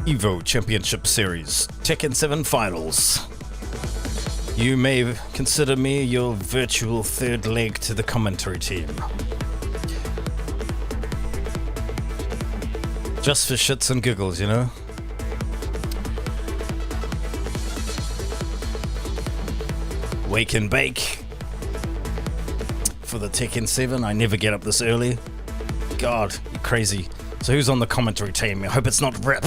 EVO Championship Series, Tekken 7 Finals. You may consider me your virtual third leg to the commentary team. Just for shits and giggles, you know? Wake and bake for the Tekken 7. I never get up this early. God, you're crazy. So who's on the commentary team? I hope it's not Rip.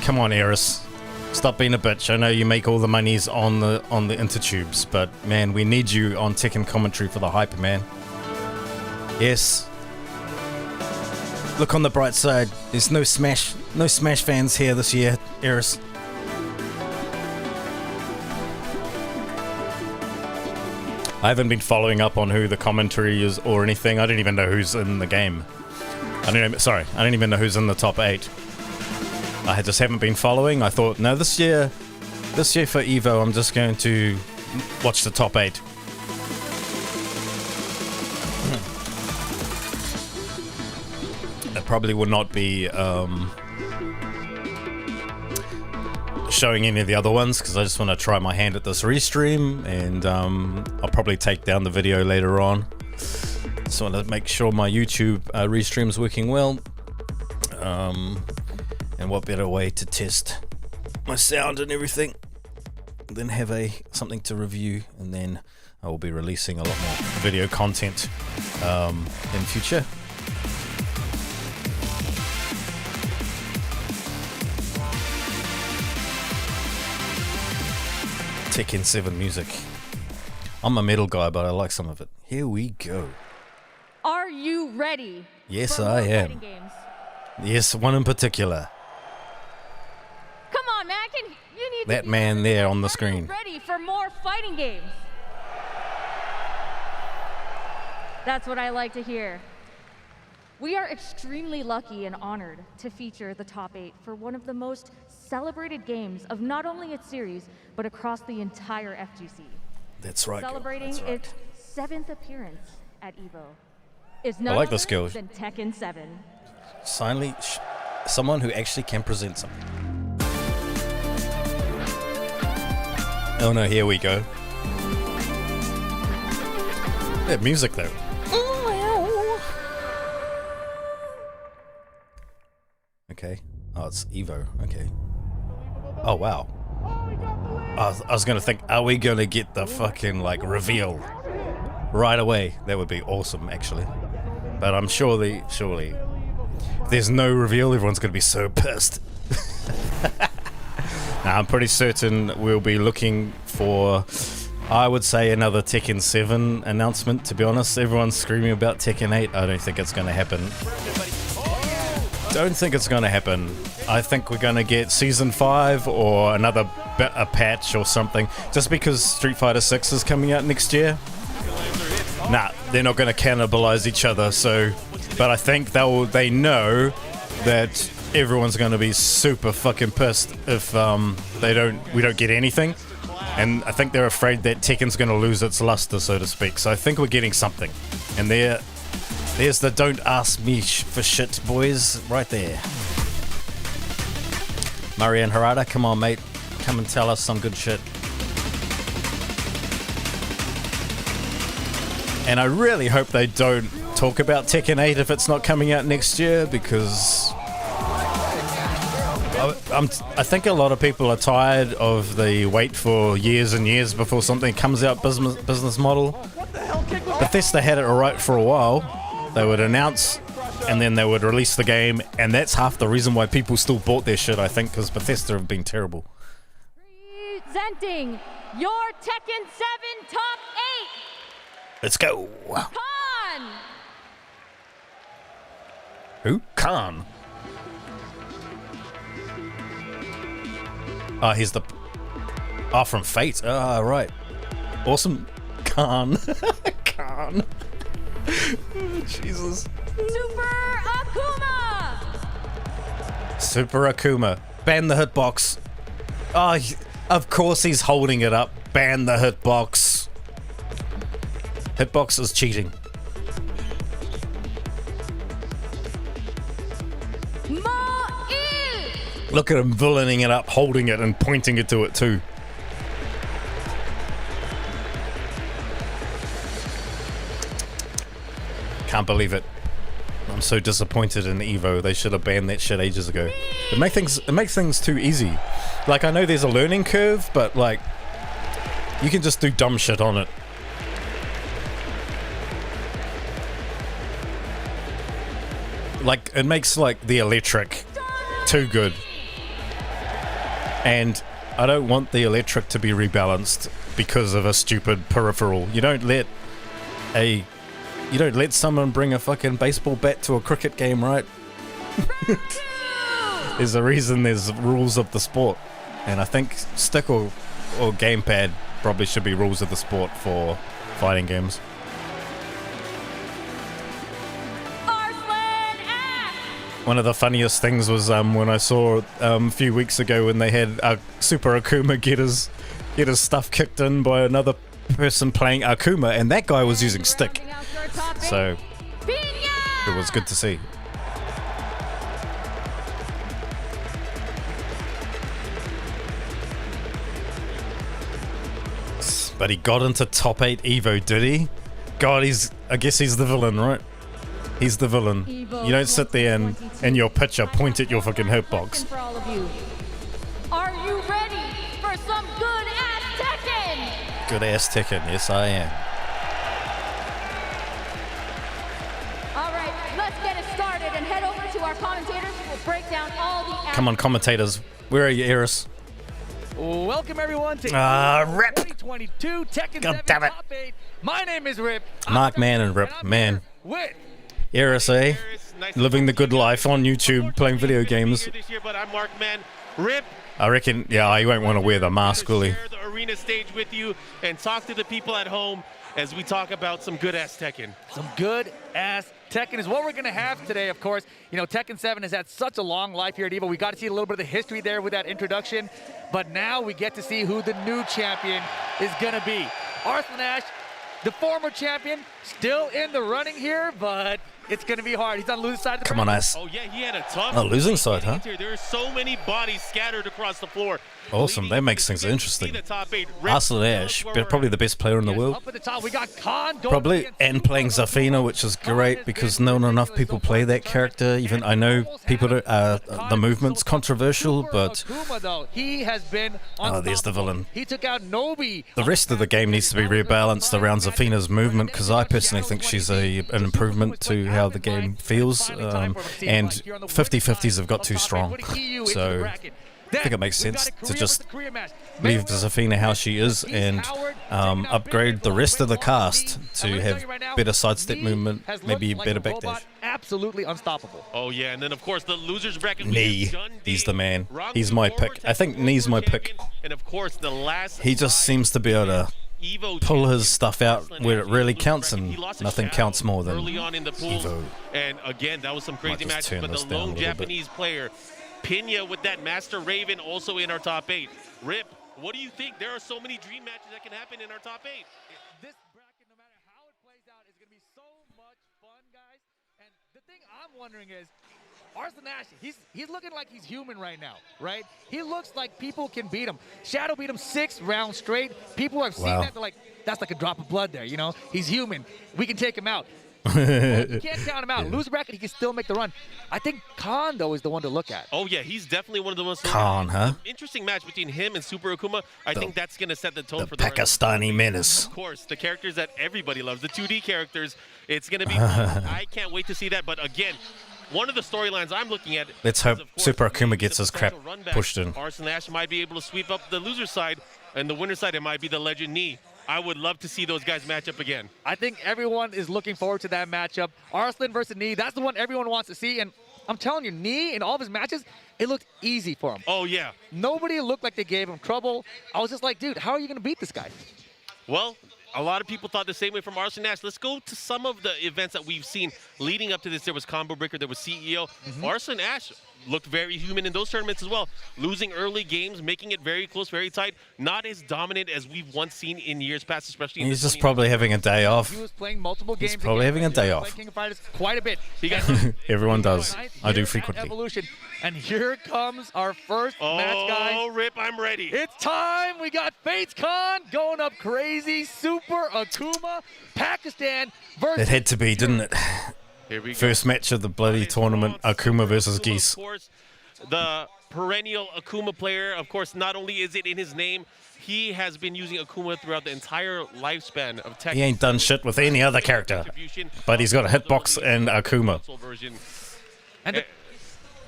Come on, Eris. Stop being a bitch. I know you make all the monies on the intertubes, but man, we need you on Tekken commentary for the hype, man. Yes. Look on the bright side. There's no Smash fans here this year, Eris. I haven't been following up on who the commentary is or anything. I don't even know who's in the game. I don't even know who's in the top 8. I just haven't been following. I thought, no, this year for EVO, I'm just going to watch the top 8. It probably will not be showing any of the other ones because I just want to try my hand at this Restream, and I'll probably take down the video later on. Just want to make sure my YouTube Restream is working well. And what better way to test my sound and everything than have something to review, and then I will be releasing a lot more video content in future. Tekken 7 music. I'm a metal guy, but I like some of it. Here we go. Are you ready? Yes, I am. Yes, one in particular. Come on, man. You need that man there on the screen. Ready for more fighting games. That's what I like to hear. We are extremely lucky and honored to feature the top 8 for one of the most celebrated games of not only its series, but across the entire FGC. That's right. Celebrating That's right. its 7th appearance at EVO is none I like other the skill. than Tekken 7. Finally, someone who actually can present something. Oh no, here we go. That music though. Okay. Oh, it's EVO. Okay. Oh wow. I was gonna think, are we gonna get the fucking like reveal right away? That would be awesome, actually. But I'm surely, if there's no reveal, everyone's gonna be so pissed. Now, I'm pretty certain we'll be looking for, I would say, another Tekken 7 announcement, to be honest. Everyone's screaming about Tekken 8. I don't think it's going to happen. I think we're going to get Season 5 or a patch or something. Just because Street Fighter 6 is coming out next year. Nah, they're not going to cannibalize each other, so... But I think they know that everyone's going to be super fucking pissed if we don't get anything, and I think they're afraid that Tekken's going to lose its luster, so to speak. So I think we're getting something, and there's the don't ask me for shit, boys, right there. Murray and Harada, come on, mate, come and tell us some good shit. And I really hope they don't talk about Tekken 8 if it's not coming out next year, because I think a lot of people are tired of the wait for years and years before something comes out business model. Bethesda had it right for a while. They would announce and then they would release the game, and that's half the reason why people still bought their shit, I think, because Bethesda have been terrible. Presenting your Tekken 7 top 8. Let's go. Khan. Who? Khan. Oh, he's the... Oh, from Fate. Ah, right. Awesome. Khan. Khan. Oh, Jesus. Super Akuma. Super Akuma. Ban the hitbox. Oh, of course he's holding it up. Ban the hitbox. Hitbox is cheating. Look at him villaining it up, holding it and pointing it to it too. Can't believe it. I'm so disappointed in EVO. They should have banned that shit ages ago. It makes things too easy. Like, I know there's a learning curve, but like, you can just do dumb shit on it. Like, it makes like the electric too good. And I don't want the electric to be rebalanced because of a stupid peripheral. You don't let someone bring a fucking baseball bat to a cricket game, right? There's a reason there's rules of the sport. And I think stick or gamepad probably should be rules of the sport for fighting games. One of the funniest things was when I saw a few weeks ago when they had Super Akuma get his stuff kicked in by another person playing Akuma, and that guy was using stick. So it was good to see. But he got into top 8 EVO, did he? God, I guess he's the villain, right? He's the villain. You don't sit there and in your picture point at your fucking hitbox. Are you ready for some good ass Tekken? Good ass Tekken, yes I am. All right, let's get it started and head over to our commentators who will break down all the. Come on, commentators. Where are you, Eris? Welcome everyone to Rip. 2022 Tekken 7 Top 8. My name is Rip. Mark Man and Rip, man. With Eris, eh? Living the good life on YouTube, playing video games. But I'm Mark Man. Rip. I reckon, yeah, he won't want to wear the mask, will he? Share the arena stage with you and talk to the people at home as we talk about some good ass Tekken. some good ass Tekken is what we're going to have today, of course. You know, Tekken 7 has had such a long life here at EVO. We got to see a little bit of the history there with that introduction, but now we get to see who the new champion is going to be. Arslan Ash, the former champion, still in the running here, but it's going to be hard. He's on the losing side of the Come on, Ash. Oh, yeah, he had a tough... Oh, losing side, huh? There are so many bodies scattered across the floor. Awesome, that makes things interesting. Arslan Ash, probably the best player in the world. Up at the top, we got Khan going Probably, and playing Zafina, which is great because not enough people play that character. Even I know people, the movement's controversial, but he has been oh, there's the villain. He took out Nobi. The rest of the game needs to be rebalanced around Zafina's movement because I personally think she's an improvement to how the game feels, and 50-50s have got too strong. So I think it makes sense to just leave Zafina how she is and upgrade the rest of the cast to have better sidestep movement, maybe better backdash. Absolutely unstoppable. Oh, yeah, and then, of course, the losers bracket. Nee, he's the man. He's my pick. I think Nee's my pick. And, of course, the last He just seems to be able to pull his stuff out where it really counts, and nothing counts more than early on in the pools. EVO. And, again, that was some crazy Might just matches, turn but this the down a lone little bit. Japanese player, Pena with that Master Raven, also in our top 8. Rip, what do you think? There are so many dream matches that can happen in our top 8. This bracket, no matter how it plays out, is going to be so much fun, guys. And the thing I'm wondering is, Arslan Ash, he's looking like he's human right now, right? He looks like people can beat him. Shadow beat him 6 rounds straight. People have seen that. They're like, that's like a drop of blood there, you know? He's human. We can take him out. You can't count him out. Lose bracket, he can still make the run. I think Khan, though, is the one to look at. Oh, yeah, he's definitely one of the most Khan, huh? interesting match between him and Super Akuma. I think that's going to set the tone The for the Pakistani menace. Of course, the characters that everybody loves, the 2D characters. It's going to be fun. I can't wait to see that. But again, one of the storylines I'm looking at. Let's hope Super Akuma gets his crap pushed in. Arslan Ash might be able to sweep up the loser side, and the winner side, it might be the Legend Knee. I would love to see those guys match up again. I think everyone is looking forward to that matchup. Arslan versus Knee, that's the one everyone wants to see. And I'm telling you, Knee in all of his matches, it looked easy for him. Oh, yeah. Nobody looked like they gave him trouble. I was just like, dude, how are you going to beat this guy? Well, a lot of people thought the same way from Arslan Ash. Let's go to some of the events that we've seen leading up to this. There was Combo Breaker, there was CEO. Arslan Ash looked very human in those tournaments as well. Losing early games, making it very close, very tight. Not as dominant as we've once seen in years past, especially in He's just probably having a day off. He was playing multiple games. He's probably having a day off. King of Fighters quite a bit. He got Everyone does. I do here at frequently. Evolution. And here comes our first match, guys. Oh, Rip, I'm ready. It's time. We got Fates Khan going up crazy. Super Akuma, Pakistan versus. It had to be, didn't it? Here we go. First match of the bloody tournament, Akuma versus Geese. Of course, the perennial Akuma player, of course, not only is it in his name, he has been using Akuma throughout the entire lifespan of Tekken. He ain't done shit with any other character, but he's got a hitbox and Akuma. And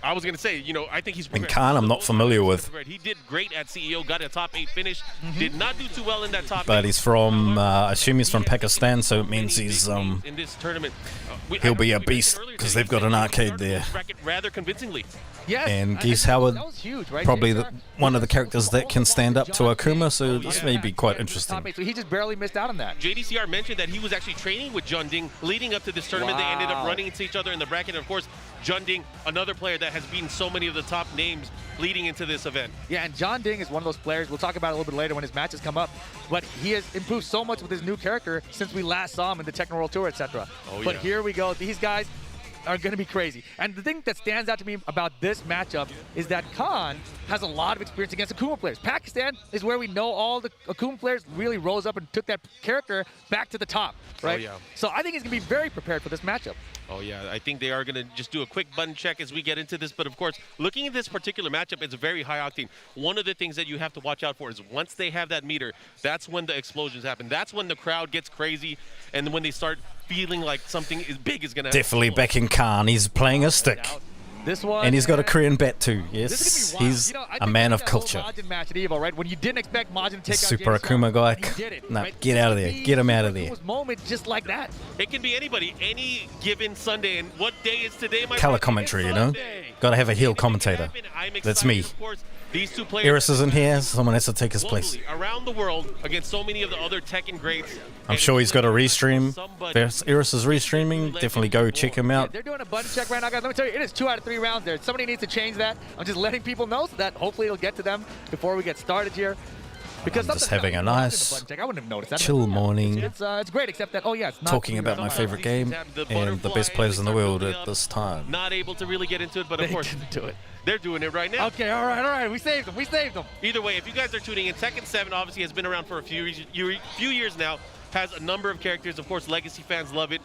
I was going to say, you know, I think he's... And Khan I'm not familiar with. He did great at CEO, got a top 8 finish, did not do too well in that top 8. But he's from, I assume he's from Pakistan, so it means he's, in this tournament. he'll be a beast, because they've got an arcade there. Rather convincingly. yes, And Geese Howard, that was huge, right? probably one of the characters that can stand up to Akuma, so this may be quite interesting. So he just barely missed out on that. JDCR mentioned that he was actually training with Junding leading up to this tournament. They ended up running into each other in the bracket. And of course, Junding, another player that has beaten so many of the top names leading into this event. Yeah, and John Ding is one of those players. We'll talk about it a little bit later when his matches come up. But he has improved so much with his new character since we last saw him in the Tekken World Tour, etc. But here we go. These guys are going to be crazy. And the thing that stands out to me about this matchup is that Khan has a lot of experience against Akuma players. Pakistan is where we know all the Akuma players really rose up and took that character back to the top, right? Oh, yeah. So I think he's going to be very prepared for this matchup. Oh, yeah. I think they are going to just do a quick button check as we get into this. But, of course, looking at this particular matchup, it's very high octane. One of the things that you have to watch out for is once they have that meter, that's when the explosions happen. That's when the crowd gets crazy and when they start feeling like something is big is going to happen. Definitely backing Khan. He's playing a stick. This one, And he's got a Korean bat too. This Yes, is gonna be wild. he's You know, I a think man that of whole culture. Majin match at EVO, right? When you didn't expect Majin to take out Super James Akuma Gunn, guy. he did it, Nah, right? get out of there. Get him out of there. Akuma's moment just like that. It can be anybody, any given Sunday. And what day is today, my Color friend? commentary, It's you know? Sunday. Gotta have a heel Anything can commentator. happen. I'm That's excited, me. of course. These two players Iris isn't here. Someone has to take his place. globally, around the world, against so many of the other Tekken greats. I'm And sure he's got a it's restream. somebody- Iris is restreaming. Definitely go check him out. They're doing a button check right now, guys. Let me tell you, it is 2 out of 3 rounds there. Somebody needs to change that. I'm just letting people know so that hopefully it'll get to them before we get started here. Because I'm just sometimes having a I wouldn't nice, button check. I wouldn't have noticed that. chill morning. It's great, except that, oh yeah, it's not Talking about my favorite game and the best players in the world at this time. Not able to really get into it, but of They course, didn't do it. they're doing it right now. Okay, all right. We saved them. We saved them. Either way, if you guys are tuning in, Tekken 7 obviously has been around for a few years now, has a number of characters. Of course, legacy fans love it.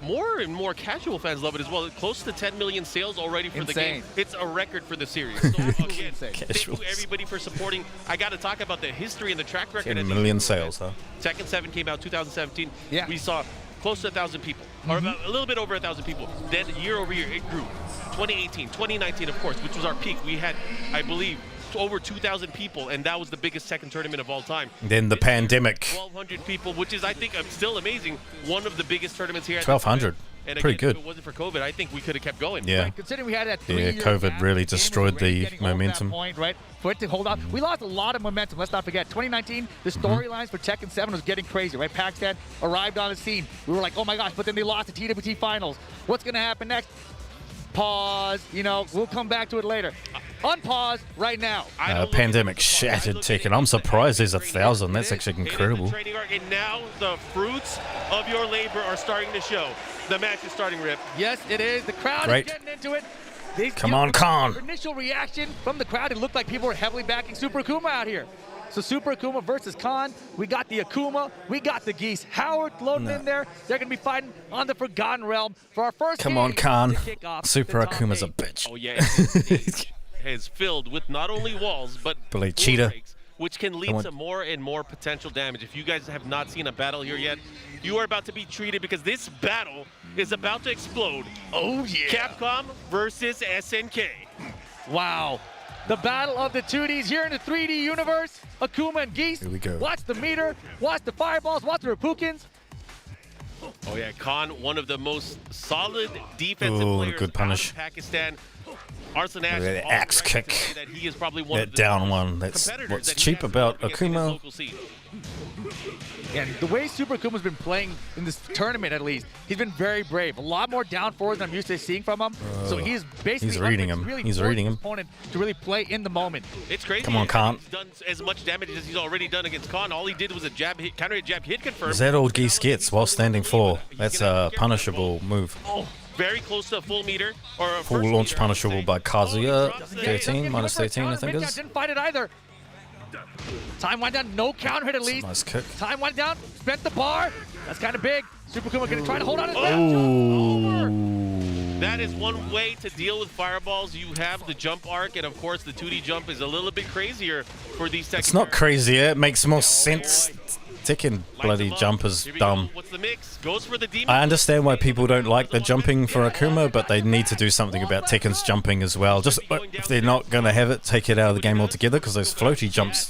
More and more casual fans love it as well. Close to 10 million sales already for the game. It's a record for the series. So again, thank you Casuals. everybody for supporting. I got to talk about the history and the track record. 10 million sales, huh? Tekken 7 came out 2017. Yeah. We saw close to 1,000 people, or about a little bit over 1,000 people. Then year over year, it grew. 2018, 2019, of course, which was our peak. We had, I believe, over 2,000 people, and that was the biggest Tekken tournament of all time. Then the pandemic. 1,200 people, which is, I think, still amazing. One of the biggest tournaments here. 1,200. And Pretty again, good. if it wasn't for COVID, I think we could have kept going. Yeah. Right, considering we had that 3 Yeah, year COVID gap, really and we destroyed were already the getting over that momentum. Point, right? For it to hold on, we lost a lot of momentum. Let's not forget, 2019, the storylines for Tekken 7 was getting crazy, right? Pakistan arrived on the scene. We were like, oh my gosh, but then they lost the TWT finals. What's going to happen next? Pause. You know, we'll come back to it later. Unpause right now. I don't look Pandemic at the football. I shattered look at Tekken. it I'm as surprised there's a 1,000. That's training actually arc. It is a incredible. training arc, and now the fruits of your labor are starting to show. The match is starting, Rip. Yes, it is. The crowd Great. is getting into it. Come on, Khan. Initial reaction from the crowd, it looked like people were heavily backing Super Akuma out here. So Super Akuma versus Khan. We got the Akuma. We got the Geese. Howard loaded in there. They're going to be fighting on the Forgotten Realm for our first Come game on, Khan. to kick off Super the top Akuma's a 8. bitch. Oh, yeah. It is filled with not only walls, but Bully wall cheetah. breaks, which can lead to more and more potential damage. If you guys have not seen a battle here yet, you are about to be treated because this battle is about to explode. Oh, yeah. Capcom versus SNK. Wow. The battle of the 2Ds here in the 3D universe. Akuma and Geese. Here we go. Watch the meter. Watch the fireballs. Watch the Repukins. Oh yeah, Khan, one of the most solid defensive Ooh, players good punish. out of Pakistan. Arslan Ash, Look at that all axe records kick. say that he is probably one That of the down one. That's competitors what's that he cheap has about against in his Akuma. local scene. And the way Super Akuma's been playing in this tournament, at least, he's been very brave. A lot more down forwards than I'm used to seeing from him. So he's basically He's reading him. Really He's reading him. his opponent to really play in the moment. It's crazy. Come on, Khan. He's done as much damage as he's already done against Khan. All he did was a jab hit, counter hit, jab hit confirm. Is that all Geese gets while standing 4? That's a punishable move. Oh, very close to a full meter or a Full first launch meter, punishable by Kazuya. Yeah, 13, minus 13, I think Midtown is. didn't fight it either. Time went down, no counter hit at least. Nice kick. Time went down, spent the bar. That's kind of big. Super Kuma gonna try to hold on his breath. Ooh. That is one way to deal with fireballs. You have the jump arc, and of course the 2D jump is a little bit crazier for these Tekken. It's not crazy, it makes more sense. Tekken bloody jump is dumb. What's the mix? Goes for the demon. I understand why people don't like the jumping for Akuma, but they need to do something about Tekken's jumping as well. Just if they're not going to have it, take it out of the game altogether, because those floaty jumps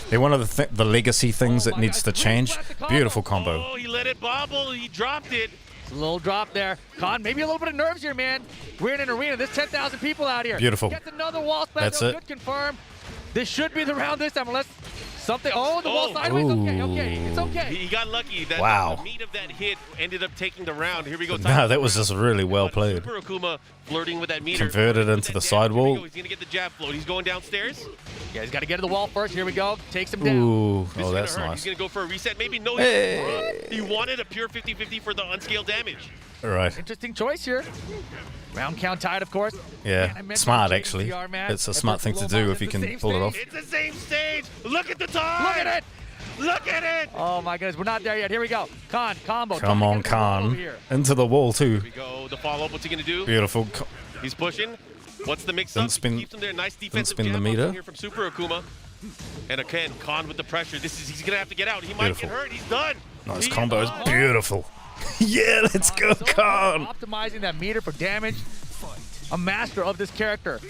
they're one of the legacy things that needs to change. Beautiful combo. Oh, he let it bobble. He dropped it. A little drop there. Khan, maybe a little bit of nerves here, man. We're in an arena. There's 10,000 people out here. Beautiful. Gets another wall splat. That's No it. good confirm. This should be the round this time, unless something. Oh, the wall sideways. Okay, okay. It's okay. He got lucky. That Wow. the meat of that hit ended up taking the round. Here we go. No, that was just really well played. Super Akuma flirting with that meter. Converted into the sidewall. He's going to get the jab float. He's going downstairs. Yeah, he's got to get to the wall first. Here we go. Takes him down. Ooh, This oh, is that's gonna hurt. nice. He's going to go for a reset. Maybe no. Hey. He wanted a pure 50-50 for the unscaled damage. All right. Interesting choice here. Round count tied, of course. Yeah, Man, I mentioned smart the actually. JDR, man. It's a smart thing to That's do if you the can same pull it off. stage. It's the same stage. Look at the time. Look at it. Look at it. Oh my goodness, we're not there yet. Here we go. Khan, combo. Come on, Khan. Into the wall too. Here we go. The follow-up. What's he going to do? Beautiful. He's pushing. What's the mix-up? Didn't spin- Keeps him there. Nice didn't defensive spin the jab meter. here from Super Akuma. And again, Khan with the pressure. He's going to have to get out. He might Beautiful. get hurt. He's done. Nice He- combo. It's Oh. beautiful. Yeah, let's go, So Khan. optimizing that meter for damage. A master of this character.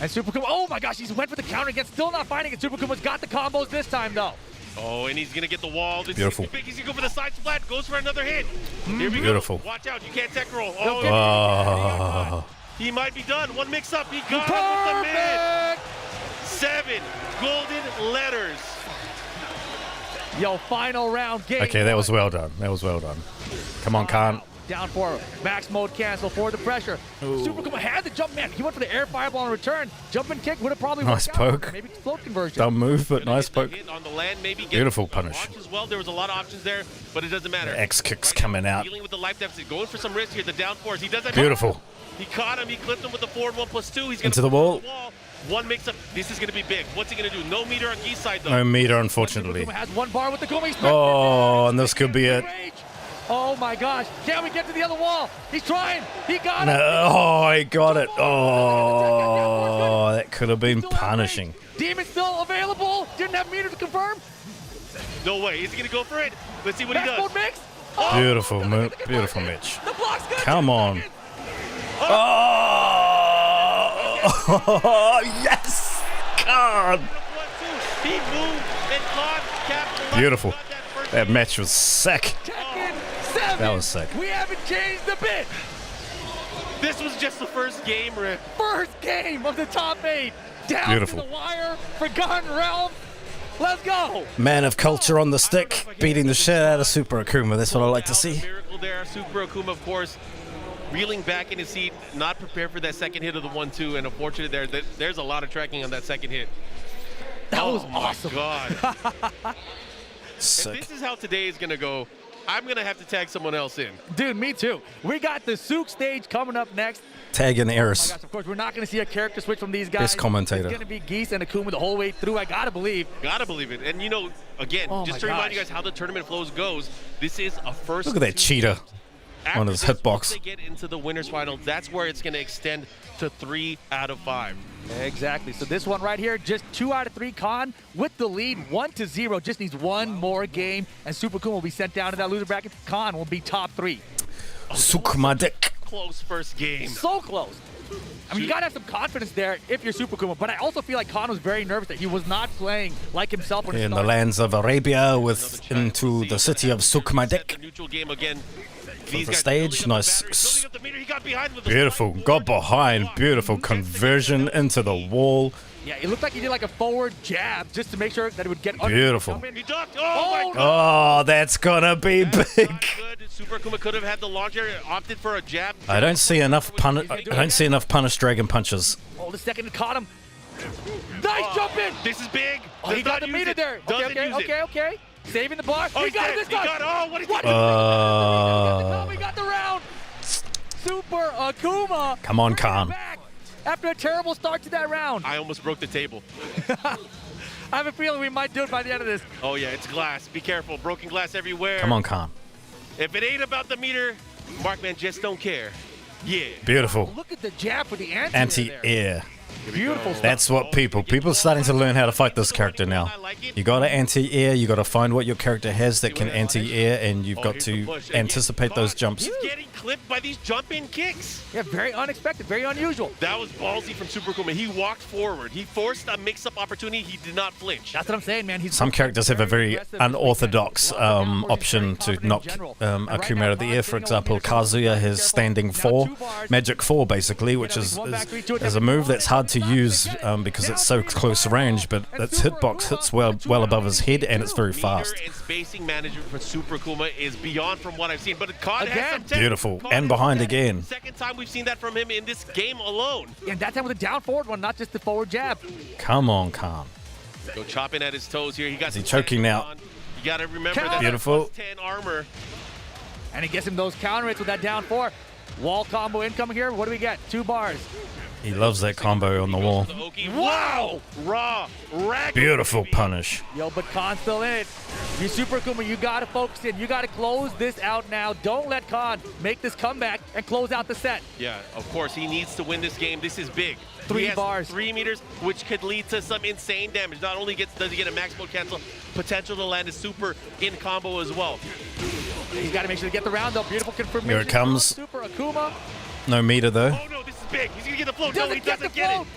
And Super Kuma, oh my gosh, he's went for the counter again. Still not fighting it. Super Kuma's got the combos this time, though. Oh, and he's going to get the wall. This Beautiful. Is big. He's going to go for the side splat. Goes for another hit. Here we Beautiful. go. Watch out. You can't tech roll. Don't Oh, get- Oh, he might be done. One mix-up. He got it with the mid. Perfect! 7 golden letters. Yo, final round game. okay, that was well done. That was well done. Come on, Khan. Down for max mode cancel for the pressure. Super Kuma had the jump, man. He went for the air fireball on return. Jump and kick would have probably Nice worked out. poke. Maybe float conversion. Dumb move, but Gonna nice get the poke. hit on the land, maybe get Beautiful a punish. watch as well. There was a lot of options there, but it doesn't matter. The X kicks Right now, coming out. Dealing with the life deficit, going for some risk here. The down force. He does that. Beautiful. He caught him. He clipped him with the forward 1+2. He's gonna Into the put him wall. on One mix up. This is going to be big. What's he going to do? No meter on Gee's side though. No meter, Super unfortunately. Kuma has one bar with the Kuma. He's Oh, and this could be it. Oh my gosh. Can we get to the other wall? He's trying. He got No, it. oh, he got it. Oh, that could have been punishing. Demon still available. Didn't have meter to confirm. No way. Is he going to go for it? Let's see what he Max does. mode mix. Oh, Beautiful, the beautiful conversion. Mitch. The block's good. Come on. Oh, yes! God. 1-2. He moved and caught Captain. Beautiful. Got that first That match was sick. Tekken 7. That was sick. We haven't changed a bit. This was just the first game, Rip. First game of the top 8. Down Beautiful. to the wire. Forgotten Realm. Let's go. Man of culture on the stick, beating the shit out of Super Akuma. That's what I like to see. Miracle there. Super Akuma, of course, reeling back in his seat, not prepared for that second hit of the 1-2, and unfortunately there's a lot of tracking on that second hit. That was my awesome. God. If Sick. this is how today is going to go, I'm going to have to tag someone else in. Dude, me too. We got the Souk stage coming up next. Tag in Oh my Eris. gosh, of course, we're not going to see a character switch from these guys. Best commentator. It's going to be Geese and Akuma the whole way through, I got to believe. Gotta believe it. And you know, again, Oh just my to remind you gosh. guys how the tournament flows goes, this is a first. Look at that cheetah After on his this, hitbox. once they get into the winners final, that's where it's going to extend to 3 out of 5. Exactly. So this one right here, just 2 out of 3. Khan with the lead, 1-0. Just needs one more game, and Super Akuma will be sent down to that loser bracket. Khan will be top 3. Sukma dick. Close first game. So close. I mean, you gotta have some confidence there if you're Super Akuma, but I also feel like Khan was very nervous that he was not playing like himself when he In the started. lands of Arabia, with into the city of Sukma The dick. neutral game again. the stage, nice. Building up the meter, he got behind with the Beautiful. spike. Got behind. Beautiful conversion into the wall. Yeah, it looked like he did like a forward jab just to make sure that it would get under. Beautiful. He ducked. Oh, my God. Oh, that's gonna be big. Not good. Super Akuma could have had the launcher, opted for a jab. I don't see enough punish dragon punches. Oh, the second caught him. Nice jump in. This is big. Oh, he got the meter there. Okay. Saving the block. Oh, he got it this time. What is he? We got the round. Super Akuma. Come on, Khan. Back after a terrible start to that round. I almost broke the table. I have a feeling we might do it by the end of this. Oh, yeah, it's glass. Be careful. Broken glass everywhere. Come on, Khan. If it ain't about the meter, Markman just don't care. Yeah. Beautiful. Look at the jab for the Anti-air. Beautiful stuff. That's what people are starting to learn how to fight this character now. You gotta anti-air, you gotta find what your character has that can anti-air, and you've got to anticipate those jumps. He's getting clipped by these jump-in kicks. Yeah, very unexpected, very unusual. That was ballsy from Super Akuma. He walked forward. He forced a mix-up opportunity. He did not flinch. That's what I'm saying, man. Some characters have a very unorthodox option to knock Akuma out of the air. For example, Kazuya has standing 4, magic 4 basically, which is a move that's hard to use because it's so close range, but its hitbox hits well above his head and it's very fast. And spacing management for Super Akuma is beyond from what I've seen. But Khan has some tech. Beautiful. And behind again. Second time we've seen that from him in this game alone. And that time with a down forward one, not just the forward jab. Come on, Khan. Go chopping at his toes here. He got Is he choking now? You got to remember that. Beautiful. 10 armor. And he gets him those counter hits with that down 4. Wall combo incoming here. What do we get? 2 bars. He loves that combo on the wall. Wow! Raw! Beautiful punish. Yo, but Khan's still in it. You Super Akuma, you gotta focus in. You gotta close this out now. Don't let Khan make this comeback and close out the set. Yeah, of course, he needs to win this game. This is big. 3 bars. 3 meters, which could lead to some insane damage. Not only does he get a max mode cancel, potential to land a super in combo as well. He's gotta make sure to get the round though. Beautiful confirmation. Here it comes. Super Akuma. No meter though. Oh no, this is big. He's gonna get the float. No, he doesn't get it.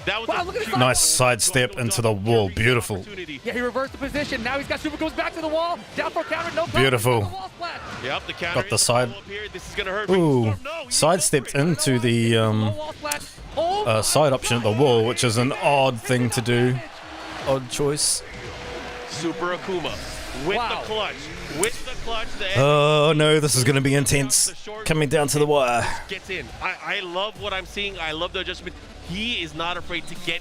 That was a nice sidestep into the wall. Beautiful. Yeah, he reversed the position. Now he's got Super goes back to the wall. Down for a counter. No. Beautiful. Yep, the counter. Got the side. This is gonna hurt. Ooh, sidestepped into the side option at the wall, which is an odd thing to do. Odd choice. Super Akuma with the clutch. With the clutch. Oh no, this is going to be intense. Coming down to the wire. Gets in. I love what I'm seeing. I love the adjustment. He is not afraid to get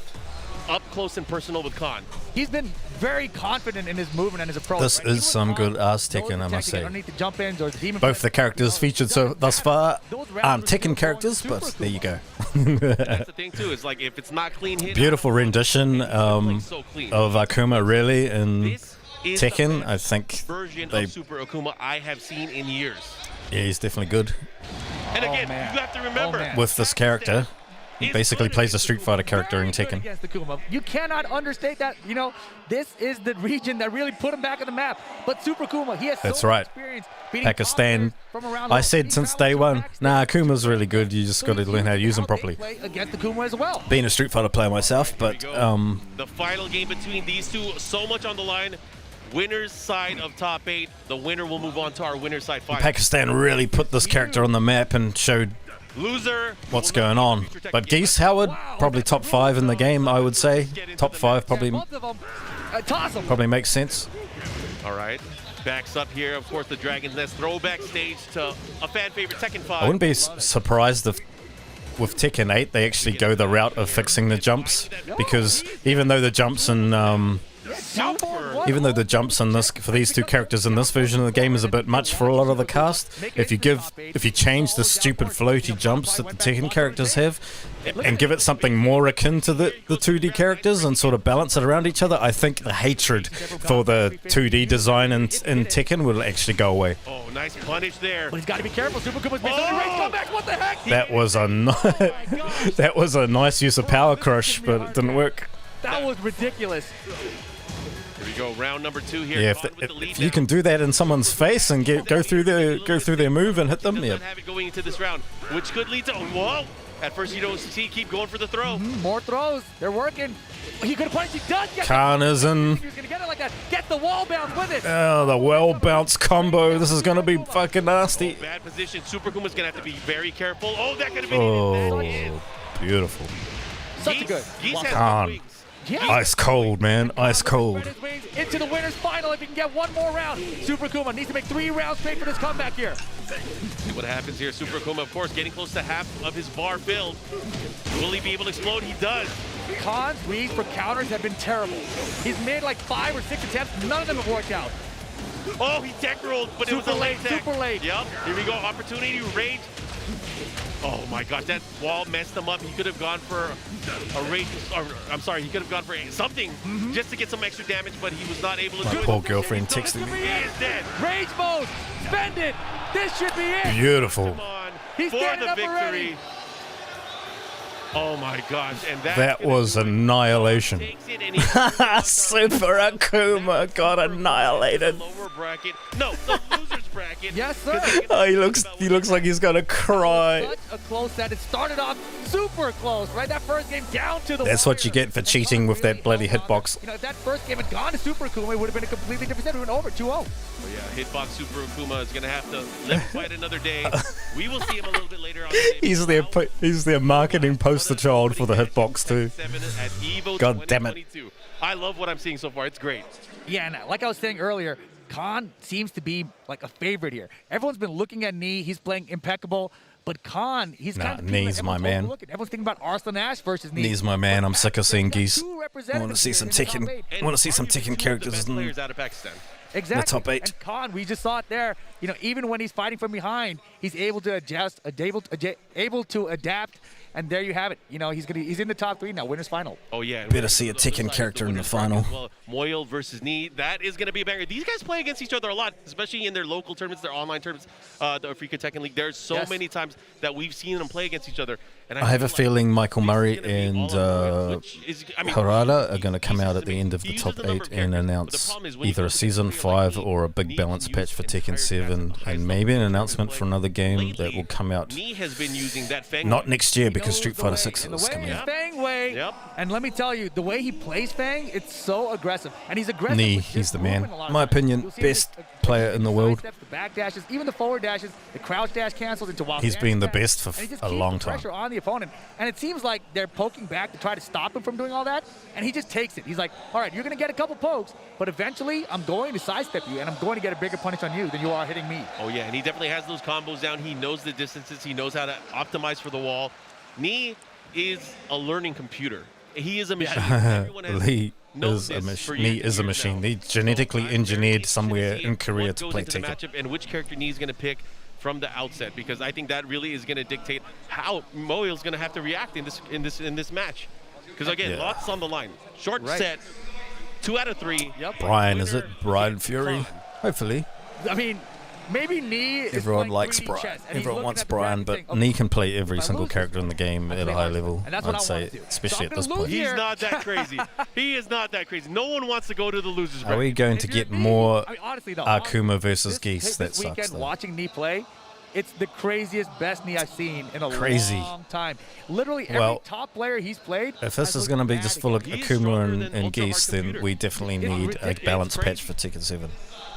up close and personal with Khan. He's been very confident in his movement and his approach. This is some good ass Tekken, I must say. Both the characters featured thus far aren't Tekken characters, but there you go. That's the thing too. Is like if it's not clean hit. Beautiful rendition of Akuma, really, in Tekken. I think version of Super Akuma I have seen in years. Yeah, he's definitely good. And again, you have to remember with this character. He basically plays a Street Fighter character in Tekken. You cannot understate that. You know, this is the region that really put him back on the map. But Super Akuma, he has That's right. Pakistan. I said since day one, nah, Akuma's really good. You just got to learn how to use him properly. Against Akuma as well. Being a Street Fighter player myself, but the final game between these two, so much on the line. Winner's side of top 8. The winner will move on to our winner's side 5. Pakistan really put this character on the map and showed loser what's going on. But Geese Howard, probably top 5 in the game, I would say. Top 5 probably makes sense. All right. Backs up here, of course, the Dragon's Nest throwback stage to a fan favorite Tekken 5. I wouldn't be surprised if with Tekken 8 they actually go the route of fixing the jumps, because even though the jumps and even though the jumps in this for these two characters in this version of the game is a bit much for a lot of the cast, if you change the stupid floaty jumps that the Tekken characters have and give it something more akin to the 2D characters and sort of balance it around each other, I think the hatred for the 2D design in Tekken will actually go away. Oh, nice punish there. But he's got to be careful. Super Kuma's made some range comebacks. What the heck? That was a nice use of power crush, but it didn't work. That was ridiculous. Here we go, round number 2 here. Yeah, if you can do that in someone's face and go through their move and hit them, yeah. Have it going into this round, which could lead to whoa. At first you don't see, keep going for the throw. More throws, they're working. He could have punched. He does get Khan is in. He's gonna get it like that. Get the wall bounce with it. Oh, the well bounce combo. This is gonna be fucking nasty. Bad position. Super Kuma's gonna have to be very careful. Oh, that could have been beautiful. Such a good. Geese has Khan. good wings. Yeah. Ice cold, man. Ice cold. Into the winner's final if he can get one more round. Super Kuma needs to make 3 rounds straight for this comeback here. See what happens here. Super Kuma, of course, getting close to half of his bar filled. Will he be able to explode? He does. Khan's reads for counters have been terrible. He's made like 5 or 6 attempts. None of them have worked out. Oh, he tech rolled, but it was a late tech. Super late. Yep. Here we go. Opportunity, rage. Oh my gosh, that wall messed him up. He could have gone for a rage, or I'm sorry, he could have gone for something just to get some extra damage, but he was not able to do My it. poor girlfriend texting me. He is dead. Rage mode. Spend it. This should be it. Beautiful. Come on, He's for standing the up victory. already. Oh my gosh, and That was annihilation. takes it and he Super Akuma got annihilated. lower bracket. No, the loser's bracket. Yes, sir. Oh, he looks like he's gonna cry. Such a close set. It started off super close, right? That first game down to the That's what you wire. get for cheating with that bloody hitbox. You know, if that first game had gone to Super Akuma, it would have been a completely different set. It would have been over 2-0. But yeah, Hitbox Super Akuma is going to have to live quite another day. We will see him a little bit later on today. He's their marketing poster child for the hitbox too. 7 at EVO God damn it. 2022. I love what I'm seeing so far. It's great. Yeah, and like I was saying earlier, Khan seems to be like a favorite here. Everyone's been looking at Nee. He's playing impeccable. But Khan, he's Nah, kind of Nee's my man. Everyone's thinking about Arslan Ash versus Nee. Nee's my man. I'm sick of seeing geese. Two I want to see some Tekken. I want to see some arguably two Tekken of the characters. best players out of Pakistan. Exactly. top 8. And Khan, we just saw it there. You know, even when he's fighting from behind, he's able to adjust, able to adapt, and there you have it. You know, he's in the top 3 now, winners final. Oh yeah. Better see a Tekken character in the final. Well, Moyle versus Nee, that is going to be a banger. These guys play against each other a lot, especially in their local tournaments, their online tournaments, the Africa Tekken League. There's so many times that we've seen them play against each other. And I have a feeling Michael Murray and Harada Harada are going to come out at the end of the top 8 and announce either a Season 5 or a big balance patch for Tekken 7 and maybe an announcement for another game that will come out Nee has been using that Fang not next year because Street Fighter 6 is coming out. Fang way. Yep. And let me tell you, the way he plays Fang, it's so aggressive. And he's aggressive. Nee, with he's just the man. movement a lot of My times. opinion, You'll see best him, player in the world. Steps, the back dashes, even the forward dashes, the crouch dash cancels into wild. He's dash been the attacks. best for And he just a keeps long the time. pressure on the opponent. And it seems like they're poking back to try to stop him from doing all that. And he just takes it. He's like, all right, you're going to get a couple pokes, but eventually I'm going to sidestep you, and I'm going to get a bigger punish on you than you are hitting me. Oh yeah, and he definitely has those combos down. He knows the distances. He knows how to optimize for the wall. Nee is a learning computer. He is a machine. Everyone has Lee known is a this for machine. Nee years is a now. machine. He genetically I'm engineered very somewhere interested to in see Korea what to goes play into the Tekken. matchup and which character Nee is going to pick from the outset, because I think that really is going to dictate how Moyle's going to have to react in this match. Because again, Yeah. lots on the line. Short Right. set, 2 out of 3. Yep. Brian, is it? Winner, Brian Fury? Khan. Hopefully. I mean, maybe Nee is Everyone playing likes 3D Brian. chess, and he's Everyone looking wants at the Brian, graphic but saying, okay, Nee can play every if I single lose character this in the game I at a play high Arslan. level, And that's what I'd I say, want to do. especially So at I'm this gonna point. lose He's here. not that crazy. He is not that crazy. No one wants to go to the losers Are bracket. we going to If you're get Nee, more I mean, honestly, though, Akuma versus Geese? This That weekend, sucks, though. watching Nee play, it's the craziest, best Nee I've seen in a Crazy. long time. Literally every Well, top player he's played. If this has is going to looked be bad just full of against He's Akuma stronger and, than and Ultra Geese, Hard then Computer. we definitely It's need a ridiculous. balance It's patch for crazy. Tekken 7.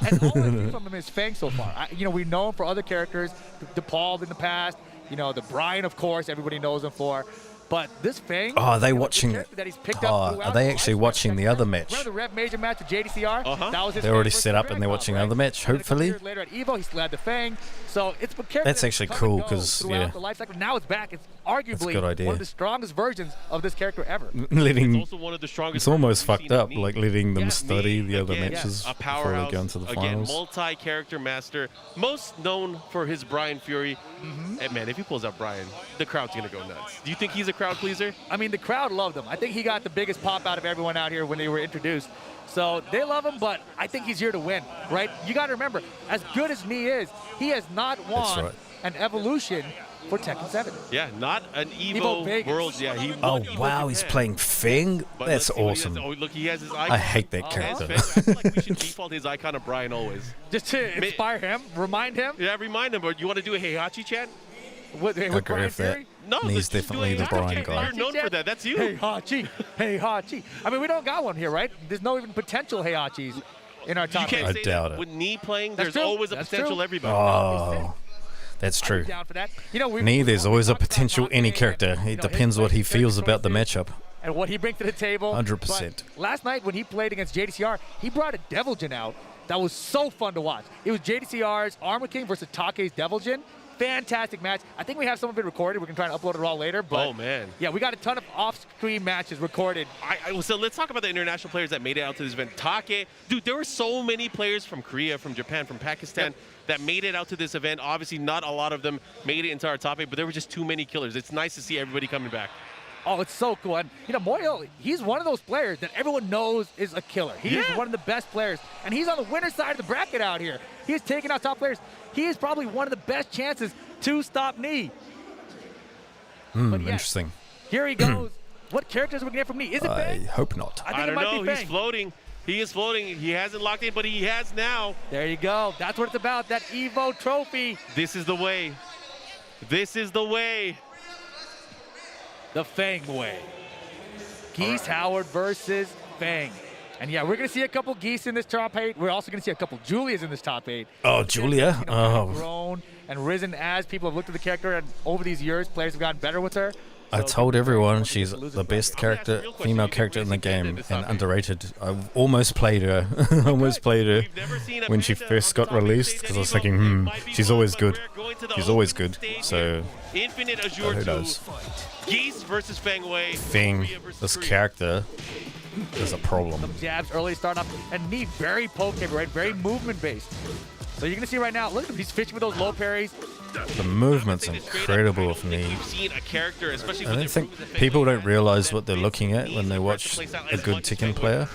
And all I've seen from him is Fang so far. You know, we know him for other characters, DePaul in the past. You know, the Brian, of course, everybody knows him for. But this Fang. Oh, are they you know, the watching- character that he's picked up Oh, throughout are they the actually lifespan watching of the Tekken other 7. match? Remember the Rev Major match with JDCR? Uh-huh. That was his They're already Fang set versus up and they're Dragunov, watching right? other match, And then a couple hopefully. years later at EVO, he still had the Fang. So it's a character That's actually cool, come and go 'cause, throughout yeah. the life cycle. Now it's back. It's arguably good idea. one of the strongest versions of this character ever. Letting Also one of the strongest. it's almost versions we've fucked seen up, of like Nee. letting them Yeah, study Nee, the other again, matches a before powerhouse, they go into the again, finals. multi-character master, most known for his Brian Fury. And man, if he pulls out Brian, the crowd's gonna go nuts. Do you think he's a crowd pleaser? I mean, the crowd loved him. I think he got the biggest pop out of everyone out here when they were introduced. So they love him, but I think he's here to win, right? You got to remember, as good as Nee is, he has not won right. an evolution for Tekken 7. Yeah, not an Evo Evo Vegas. Worlds. Yeah, he. Oh won Evo wow, he's Japan. playing Fang? But That's let's see what he has. awesome. Oh, look, he has his icon. I hate that His character. Fang. I feel like we should default his icon of Brian always. Just to inspire him, remind him. Yeah, remind him. But you want to do a Heihachi chant? With agree Brian with that. Fury? No, Nee's let's just do definitely a the Heihachi Brian chant. guy. You're known for that. That's you. Hey Hachi, hey Hachi. I mean, we don't got one here, right? There's no even potential Hey Hachis in our You top can't I eight. say doubt that. it. With Nee playing, That's there's true. always a That's potential true. everybody. Oh, That's true. Down for that. You know, There's always a potential any character. It depends what he feels about the matchup. And what he brings to the table. 100%. But last night when he played against JDCR, he brought a Deviljin out that was so fun to watch. It was JDCR's Armor King versus Take's Deviljin. Fantastic match. I think we have some of it recorded. We can try and upload it all later. But Oh, man. yeah, we got a ton of off-screen matches recorded. So let's talk about the international players that made it out to this event. Take, dude, there were so many players from Korea, from Japan, from Pakistan that made it out to this event. Obviously, not a lot of them made it into our top 8, but there were just too many killers. It's nice to see everybody coming back. Oh, it's so cool. And, you know, Moyo, he's one of those players that everyone knows is a killer. He is one of the best players. And he's on the winner's side of the bracket out here. He is taking out top players. He is probably one of the best chances to stop Knee. Interesting. Here he goes. What characters are we going to get from Knee? Is it I Bang? hope not. I think I it don't might know. be Bang. He's floating. He is floating. He hasn't locked in, but he has now. There you go. That's what it's about, that EVO trophy. This is the way. This is the way. The Fang way. Geese Howard versus Fang. And yeah, we're going to see a couple Geese in this top 8. We're also going to see a couple Julias in this top 8. Oh, Julia? You know, have grown and risen as people have looked at the character, and over these years, players have gotten better with her. I So told everyone she's the best character, female character in the game, and underrated. I almost played her. Almost played her when she first got released, because I was thinking, she's always good. She's always good. So, Infinite Azure who 2. knows? Geese versus Fang Wei. Fang, this character is a problem. Some jabs early start off, and Knee very poke heavy, right? Very movement based. So you're going to see right now, look at him, he's fishing with those low parries. The movement's incredible with me. You've seen a character, especially I don't think people don't realize what they're looking at when they watch a good Tekken player.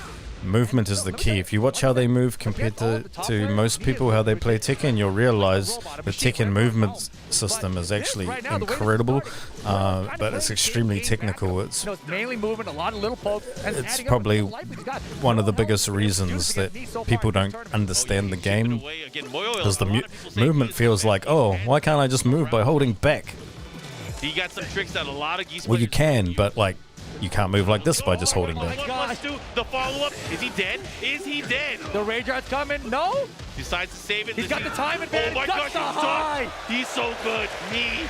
Movement is the key. If you watch how they move compared to most people, how they play Tekken, you'll realize the Tekken movement system is actually incredible, but it's extremely technical. It's mainly movement, a lot of little pokes. it's probably one of the biggest reasons that people don't understand the game, because the movement feels like, oh, why can't I just move by holding back? He got some tricks that a lot of Geese Well, you players can, but like, you can't move like this by just holding back. The follow-up. Is he dead? Is he dead? The Rage Art's coming. No. Decides to save it. He's got the time advantage. Oh my That's gosh, the he's so good. Knee.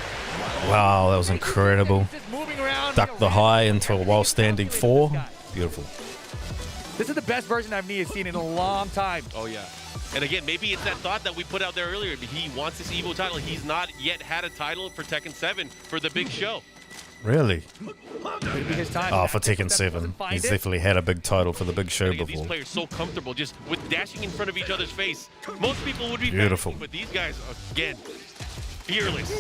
Wow, that was incredible. Just moving around. Duck the high into a while standing 4. Beautiful. This is the best version I've seen in a long time. Oh, yeah. And again, maybe it's that thought that we put out there earlier. He wants this EVO title. He's not yet had a title for Tekken 7 for the big show. Really? Could be his time. Oh, for Tekken 7. He's definitely had a big title for the big show These before. players so comfortable just with dashing in front of each other's face. Most people would be Beautiful. panicking, but these guys, again, fearless.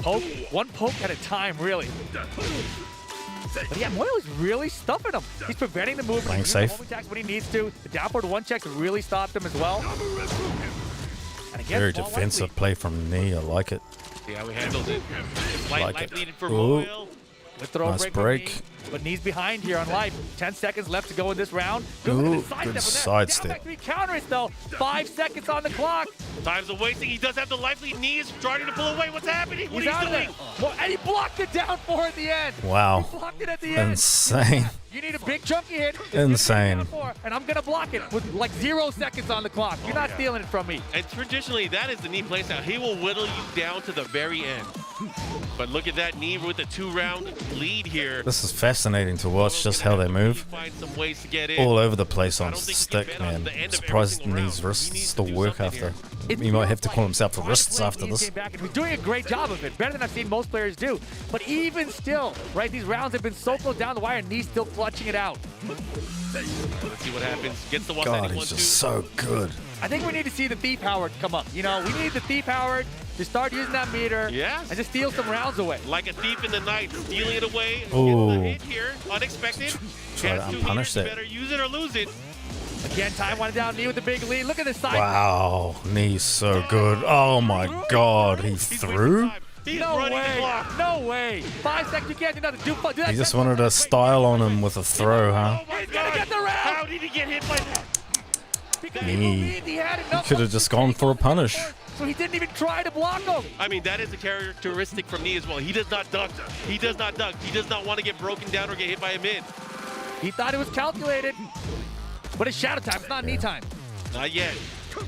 Poke, one poke at a time, really. But yeah, Moyo is really stuffing him. He's preventing the movement. Playing He's using safe. home attacks when he needs to. The down forward one checks really stopped him as well. And again, Very Paul defensive Whiteley play from Knee. I like it. See how he handles it. Like Life it. needed for Ooh. Moyle. with throw Nice break. break. Knee, but Knee's behind here on life. 10 seconds left to go in this round. Ooh, Sidestep good with that. sidestep. Down back 3 counters though. 5 seconds on the clock. Time's a wasting. He does have the life lead. Knee is starting to pull away. What's happening? What He's are out you of there. doing? Well, and he blocked it down for at the end. Wow. He blocked it at the end. Insane. You need a big chunky hit. It's Insane. gonna be down for, and I'm gonna block it with like 0 seconds on the clock. You're not stealing it from me. And traditionally, that is the Knee playstyle. He will whittle you down to the very end. But look at that Knee with a 2-round lead here. This is fascinating to watch, just how they move. Find some ways to get in. All over the place I on don't think you stick, can bet on man. the end of Surprised every single Knee's round. wrists He needs still to do work something after. It He might have to feels call like himself the wrists Whiteley after this. came back and he's doing a great job of it. Better than I've seen most players do. But even still, right, these rounds have been so close down the wire and Knee still clutching it out. Let's see what happens. Gets the one God, he's just so good. I think we need to see the Thief Howard come up. You know, we need the Thief Howard to start using that meter Yes. and just steal some rounds away. Like a thief in the night, stealing it away. Ooh. Getting the hit here, unexpected. Try to Chance unpunish meters, that. You better use it or lose it. Again, time winding down, Knee with the big lead. Look at this side. Wow, Knee's so good. Oh my God, he He's wasting threw? time. He's No running the way. clock. No way. 5 seconds, you can't do nothing. Do that. He just wanted to style on him with a throw, huh? Oh my He's gonna God. get the round. How did he get hit by that? Because Knee. he believed he had enough. Could have just gone for a punish. So he didn't even try to block him. I mean, that is a characteristic from Knee as well. He does not duck. He does not duck. He does not want to get broken down or get hit by a mid. He thought it was calculated. But it's shadow time. It's not Knee time. Not yet.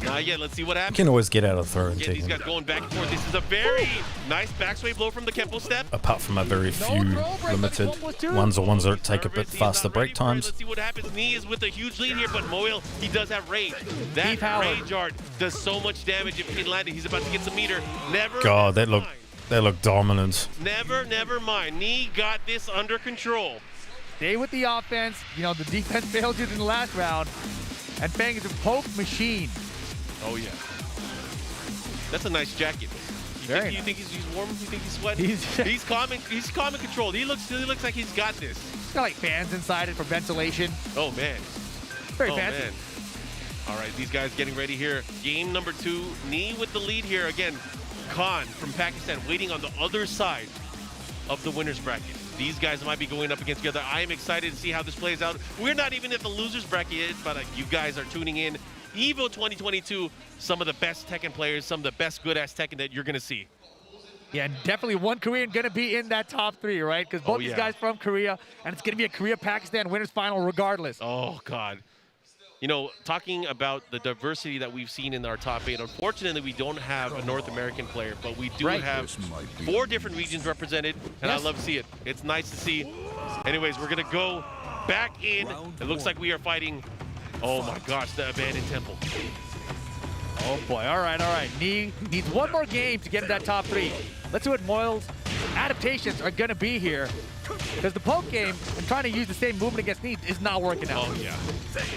Not yet. Let's see what happens. Can always get out of throw and Again, these Tekken. guys going back and forth. This is a very nice backsway blow from the Kempo step. Apart from a very few limited ones or ones that take a bit faster break times. Let's see what happens. Knee is with a huge lead here, but Moyle, he does have rage. That rage art does so much damage if he can land it. He's about to get some meter. God, that looked dominant. Never mind. Knee got this under control. Stay with the offense. You know, the defense failed you in the last round. And Fang is a poke machine. Oh, yeah. That's a nice jacket. You think he's warm? You think he's sweating? He's calm and controlled. He looks like he's got this. He's got like fans inside it for ventilation. Oh, man. Very fancy. Man. All right, these guys getting ready here. Game number 2. Knee with the lead here. Again, Khan from Pakistan waiting on the other side of the winner's bracket. These guys might be going up against each other. I am excited to see how this plays out. We're not even at the loser's bracket yet, but you guys are tuning in. EVO 2022, some of the best Tekken players, some of the best good-ass Tekken that you're going to see. Yeah, and definitely one Korean going to be in that top 3, right? Because both these guys from Korea, and it's going to be a Korea-Pakistan winners final regardless. Oh, God. You know, talking about the diversity that we've seen in our top 8, unfortunately, we don't have a North American player, but we do have 4 different regions represented, and I love to see it. It's nice to see. Anyways, we're going to go back in. It looks like we are fighting, oh my gosh, the Abandoned Temple. Oh boy, all right. Knee needs one more game to get in that top 3. Let's see what Moyle's adaptations are going to be here. Because the poke game and trying to use the same movement against Knee is not working out. Oh, yeah.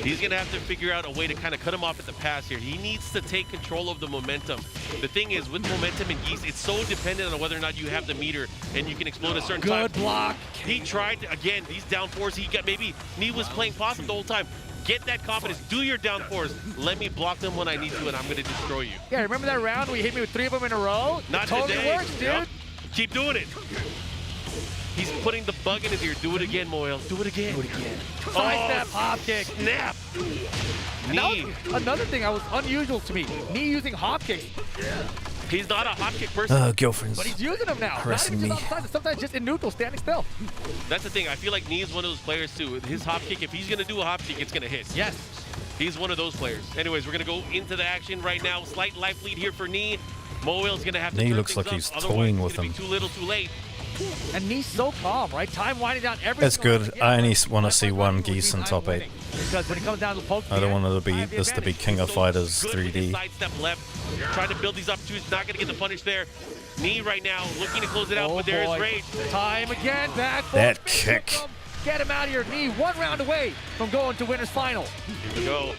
He's going to have to figure out a way to kind of cut him off at the pass here. He needs to take control of the momentum. The thing is, with momentum and Geese, it's so dependent on whether or not you have the meter and you can explode a certain time. Good block. He tried, again, these down 4s. He got maybe Knee was playing possum the whole time. Get that confidence. Do your down 4s. Let me block them when I need to, and I'm going to destroy you. Yeah, remember that round where you hit me with 3 of them in a row? Not totally today. Works, dude. Yep. Keep doing it. He's putting the bug in his ear. Do it again, Moyle. Do it again. Do it again. Side step, hop kick. Snap. Knee. Another thing that was unusual to me. Knee using hop kicks. He's not a hop kick person. Girlfriends. But he's using them now. Harassing me. Sometimes just in neutral, standing still. That's the thing. I feel like Knee is one of those players, too. His hop kick, if he's going to do a hop kick, it's going to hit. Yes. He's one of those players. Anyways, we're going to go into the action right now. Slight life lead here for Knee. Moyle's going to have to Knee turn looks things like he's up. toying Otherwise, with it's him. gonna be too little, too late. And Knee's so calm, right? Time winding down every That's good. I only want to see one Geese in top 8. Because when it comes down to the poke, I don't want this to be King of Fighters Good with his 3D. side step left. Trying to build these opportunities. Not going to get the punish there. Knee right now looking to close it out, but there is rage. Time again, back. That kick. Get him out of here. Knee 1 round away from going to winner's final. Here we go.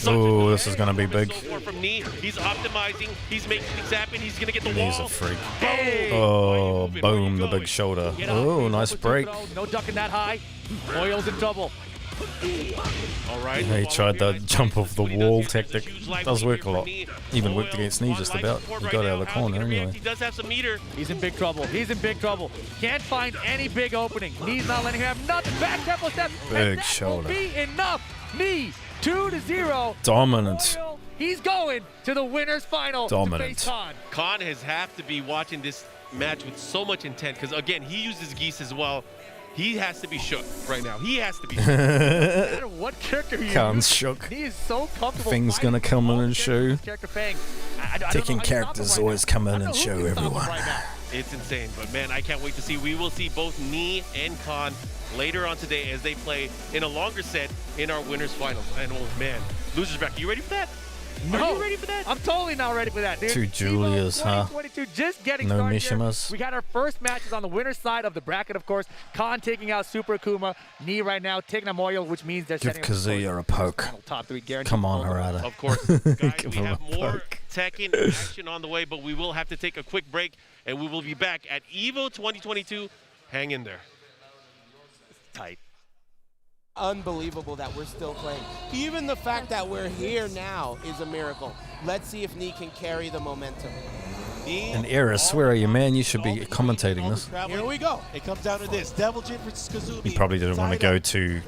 Oh, this is going to be big. So from Knee. He's optimizing. He's making things happen. He's going to get the Knee's wall. a freak. Hey. Oh, boom, the big shoulder. Oh, nice break. No ducking that high. Moyle's in trouble. All right. He tried the jump off the wall tactic. Does work a lot. Even worked against Knee just about. He got out of the corner anyway. He does have some meter. He's in big trouble. He's in big trouble. Can't find any big opening. Knee's not letting him have nothing. Back tempo step. Big shoulder. Will be enough. Knee 2-0. Dominant. Moyle, he's going to the winner's final. Dominant. To face Khan. Khan has have to be watching this match with so much intent because, again, he uses Geese as well. He has to be shook right now. He has to be shook. No matter what character you Khan's use, shook. He is so comfortable. Thing's gonna come in and show. Taking Tekken characters always come in and show everyone. It's insane, but man, I can't wait to see. We will see both Knee and Khan later on today as they play in a longer set in our winners finals. And oh man, losers bracket. You ready for that? No. Are you ready for that? I'm totally not ready for that, dude. 2 Julias, huh? 2022, just getting No started Mishimas. here. We got our first matches on the winner's side of the bracket, of course. Khan taking out Super Akuma. Knee right now taking a Moyle, which means they're Give setting up Kazuya a poke. top 3 guaranteed. Come on, Harada. Of course. Guys, Give we him have a more poke. Tekken action on the way, but we will have to take a quick break, and we will be back at EVO 2022. Hang in there. Tight. Unbelievable that we're still playing. Even the fact that we're here now is a miracle. Let's see if Knee can carry the momentum. And Eris, where are you, man? You should be commentating this. Here we go. It comes down to this. Devil Jin versus Kazumi. You probably didn't want to go to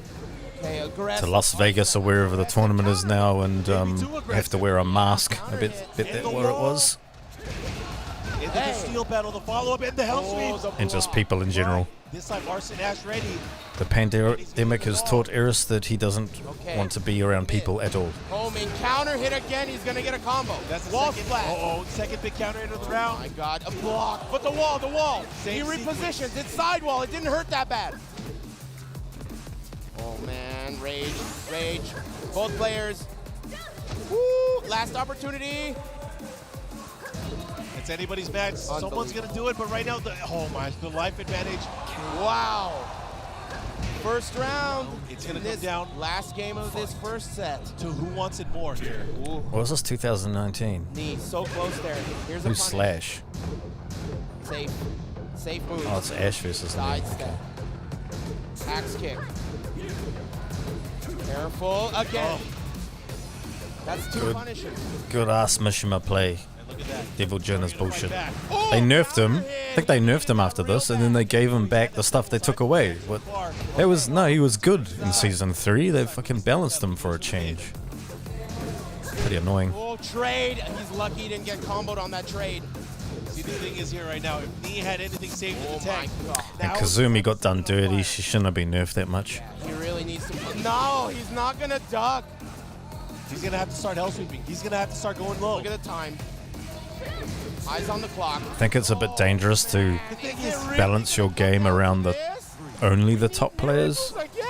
Okay, aggressive. Las Vegas or wherever the tournament is now and have to wear a mask. I bet that what it was. Into the steel battle, the follow-up, and the hell sweep. And just people in general. This time, Arsene Ash ready. The pandemic has taught Eris that he doesn't want to be around people at all. Homing counter hit again. He's going to get a combo. That's the wall second. splash. Second big counter hit of the Oh round. my God, a block. But the wall. He repositions. It's sidewall. It didn't hurt that bad. Oh man, rage. Both players. Woo! Last opportunity. It's anybody's match. Someone's going to do it, but right now, the life advantage. Wow. First round. It's going to come down. Last game of this first set. To who wants it more here. Ooh. What was this, 2019? Knee so close there. Here's a Who's punish. Slash? Safe move. Oh, it's Ash versus Knee. Side step. Axe kick. Careful again. That's two punishes. Good ass Mishima play. And look at that. Devil Jin is bullshit. Oh, They nerfed him. counter I think they nerfed him after this, and then they gave him back the stuff they took away. What? It was he was good in season 3. They fucking balanced him for a change. Pretty annoying. Oh, trade. He's lucky he didn't get comboed on that trade. See, the thing is here right now, if Knee had anything saved in Oh the my tank. God. And Kazumi got done dirty. She shouldn't have been nerfed that much. He really needs to. No, he's not gonna duck. He's going to have to start hell sweeping. He's going to have to start going low. Look at the time. Eyes on the clock. I think it's a bit dangerous to The thing is, balance your game around only the top players. Again.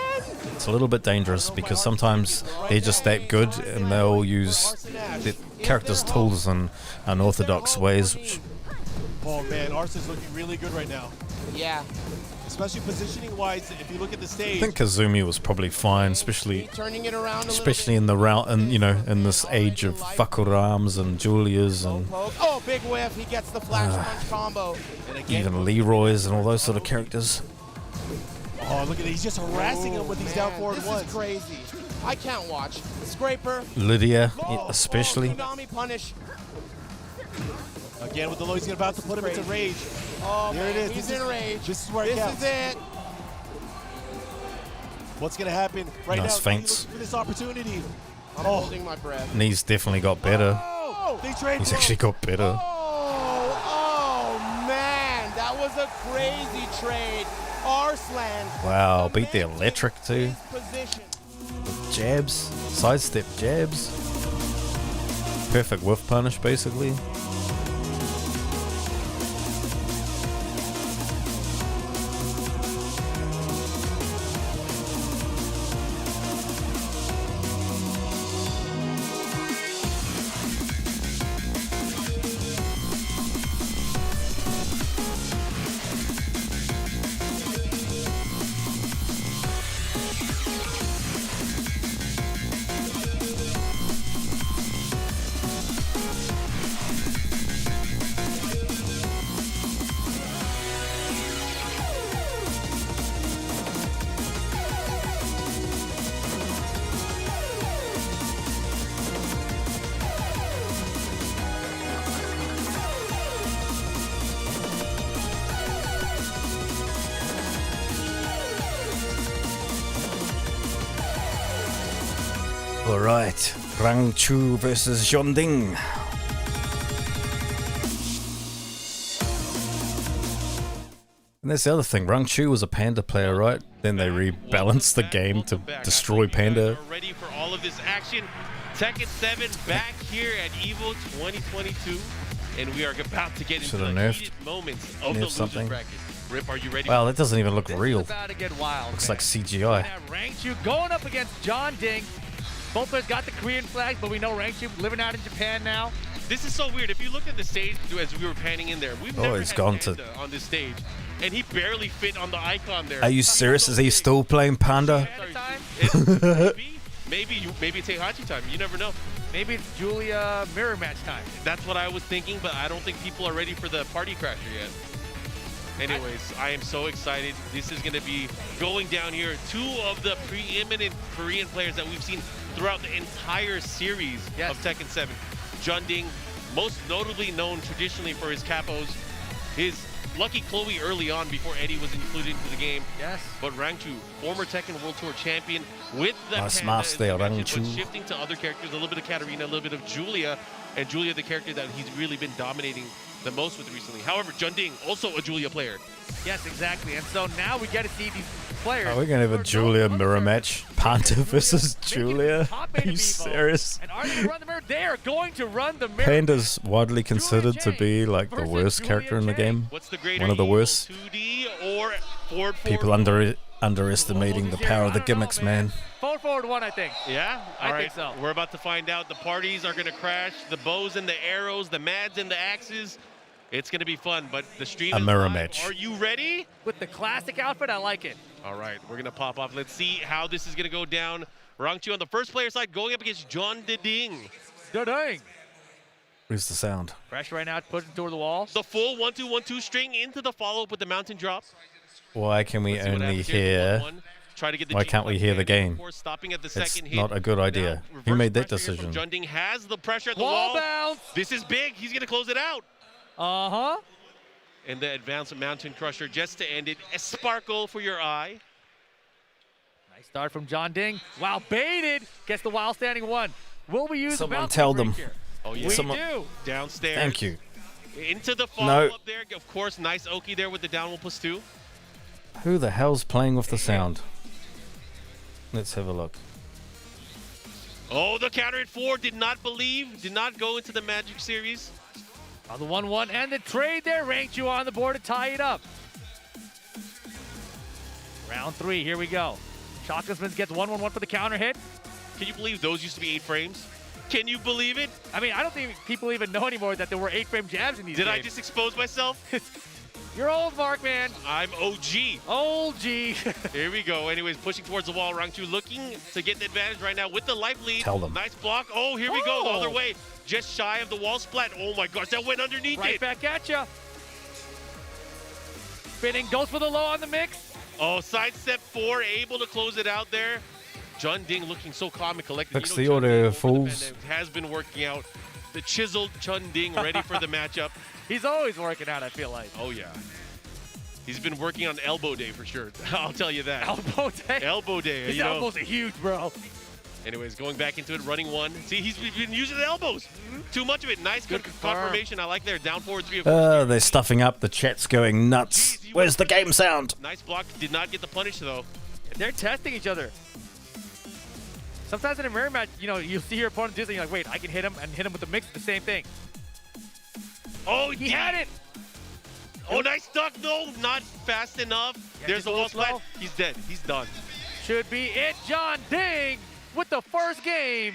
It's a little bit dangerous because sometimes they're just that good and they'll use the characters' tools in unorthodox ways. Which, oh man, Arsene's looking really good right now. Yeah. Especially positioning-wise, if you look at the I stage. think Kazumi was probably fine, especially Turning it around a especially in the round, and in this age of Fakurams and Julias and Oh, big whiff. He gets the flash punch combo. And again, even Leroy's and all those sort of characters. oh, look at it. He's just harassing him with these down forward This ones. is crazy. I can't watch. Scraper. Lydia, especially. Tsunami punish. Again with the low, he's about to put him into rage. Oh, There it man, is. He's This in is- rage. this is where it This counts. is it. What's going to happen right Nice now? feints. Looking for this opportunity. I'm holding my breath. And he's definitely got better. Oh, they trade. He's actually got better. Oh, man. That was a crazy trade. Arslan. Wow, beat the electric too. His position. Jabs, sidestep jabs. Perfect whiff punish, basically. Alright, Rang Chu versus Zhonding. And that's the other thing, Rang Chu was a Panda player, right? Then they rebalanced the game to destroy Panda. Ready for all of this action. Tekken 7 back here at EVO 2022. And we are about to get into Should've the nerfed. heated moments of the losers something. bracket. Rip, are you ready? Wow, that doesn't even look This real. is about to get wild. Looks man. like CGI. Now, Rangchu going up against John Ding. Both players got the Korean flag, but we know Rangchu living out in Japan now. This is so weird. If you look at the stage as we were panning in there, we've never he's had gone to- Panda on this stage. And he barely fit on the icon there. Are you serious? Is he still playing Panda? Maybe it's Heihachi time. You never know. Maybe it's Julia mirror match time. That's what I was thinking, but I don't think people are ready for the party crasher yet. Anyways, I am so excited. This is going to be going down here. Two of the preeminent Korean players that we've seen throughout the entire series of Tekken 7. Junding, most notably known traditionally for his capos, his Lucky Chloe early on before Eddie was included into the game. Yes. But Rangchu, former Tekken World Tour champion with the Nice Panda, mask as there, you mentioned, but Rangchu. shifting to other characters, a little bit of Katarina, a little bit of Julia, and Julia the character that he's really been dominating the most with recently. However, Junding, also a Julia player. Yes, exactly. And so now we get to see these players. Are we gonna have a Julia mirror match? Panda versus Julia? Are you serious? And are they gonna run the mirror? They are going to run the mirror. Panda's widely considered to be like the worst character in the game. What's the greater One of the evil, worst. 2D or forward? People underestimating the power of the gimmicks, man. Forward one, I think. Yeah? I All right. think so. We're about to find out. The parties are going to crash. The bows and the arrows, the mads and the axes. It's going to be fun, but the stream A is mirror live. match. Are you ready? With the classic outfit, I like it. All right, we're going to pop off. Let's see how this is going to go down. Rangchu on the first player side going up against John Ding. Dang. Where's the sound? Pressure right now, pushing toward the wall. The full 1-2-1-2 string into the follow-up with the mountain drop. Why can we Let's see what only happens here. hear? 1-1. Try to get the Why G can't we button hear in the game? before stopping at the It's second hit. not a good idea. Now, Who reverse made that pressure here from decision? Junding has the pressure at the Wall wall. bounce. This is big. He's going to close it out. Uh-huh. And the advanced mountain crusher just to end it. A sparkle for your eye. Nice start from John Ding. Wow, baited. Gets the wild standing one. Will we use Someone the bounce tell break them. here? Oh, yeah. We Someone- do. Downstairs. Thank you. Into the follow-up there. Of course, nice Oki there with the down 1+2. Who the hell's playing with the sound? Let's have a look. Oh, the counter at 4. Did not believe. Did not go into the Magic series. On the 1-1 and the trade there. Ranked you on the board to tie it up. Round 3, here we go. Shotgunsmith gets 1-1-1 for the counter hit. Can you believe those used to be 8 frames? Can you believe it? I mean, I don't think people even know anymore that there were 8-frame jabs in these Did games. I just expose myself? You're old, Mark, man. I'm OG. Old G. Here we go. Anyways, pushing towards the wall. Rangchu looking to get the advantage right now with the life lead. Tell them. Nice block. Oh, here we go. The Oh. other way. Just shy of the wall splat. Oh my gosh, that went underneath Right it. back at ya. Spinning, goes for the low on the mix. Oh, sidestep 4, able to close it out there. Jun Ding looking so calm and collected. Fix the Jun audio, Ding over the fools. pandemic has been working out. The chiseled Chun Ding ready for the matchup. He's always working out, I feel like. Oh yeah. He's been working on elbow day for sure. I'll tell you that. Elbow day. Elbow day. His you know. elbows are huge, bro. Anyways, going back into it, running 1. See, he's been using the elbows. Too much of it. Nice good confirm. confirmation. I like there. Down forward 3 of They're stuffing up. The chat's going nuts. Where's the game sound? Nice block. Did not get the punish though. They're testing each other. Sometimes in a mirror match, you know, you see your opponent do something, you're like, wait, I can hit him and hit him with the mix, the same thing. Oh, He had it. Oh, nice duck. No, not fast enough. Yeah, There's just the a wall little splat. slow. He's dead. He's done. Should be it. John Ding with the first game.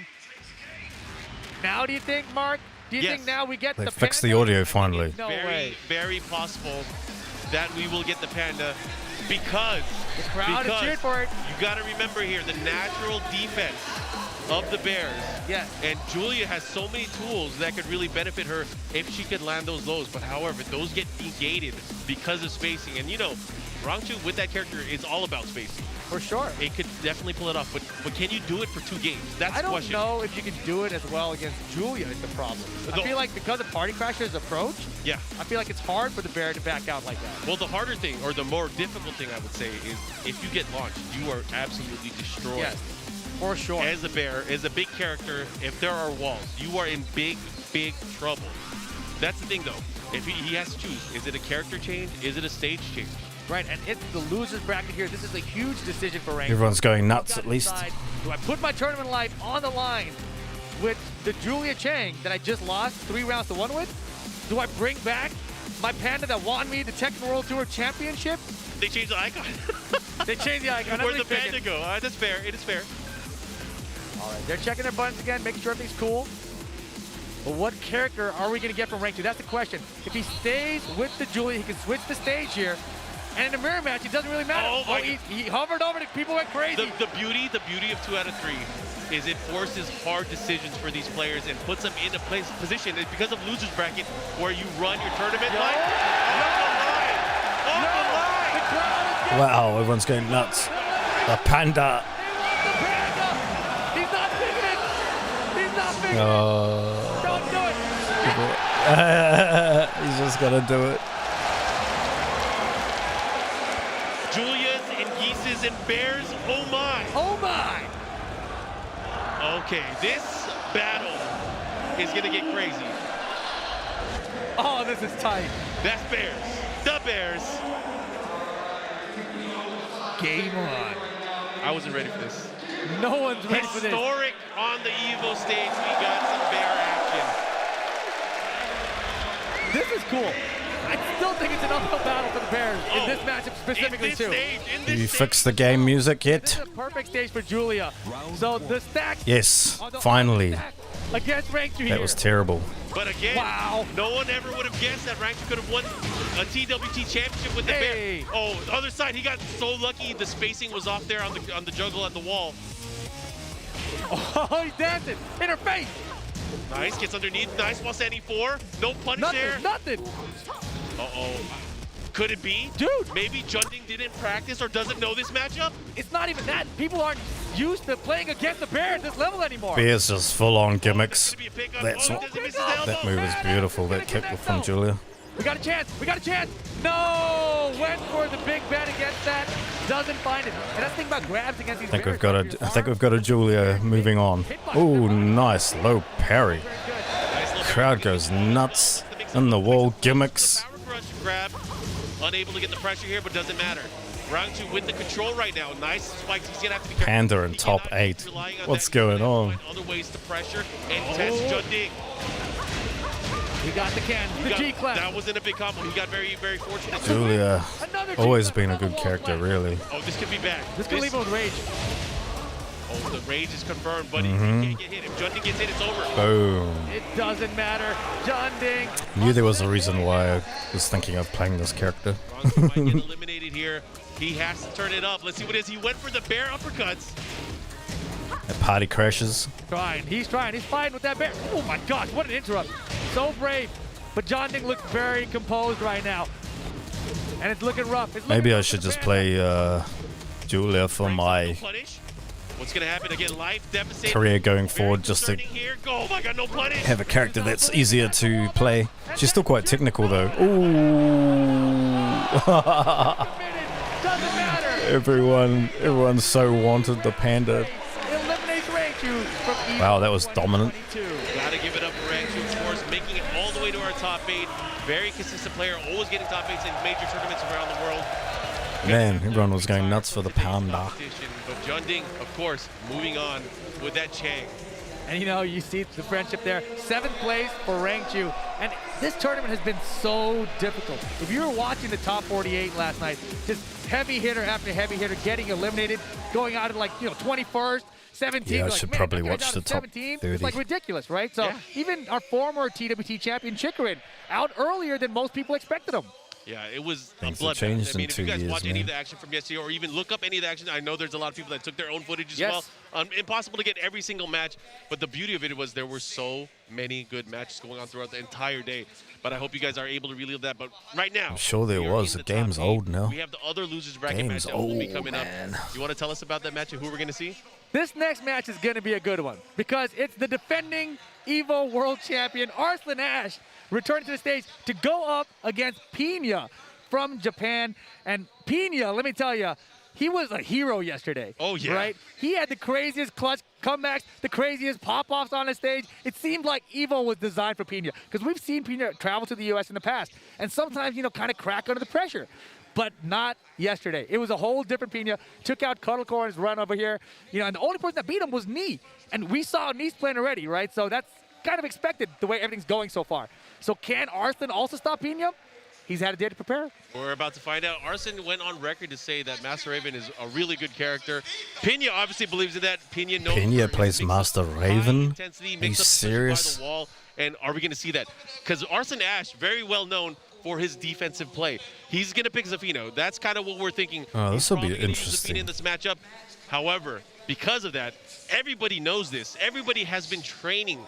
Now do you think, Mark? Do you Yes. think now we get They the fixed the Panda? audio finally. No very, way. very possible that we will get the Panda because The crowd is cheering for it. You got to remember here the natural defense of the Bears. Yes. And Julia has so many tools that could really benefit her if she could land those lows. But however, those get negated because of spacing. And you know, Rangchu with that character is all about spacing. For sure. It could definitely pull it off, but can you do it for 2 games? That's I the don't question. know if you can do it as well against Julia is the problem. I No. feel like because of Party Crasher's approach, Yeah. I feel like it's hard for the Bear to back out like that. Well, the harder thing, or the more difficult thing, I would say, is if you get launched, you are absolutely destroyed. Yes, for sure. As a Bear, as a big character, if there are walls, you are in big, big trouble. That's the thing, though. If he has to choose, is it a character change? Is it a stage change? Right, and it's the losers bracket here. This is a huge decision for Rank. Everyone's going nuts at least. Do I put my tournament life on the line with the Julia Chang that I just lost 3 rounds to 1 with? Do I bring back my Panda that won me the Tekken World Tour Championship? They changed the icon. They changed the icon. Where'd the Everybody's Panda picking. go? That's fair. It is fair. All right, they're checking their buttons again, making sure everything's cool. But what character are we going to get from Rank 2? That's the question. If he stays with the Julia, he can switch the stage here. And in a mirror match, it doesn't really matter. Oh, my he hovered over it. People went crazy. The beauty of 2 out of 3 is it forces hard decisions for these players and puts them in a position. It's because of losers bracket where you run your tournament line off the line. Off the line. The crowd is getting Wow, everyone's going nuts. The Panda. the Panda. He's not picking it. He's not picking it. Don't do it. He's just gonna do it. Julia's and Geese's and Bears, oh my. Oh my. Okay, this battle is gonna get crazy. Oh, this is tight. That's Bears. The Bears. Game on. I wasn't ready for this. No one's ready for this. Historic on the EVO stage. We got some bear action. This is cool. I still think it's an uphill battle for the Bears in this matchup specifically, too. Do you fix the game music This yet? is a perfect stage for Julia. So the stack. Yes, finally. Against Rank here. That was terrible. But again, Wow. no one ever would have guessed that Rankin could have won a TWT championship with the Hey. bear. Oh, the other side, he got so lucky. The spacing was off there on the juggle at the wall. Oh, he's dancing in her face. Nice, gets underneath. Nice while standing 4. No punish there. Nothing. Uh-oh. Could it be? Dude. Maybe Junding didn't practice or doesn't know this matchup? It's not even that. People aren't used to playing against the Bear at this level anymore. Bears just full-on gimmicks. Could be a pickup. That's Oh, what- does he miss his elbow? That move was beautiful, that kick from Julia. We got a chance. We got a chance. No. Went for the big bet against that. Doesn't find it. And that's the thing about grabs against these I think Bears. we've got a Julia moving on. Oh, nice low parry. Nice little Crowd goes nuts. In the wall gimmicks. Power crush grab. Unable to get the pressure here, but doesn't matter. Round 2 with the control right now. Nice spikes. He's gonna have to be careful. Panda in He top cannot 8. keep relying on What's that. going He's gonna on? find other ways to pressure and test Junding. We got the can. The G clap. That wasn't a big combo. He got very, very fortunate. Julia, Another always G-clap, been a another good wall character, clap. really. Oh, this could be bad. This could leave him with rage. Oh, the rage is confirmed, but he can't get hit. If Junding gets hit, it's over. Boom. It doesn't matter. Junding. Knew there was a reason why I was thinking of playing this character. Bronson might get eliminated here. He has to turn it up. Let's see what it is. He went for the bear uppercuts. At party crashes. Trying. He's trying. He's fighting with that Bear. Oh my gosh, what an interrupt. So brave. But Junding looks very composed right now. And it's looking rough. It's looking Maybe I rough should for the just Bears. play Julia for my Punish. What's going to happen again? Life devastating. career going Very forward, just to concerning here. Oh my God, no punish. have a character that's easier to play. She's still quite technical though. Ooh. Doesn't matter. Everyone so wanted the Panda. Eliminates Rangchu from EVO Wow, that was dominant. 22. Gotta give it up for Rangchu, of course, making it all the way to our top 8. Very consistent player, always getting top 8s in major tournaments around the world. Man, everyone was going nuts for the Panda. Competition, but Junding, of course, moving on with that Chang. And you know, you see the friendship there. 7th place for Rangchu. And this tournament has been so difficult. If you were watching the top 48 last night, just heavy hitter after heavy hitter getting eliminated, going out at like, 21st, 17th. Yeah, I like, should man, probably that guy's watch out the at top 17th. 30. It's like ridiculous, right? So Yeah. even our former TWT champion, Chikarin, out earlier than most people expected him. Yeah, it was a Things have bloodbath. changed I mean, in if you 2 guys years, watch any of man. the action from yesterday or even look up any of the action, I know there's a lot of people that took their own footage as Yes. well. Impossible to get every single match, but the beauty of it was there were so many good matches going on throughout the entire day. But I hope you guys are able to relive that. But right now, I'm sure there we are was. in The top game's 8. old now. We have the other losers bracket Game's match that will be old, coming man. up. You want to tell us about that match and who we're going to see? This next match is going to be a good one because it's the defending EVO World Champion Arslan Ash returning to the stage to go up against Pina from Japan. And Pina, let me tell you, he was a hero yesterday. Oh, yeah. Right? He had the craziest clutch comebacks, the craziest pop-offs on the stage. It seemed like EVO was designed for Pina because we've seen Pina travel to the U.S. in the past and sometimes, kind of crack under the pressure. But not yesterday. It was a whole different Pina. Took out Cuddlecore in his run over here. And the only person that beat him was Knee. And we saw Knee's playing already, right? So that's kind of expected the way everything's going so far. So can Arslan also stop Pina? He's had a day to prepare. We're about to find out. Arslan went on record to say that Master Raven is a really good character. Pina obviously believes in that. Pina knows Pina for plays his Master high Raven? intensity, Are mixed you up serious? by the wall. And are we going to see that? Because Arslan Ash, very well known for his defensive play. He's going to pick Zafino. That's kind of what we're thinking. Oh, He's this will be probably gonna use interesting. Zafino in this matchup. However, because of that, everybody knows this. Everybody has been training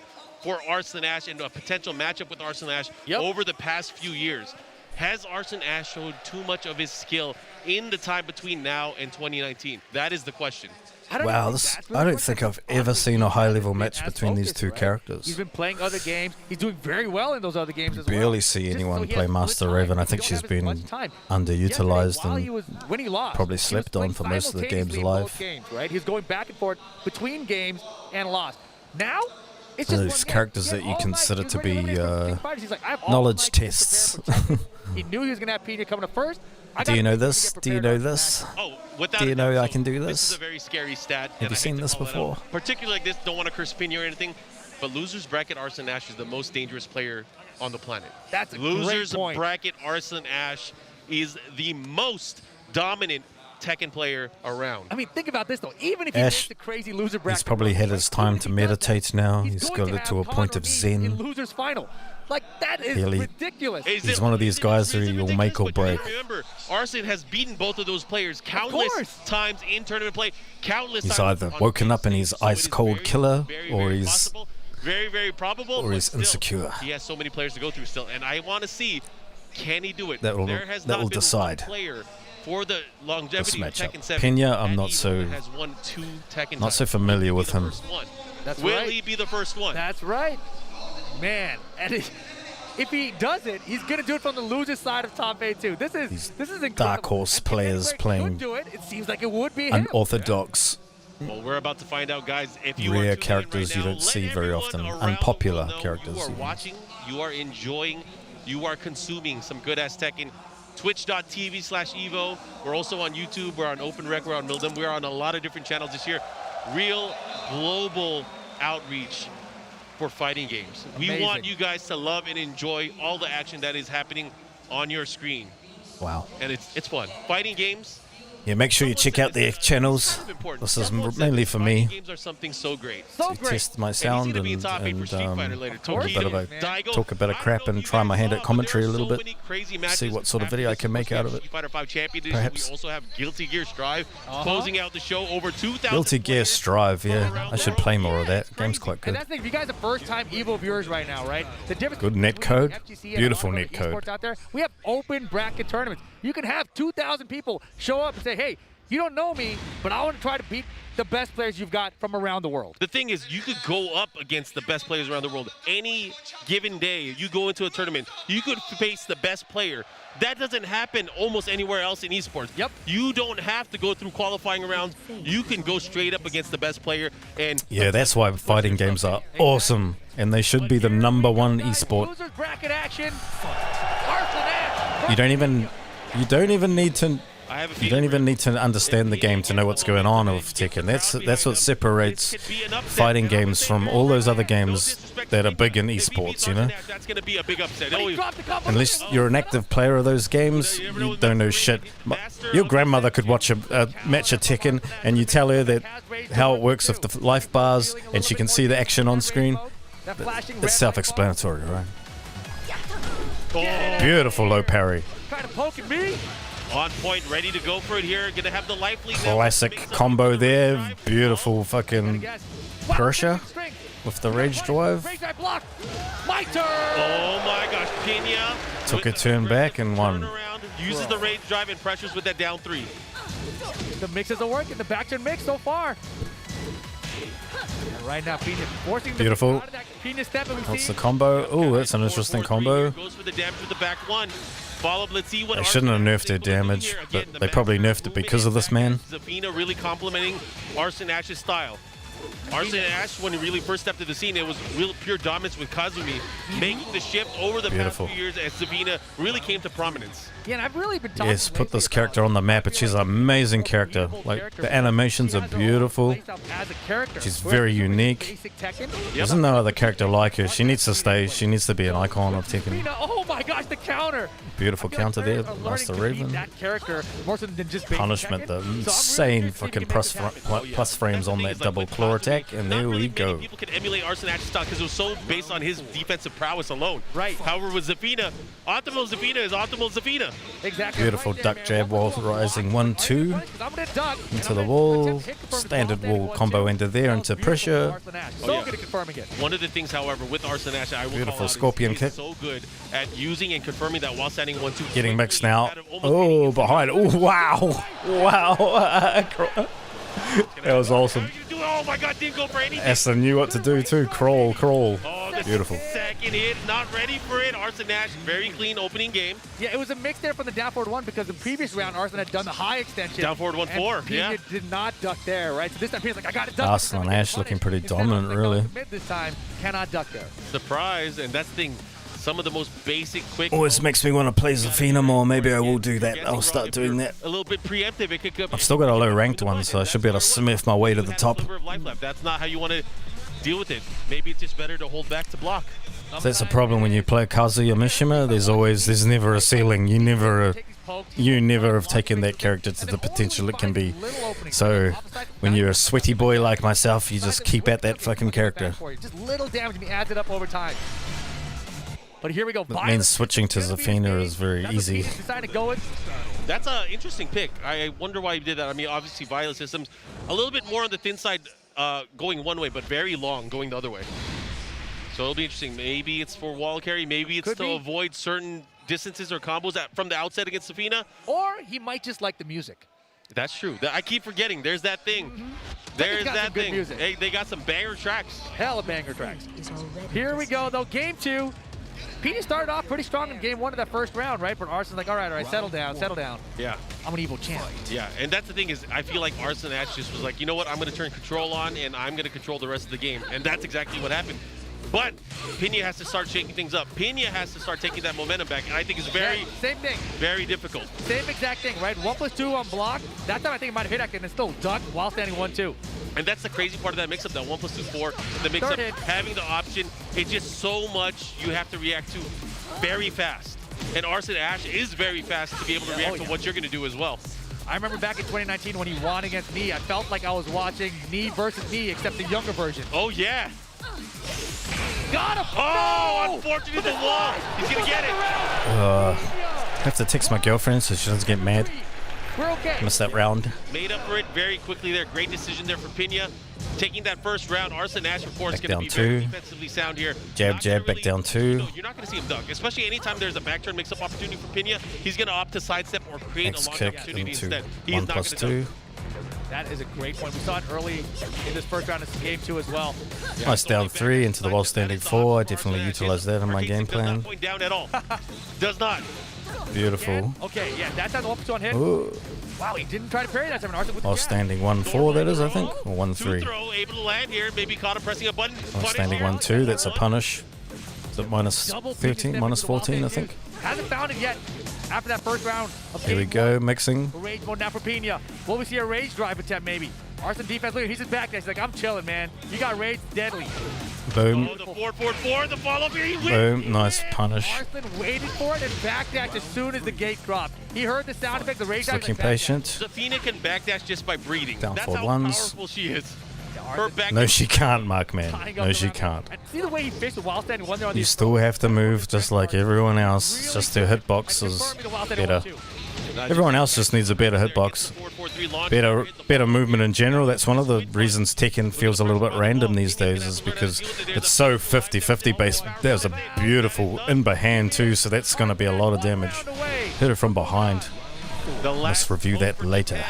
for Arslan Ash and a potential matchup with Arslan Ash over the past few years. Has Arslan Ash showed too much of his skill in the time between now and 2019? That is the question. Wow, I don't think I've ever seen a high-level match between these two characters. He's been playing other games. He's doing very well in those other games as well. Barely see Just anyone so he play has Master good Raven. time. I think You don't she's have as been much time. underutilized Yesterday, while he and was, when he lost, probably he was slept on playing for most of the games simultaneously in live. both games, right? He was going back and forth between games and lost. Now, It's Those just one characters man. that you All consider night, to he ran be, away from King Fighters. He's like, I have all knowledge night to get tests. prepared for Tekken. He knew he was gonna have Pena coming up first. Do you know this? Do you know this? Oh, without Do you a know doubt. I can do This this? is a very scary stat. Have and you I hate seen to this call it out. before? Particularly like this, don't want to curse Pena or anything, but losers bracket Arslan Ash is the most dangerous player on the planet. That's a Losers great point. bracket Arslan Ash is the most dominant Tekken player around. I mean, think about this though. Even if he Ash, makes the crazy loser bracket, He's probably had his time to meditate now. He's got it to a point of in zen. losers final. Like that is Really? ridiculous. He's one of these guys who will make or break. Remember, Arslan has beaten both of those players countless times in tournament play. Countless He's times either on woken up and big he's stages, so it is ice cold very, killer, very, or very he's possible, very probable, or but he's still, insecure. He has so many players to go through still, and I want to see, can he do it? That will- there has that not will been decide one player for the longevity of this matchup. Tekken 7. Pena, I'm and not he so- has won 2 Tekken not so titles. familiar Will he with be the him. first one? That's Will right. he be the first one? That's right, man. And if he does it, he's gonna do it from the loser side of top 8 too. This is incredible. dark horse And if players anybody playing could do it. It seems like it would be him. unorthodox, Well, we're about to find out, guys. If you rare are tuning in characters right you now, don't let see very everyone often, around unpopular the world know characters You are even. watching, you are enjoying, you are consuming some good ass Tekken. Twitch.tv/EVO. We're also on YouTube. We're on Open Rec. We're on Mildem. We're on a lot of different channels this year. Real global outreach for fighting games. Amazing. We want you guys to love and enjoy all the action that is happening on your screen. Wow. And it's fun. Fighting games. Yeah, make sure you check out their channels. This is mainly for me Games are something so great. So to great. test my sound and talk a bit of crap and try my hand at commentary a little bit. See what sort of video I can make out of it. Perhaps. We also have Guilty Gear Strive closing out the show. Over 2,000 Guilty Gear Strive, yeah. I should play more of that. Game's quite And good. that's the thing. If you guys are first-time EVO viewers right now, right? The difference Good between net code. FGC and Beautiful all the net other code. esports out there, we have open bracket tournaments. You can have 2,000 people show up and say, hey, you don't know me, but I want to try to beat the best players you've got from around the world. The thing is, you could go up against the best players around the world. Any given day, you go into a tournament, you could face the best player. That doesn't happen almost anywhere else in esports. Yep. You don't have to go through qualifying rounds. You can go straight up against the best player. And Yeah, that's why fighting games are awesome, and they should be the #1 esport. Losers bracket action. Arslan Ash. You don't even need to. I have a You feeling don't even need to understand the game to know what's going on with Tekken. That's what separates fighting games from all those other games that are big in esports, you know? That's going to be a big upset. But he dropped a couple. Unless you're an active player of those games, you don't know shit. Your grandmother could watch a match of Tekken and you tell her that how it works with the life bars and she can see the action on screen. That flashing red It's self-explanatory, right? Oh, Beautiful low parry. trying to poke at me. on point, ready to go for it here. Going to have the life lead now. Classic combo there. Beautiful fucking Guess. Wow, pressure strength. with the rage drive. Rage drive block. My turn. Oh my gosh, Pena Took with a turn the back and won. turnaround, uses the rage drive and pressures with that down 3. The mixes are working. The back turn mix so far. And right now, Pena forcing Beautiful. out of that Pena step, and we What's see the combo? Oh, that's an interesting 4-4-3 combo. here, goes for the damage with the back 1. Follow up, let's see what They shouldn't have nerfed their damage, but they probably nerfed it because of this man. Zafina really complimenting Arslan Ash's style. Arslan Ash, when he really first stepped to the scene, it was real pure dominance with Kazumi, making the shift over the Beautiful. past few years as Zafina really came to prominence. Yeah, and I've really been talking Yes, put this lately character about on the map, and how she's an amazing character. beautiful Like, character. the animations She are has her own beautiful. place as a character. She's Whereas very with unique. basic Tekken, There's no other character like her. She needs to stay. She needs to be an icon of Tekken. Pena, oh my gosh, the counter. Beautiful I feel like counter there. players are Master learning to beat Raven. that character more so than just basic Punishment, Tekken. the So I'm really insane curious if fucking he can make this happen. plus frames on that double claw attack, and there we go. People can emulate Arslan Ash's style because it was so based on his defensive prowess alone. Right. However, with Zafina, optimal Zafina is optimal Zafina. Exactly. Beautiful right there, duck man. jab while rising 1-2 I'm gonna duck, and into I'm the gonna wall. attempt hit confirm Standard while wall standing combo 1-2. into there That into was beautiful pressure. from Arslan Ash. Oh, So yeah. good at confirming it. One of the things, however, with Arslan Ash, I will Beautiful call out, scorpion is kick. so good at using and confirming that while standing 1-2. Getting quickly mixed now. out of almost Oh, any behind. Oh, wow. Wow. That was awesome. Oh my God, didn't go for anything. Aston knew what to do too. Crawl, crawl. Oh, Beautiful. Second hit, not ready for it. Arslan Nash, very clean opening game. Yeah, it was a mix there from the down forward 1 because the previous round Arslan had done the high extension. Down forward 1-4, and yeah. Pena did not duck there, right? So this time Pena's like, I got it done. Arslan Nash looking pretty dominant, really. This time, cannot duck there. Surprise, and that's the thing. Some of the most basic, quick. Always makes me want to play Zafina more. Maybe I will do that. I'll start doing that. A little bit preemptive. It could come. I've still got a low ranked one, so I should be able to smith my way to the top. That's not how you want to deal with it. Maybe it's just better to hold back to block. That's a problem when you play Kazuya Mishima. There's never a ceiling. You never have taken that character to the potential it can be. So when you're a sweaty boy like myself, you just keep at that fucking character. Just little damage and he adds it up over time. But here we go. That means switching to Zafina is very easy. That's an interesting pick. I wonder why he did that. I mean, obviously, Violet Systems a little bit more on the thin side, going one way, but very long going the other way. So it'll be interesting. Maybe it's for wall carry. Maybe it's to avoid certain distances or combos from the outset against Zafina. Or he might just like the music. That's true. I keep forgetting. There's that thing. There's that thing. Hey, they got some banger tracks. Hell of banger tracks. Here we go, though. Game 2. Pena started off pretty strong in game 1 of that first round, right? But Arslan's like, all right, settle down. Yeah. I'm an evil champ. Yeah, and that's the thing is, I feel like Arslan Nash just was like, you know what, I'm going to turn control on, and I'm going to control the rest of the game. And that's exactly what happened. But Pena has to start shaking things up. Pena has to start taking that momentum back, and I think it's same thing. Very difficult. Same exact thing, right? 1+2 on block. That time I think it might have hit Tekken and still ducked while standing 1-2. And that's the crazy part of that mix-up, that 1+2, 4. The mix-up, having the option, it's just so much you have to react to very fast. And Arslan Nash is very fast to be able to react to what you're going to do as well. I remember back in 2019 when he won against Knee, I felt like I was watching Knee versus Knee, except the younger version. Oh, yeah. Got him! Oh, unfortunately, the wall. He's going to get it. I have to text my girlfriend so she doesn't get mad. We're okay. Missed that round. Made up for it very quickly there. Great decision there for Pena. Taking that first round, Arslan Nash, of course, going to be very defensively sound here. Jab, back down 2. You're not going to see him duck, especially anytime there's a back turn mix-up opportunity for Pena. He's going to opt to sidestep or create a launch opportunity instead. He's not going to duck. That is a great point. We saw it early in this first round of game 2 as well. Yeah, nice down 3 into the wall standing 4. I definitely utilized that in my game plan. Does not point down at all. Does not. Beautiful. Okay, yeah, that's on the 1+2 on hit. Ooh. Wow, he didn't try to parry that time. While standing 1-4, that is, I think, or 1-3. Throw, able to land here. Maybe caught him pressing a button. While standing 1-2, that's a punish. Is it minus 13, minus 14, I think? Hasn't found it yet. After that first round of Here we go, mixing. Rage mode now for Pena. Will we see a rage drive attempt maybe? Arslan defense leader, he's just back there. He's like, I'm chilling, man. You got rage, deadly. Boom. Oh, the 4-4-4, the follow-up here, he wins. Boom, nice punish. Arslan waited for it and backdashed as soon as the gate dropped. He heard the sound effect, the rage drive. Looking patient. Zafina can backdash just by breathing. Down That's forward how ones. powerful she is. Her back No, she can't, Markman. No, she can't. See the way he fished the while standing 1 there on You still have to move just like everyone else. Just their hitbox is better. Everyone else just needs a better hitbox. Better movement in general. That's one of the reasons Tekken feels a little bit random these days, is because it's so 50-50 based. That was a beautiful in-behand too, so that's going to be a lot of damage. Hit her from behind. Let's review that later.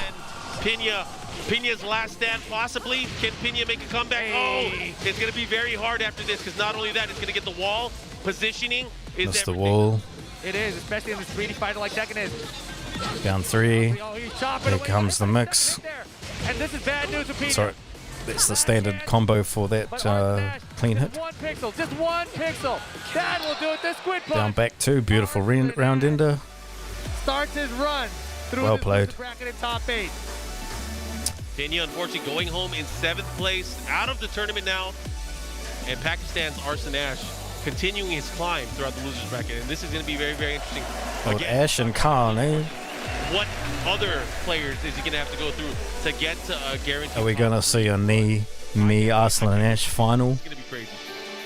Pena's last stand, possibly. Can Pena make a comeback? Oh, it's going to be very hard after this, because not only that, it's going to get the wall. Positioning is Missed everything. the wall. It is, especially in this 3D fighter like Tekken is. Down 3. Here comes the mix. And this is bad news for Pena. Sorry, that's the standard combo for that clean hit. Just one pixel. That will do it. The squid punch. Down back 2. Beautiful round ender. Starts his run through well the played. bracket in top 8. Pena, unfortunately, going home in 7th place, out of the tournament now. And Pakistan's Arslan Nash continuing his climb throughout the losers bracket. And this is going to be very, very interesting. Old Ash and Khan, eh? What other players is he going to have to go through to get to a guarantee? Are we going to see a knee Arslan Nash final? It's going to be crazy.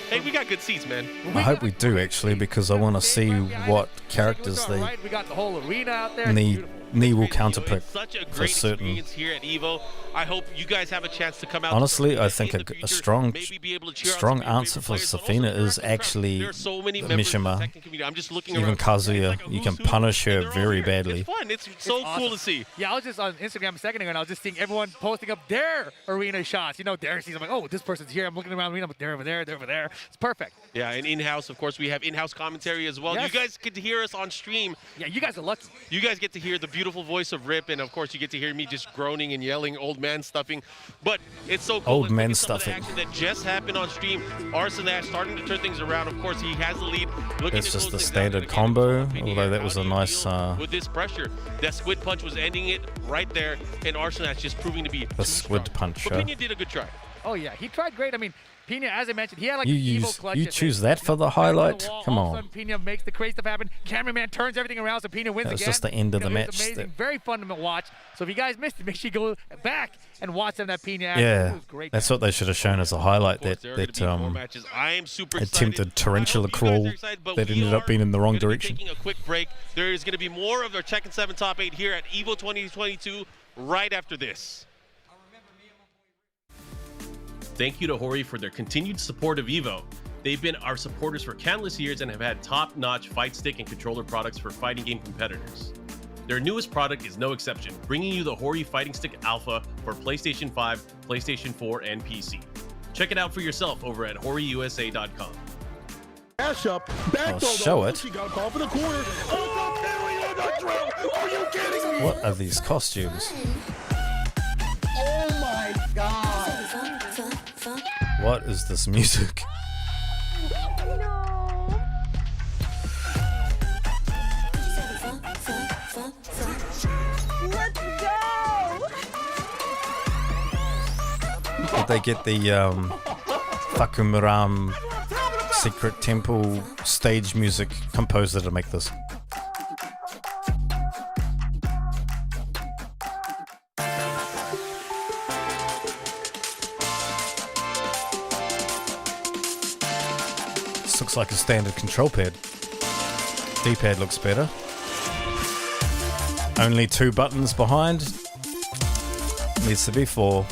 Hey, we got good seats, man. I hope we do, actually, because I want to see what characters they We got the whole arena out there. need Knee will It's counterpick such a for great certain. experience here at EVO. I hope you guys have a chance to come out. Honestly, I think in the a future, strong maybe be able to cheer on strong some of your answer for favorite players, but also Safina interact is with the crowd. actually There are so many members of the Mishima. Tekken community. I'm just looking Even around. Kazuya, It's like a you who's can who, punish and her they're all very here. badly. It's fun. It's so awesome. cool to see. Yeah, I was just on Instagram a second ago, and I was just seeing everyone posting up their arena shots. You know, their seats. I'm like, oh, this person's here. I'm looking around the arena. I'm like, they're over there. They're over there. It's perfect. Yeah, and in-house, of course, we have in-house commentary as well. Yes. You guys get to hear us on stream. Yeah, you guys are lucky. You guys get to hear the beautiful voice of Rip, and of course, you get to hear me just groaning and yelling, old man stuffing. But it's so cool. Old Let's look man at some of the stuffing. action that just happened on stream. Arsonage starting to turn things around. Of course, he has the lead. Looking It's to just close the things out. standard Again, combo, opinion although here. that was How a do you nice, deal with this pressure? That squid punch was ending it right there, and Arsonage just proving to be The squid puncher. Opinion did a good try. Oh, yeah. He tried great. I mean, Pina, as I mentioned, he had like You an EVO use clutch. you that- choose that for the back on highlight? wall. Come All of a on. sudden, Pina makes the crazy stuff happen. Cameraman turns everything around, so Pina wins That was again. just the end of the You know, it match was amazing. that- Very fun to watch. So if you guys missed it, make sure you go back and watch some of that Pina action. It Yeah, was great. that's what they should have shown as a highlight. Of course, That there are gonna be more matches. I am super attempted excited. tarantula I hope you guys crawl are excited, but that we ended up are being in the wrong gonna be direction. Taking a quick break. There is going to be more of our Tekken 7 Top 8 here at EVO 2022 right after this. Thank you to Hori for their continued support of EVO. They've been our supporters for countless years and have had top-notch fight stick and controller products for fighting game competitors. Their newest product is no exception, bringing you the Hori Fighting Stick Alpha for PlayStation 5, PlayStation 4, and PC. Check it out for yourself over at horiusa.com. Dash up, back I'll throw, show though. it. She got caught in the corner. Oh, the Billy on the drill. Are you kidding me? What are these costumes? Oh my God. What is this music? Let's go! Did they get the Fakumaram Secret Temple stage music composer to make this? This looks like a standard control pad. D-pad looks better. Only 2 buttons behind. Needs to be 4.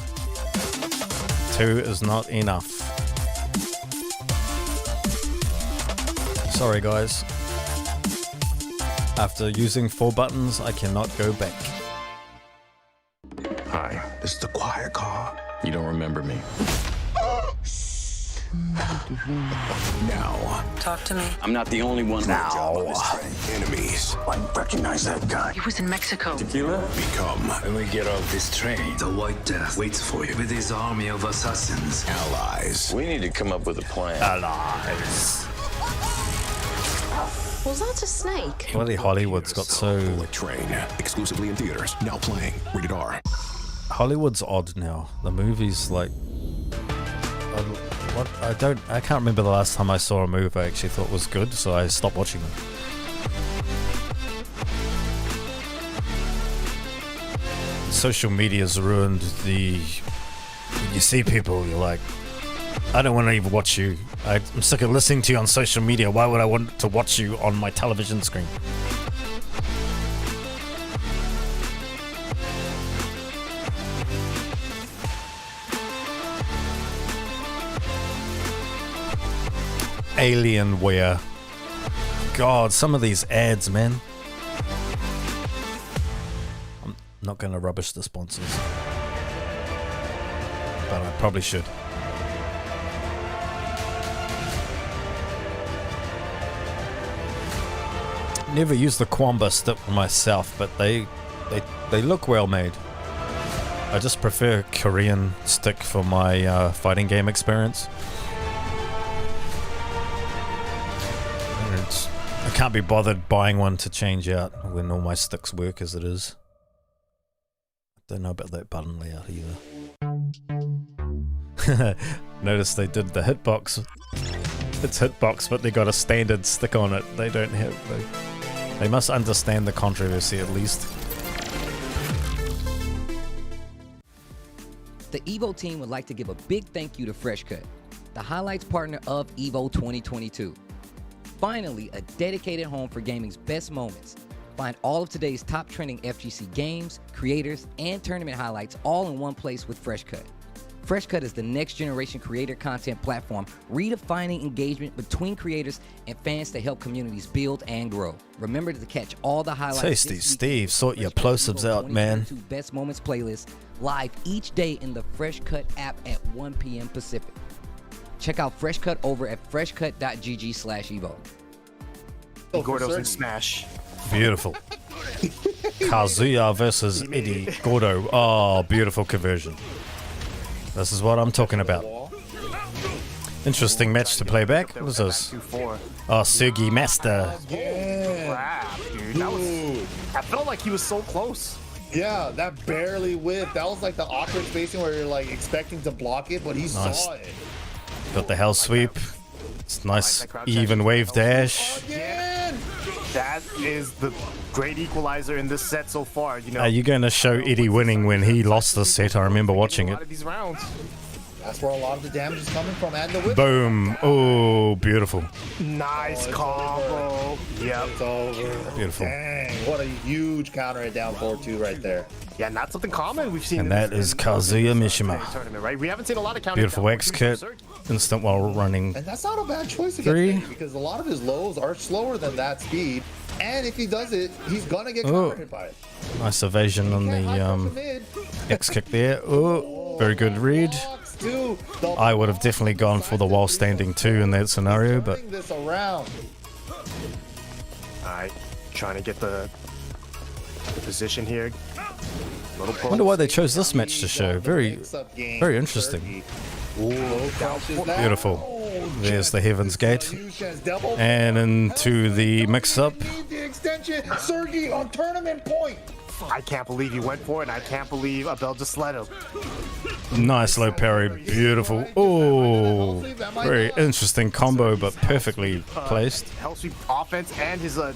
2 is not enough. Sorry guys. After using 4 buttons, I cannot go back. Hi, this is the quiet car. You don't remember me. Now. Talk to me. I'm not the only one. Now. Enemies. I recognize that guy. He was in Mexico. Tequila? Become. When we get off this train, the White Death waits for you with his army of assassins. Allies. We need to come up with a plan. Allies. Was that a snake? Bloody Hollywood's got so... Bullet Train, exclusively in theaters, now playing, rated R. Hollywood's odd now. The movies like... I can't remember the last time I saw a movie I actually thought was good, so I stopped watching them. Social media's ruined the... When you see people, you're like, I don't want to even watch you. I'm sick of listening to you on social media. Why would I want to watch you on my television screen? Alienware. God, some of these ads, man. I'm not going to rubbish the sponsors, but I probably should. Never used the Kwamba stick myself, but they look well made. I just prefer Korean stick for my fighting game experience. I can't be bothered buying one to change out when all my sticks work as it is. Don't know about that button layout either. Notice they did the hitbox. It's hitbox, but they got a standard stick on it. They don't have... They must understand the controversy at least. The EVO team would like to give a big thank you to FreshCut, the highlights partner of EVO 2022. Finally, a dedicated home for gaming's best moments. Find all of today's top trending FGC games, creators, and tournament highlights all in one place with FreshCut. FreshCut is the next generation creator content platform redefining engagement between creators and fans to help communities build and grow. Remember to catch all the highlights. Tasty Steve, sort your plosives out, man. Best Moments playlist live each day in the FreshCut app at 1 p.m. Pacific. Check out FreshCut over at freshcut.gg/evo. Gordo's in Smash. Beautiful. Kazuya versus Eddie Gordo. Oh, beautiful conversion. This is what I'm talking about. Interesting match to play back. What is this? Oh, Sugi Master. Crap, dude. I felt like he was so close. Yeah, that barely whipped. That was like the awkward spacing where you're like expecting to block it, but he saw it. Got the hell sweep. It's nice even wave dash. Again! That is the great equalizer in this set so far. You know, Are you going to show Eddie winning when he lost this set? I remember watching a it. lot of these rounds. That's where a lot of the damage is coming from, and the whip. Boom. Oh, beautiful. Nice combo. Yep. It's over. Beautiful. Dang, what a huge counter at down 4-2 right there. Yeah, not something common we've seen. And that is Kazuya Mishima. Tournament, right? We haven't seen a lot of counters. Beautiful X kit. Instant while running. And that's not a bad choice against Eddie, because a lot of his lows are slower than that speed. And if he does it, he's gonna get counter hit by it. Nice evasion on the X kick there. Oh, very good read. I would have definitely gone for the while standing too in that scenario, but Alright, trying to get the position here. I wonder why they chose this match to show. Very interesting. Beautiful. There's the Heaven's Gate. And into the mix-up. The extension, Sergey on tournament point. I can't believe he went for it, and I can't believe Abel just let him. Nice low parry. Beautiful. Oh, very interesting combo, but perfectly placed. Hell sweep offense and his oh,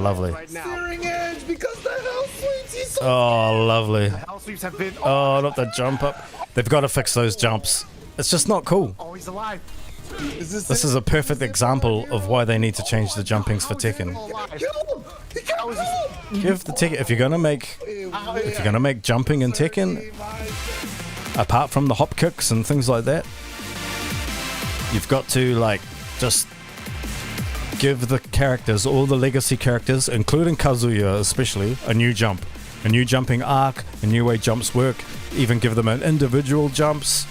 lovely. Right now. Steering edge because the hell sweeps. He's so Oh, lovely. Hell sweeps have been. Oh, not the jump up. They've got to fix those jumps. It's just not cool. Oh, he's alive. This is a perfect example of why they need to change the jumpings for Tekken. Give the Tekken if you're gonna make jumping in Tekken, apart from the hop kicks and things like that, you've got to like just give the characters, all the legacy characters, including Kazuya especially, a new jump, a new jumping arc, a new way jumps work. Even give them an individual jumps.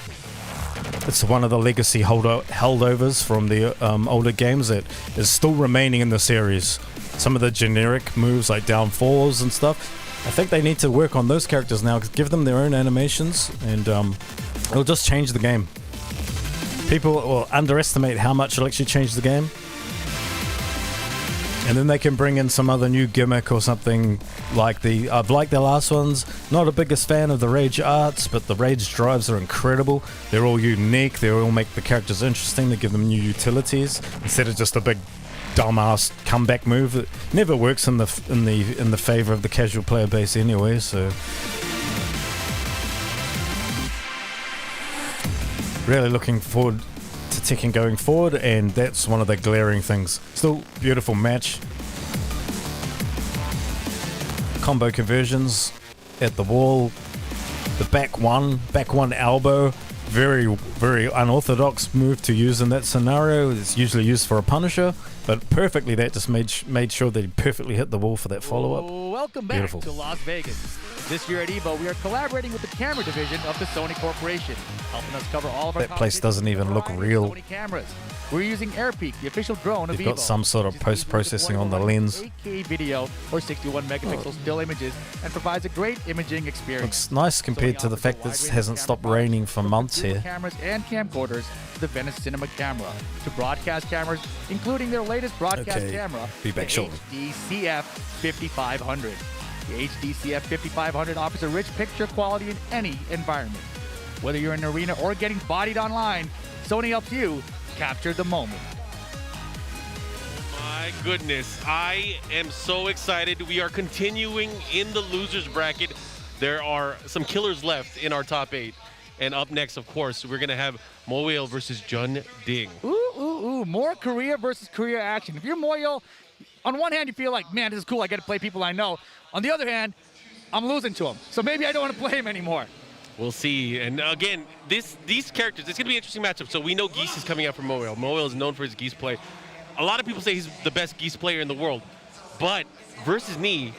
It's one of the legacy holdovers from the older games that is still remaining in the series. Some of the generic moves like down fours and stuff, I think they need to work on those characters now. Give them their own animations, and it'll just change the game. People will underestimate how much it'll actually change the game. And then they can bring in some other new gimmick or something like I've liked their last ones. Not a biggest fan of the Rage arts, but the Rage drives are incredible. They're all unique. They all make the characters interesting. They give them new utilities instead of just a big dumbass comeback move that never works in the favor of the casual player base anyway. So really looking forward to Tekken going forward, and that's one of the glaring things. Still beautiful match. Combo conversions at the wall. The back one elbow. Very, very unorthodox move to use in that scenario. It's usually used for a punisher, but perfectly that just made sure that he perfectly hit the wall for that follow-up. Welcome back to Las Vegas. This year at EVO, we are collaborating with the camera division of the Sony Corporation, helping us cover all of our That place doesn't even look real. Sony cameras. We're using AirPeak, the official drone of EVO. They've got some sort of post-processing on the lens. 8K video or 61 megapixel still images, and provides a great imaging experience. Looks nice compared to the fact that it hasn't stopped raining for months here. Cameras and camcorders to the Venice Cinema camera, to broadcast cameras, including their latest broadcast camera, Be back shortly. HDCF 5500. The HDCF 5500 offers a rich picture quality in any environment. Whether you're in an arena or getting bodied online, Sony helps you capture the moment. My goodness, I am so excited. We are continuing in the losers bracket. There are some killers left in our top 8. And up next, of course, we're going to have Moyle versus Jun Ding. Ooh, more Korea versus Korea action. If you're Moyle, on one hand, you feel like, man, this is cool. I get to play people I know. On the other hand, I'm losing to him. So maybe I don't want to play him anymore. We'll see. And again, these characters, it's going to be an interesting matchup. So we know Geese is coming out from Moel. Moel is known for his Geese play. A lot of people say he's the best Geese player in the world. But versus Knee,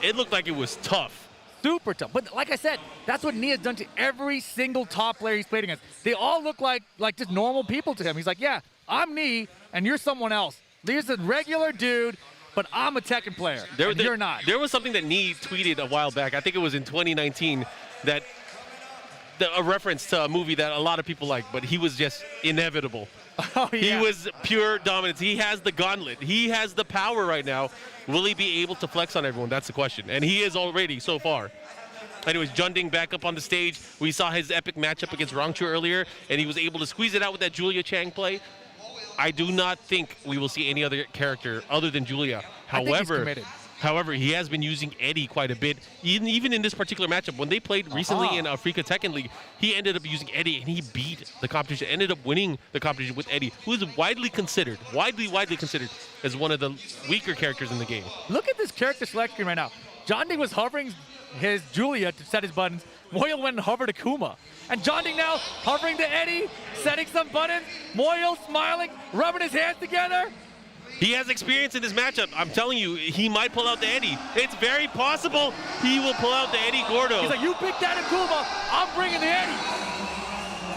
it looked like it was tough. Super tough. But like I said, that's what Knee has done to every single top player he's played against. They all look like just normal people to him. He's like, yeah, I'm Knee, and you're someone else. There's a regular dude, but I'm a Tekken player, and you're not. There was something that Knee tweeted a while back. I think it was in 2019 that a reference to a movie that a lot of people like, but he was just inevitable. Oh, yeah. He was pure dominance. He has the gauntlet. He has the power right now. Will he be able to flex on everyone? That's the question. And he is already so far. Anyways, Junding back up on the stage. We saw his epic matchup against Rangchu earlier, and he was able to squeeze it out with that Julia Chang play. I do not think we will see any other character other than Julia. However, he has been using Eddie quite a bit. Even in this particular matchup, when they played recently in Africa Tekken League, he ended up using Eddie, and he beat the competition, ended up winning the competition with Eddie, who is widely considered as one of the weaker characters in the game. Look at this character select screen right now. Junding was hovering his Julia to set his buttons. Moyle went and hovered to Kuma. And Junding now hovering to Eddie, setting some buttons. Moyle smiling, rubbing his hands together. He has experience in this matchup. I'm telling you, he might pull out the Eddie. It's very possible he will pull out the Eddie Gordo. He's like, you pick that in Kuma, I'm bringing the Eddie.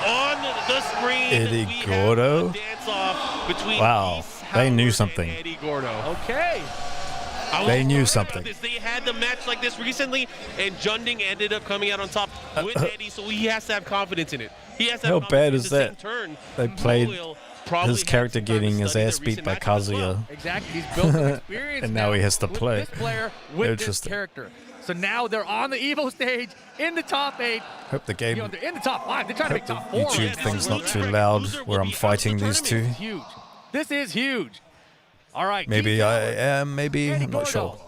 On the screen, Eddie Gordo? dance-off between Wow, they knew something. Eddie Gordo. Okay. They knew something. They had the match like this recently, and Junding ended up coming out on top with Eddie, so he has to have confidence in it. He has to have How bad is confidence that? in turn. They played his character getting his ass beat by Kazuya. Exactly. He's built some experience And now he has to with play. this player, with this Interesting. character. So now they're on the EVO stage in the top 8. Hope the game, They're in the top 5. They're trying to make top 4. YouTube thing's not too loud where I'm fighting these two. This is huge. This is huge. All right. Maybe I am, maybe, Eddie I'm not sure. Gordo.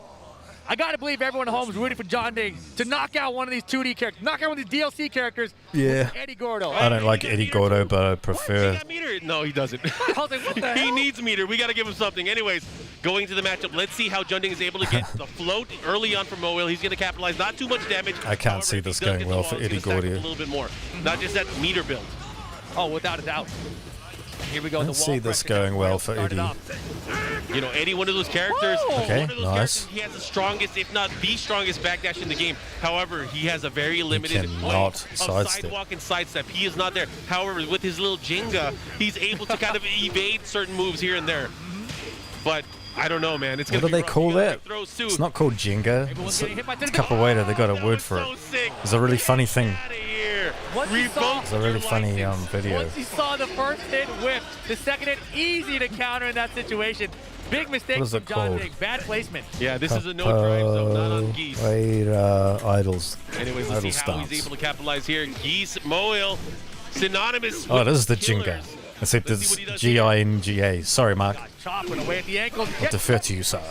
I got to believe everyone at home is rooting for Junding to knock out one of these 2D characters, knock out one of these DLC characters. Yeah. Eddie Gordo. I don't like Eddie Gordo, but I prefer... He got meter? No, he doesn't. I was like, what the He hell? needs meter. We got to give him something. Anyways, going to the matchup, let's see how Junding is able to get the float early on from Moel. He's going to capitalize. Not too much damage. I can't see this going well for Eddie Gordo. A little bit more. Not just that meter build. Oh, without a doubt. Here we go. I don't see this going well for Eddie. You know, Eddie, one of those characters. Okay, one of those nice. characters, he has the strongest, if not the strongest, backdash in the game. However, he has a very limited way cannot of sidestep. sidewalk and sidestep. He is not there. However, with his little Jenga, he's able to kind of evade certain moves here and there. But I don't know, man. It's What gonna do be they rough. call You gotta that? make throws too. It's not called Jenga. Everyone's getting hit by It's capoeira. They got a word for it. So sick. It's a really funny thing. Outta here. Once you saw- It's a really funny video. Once you saw the first hit whipped, the second hit easy to counter in that situation. Big mistake What is from it called? Junding. Bad placement. Yeah, this is a no drive zone, not on Geese. Idols. Anyways, let's Idle see how he's stance. able to capitalize here. Geese, Moel, synonymous. Oh, with this is the killers. Jenga. Except Let's see it's what he does here. G-I-N-G-A. Sorry, Mark. Chopping away at the ankles. I'll defer to you, sir.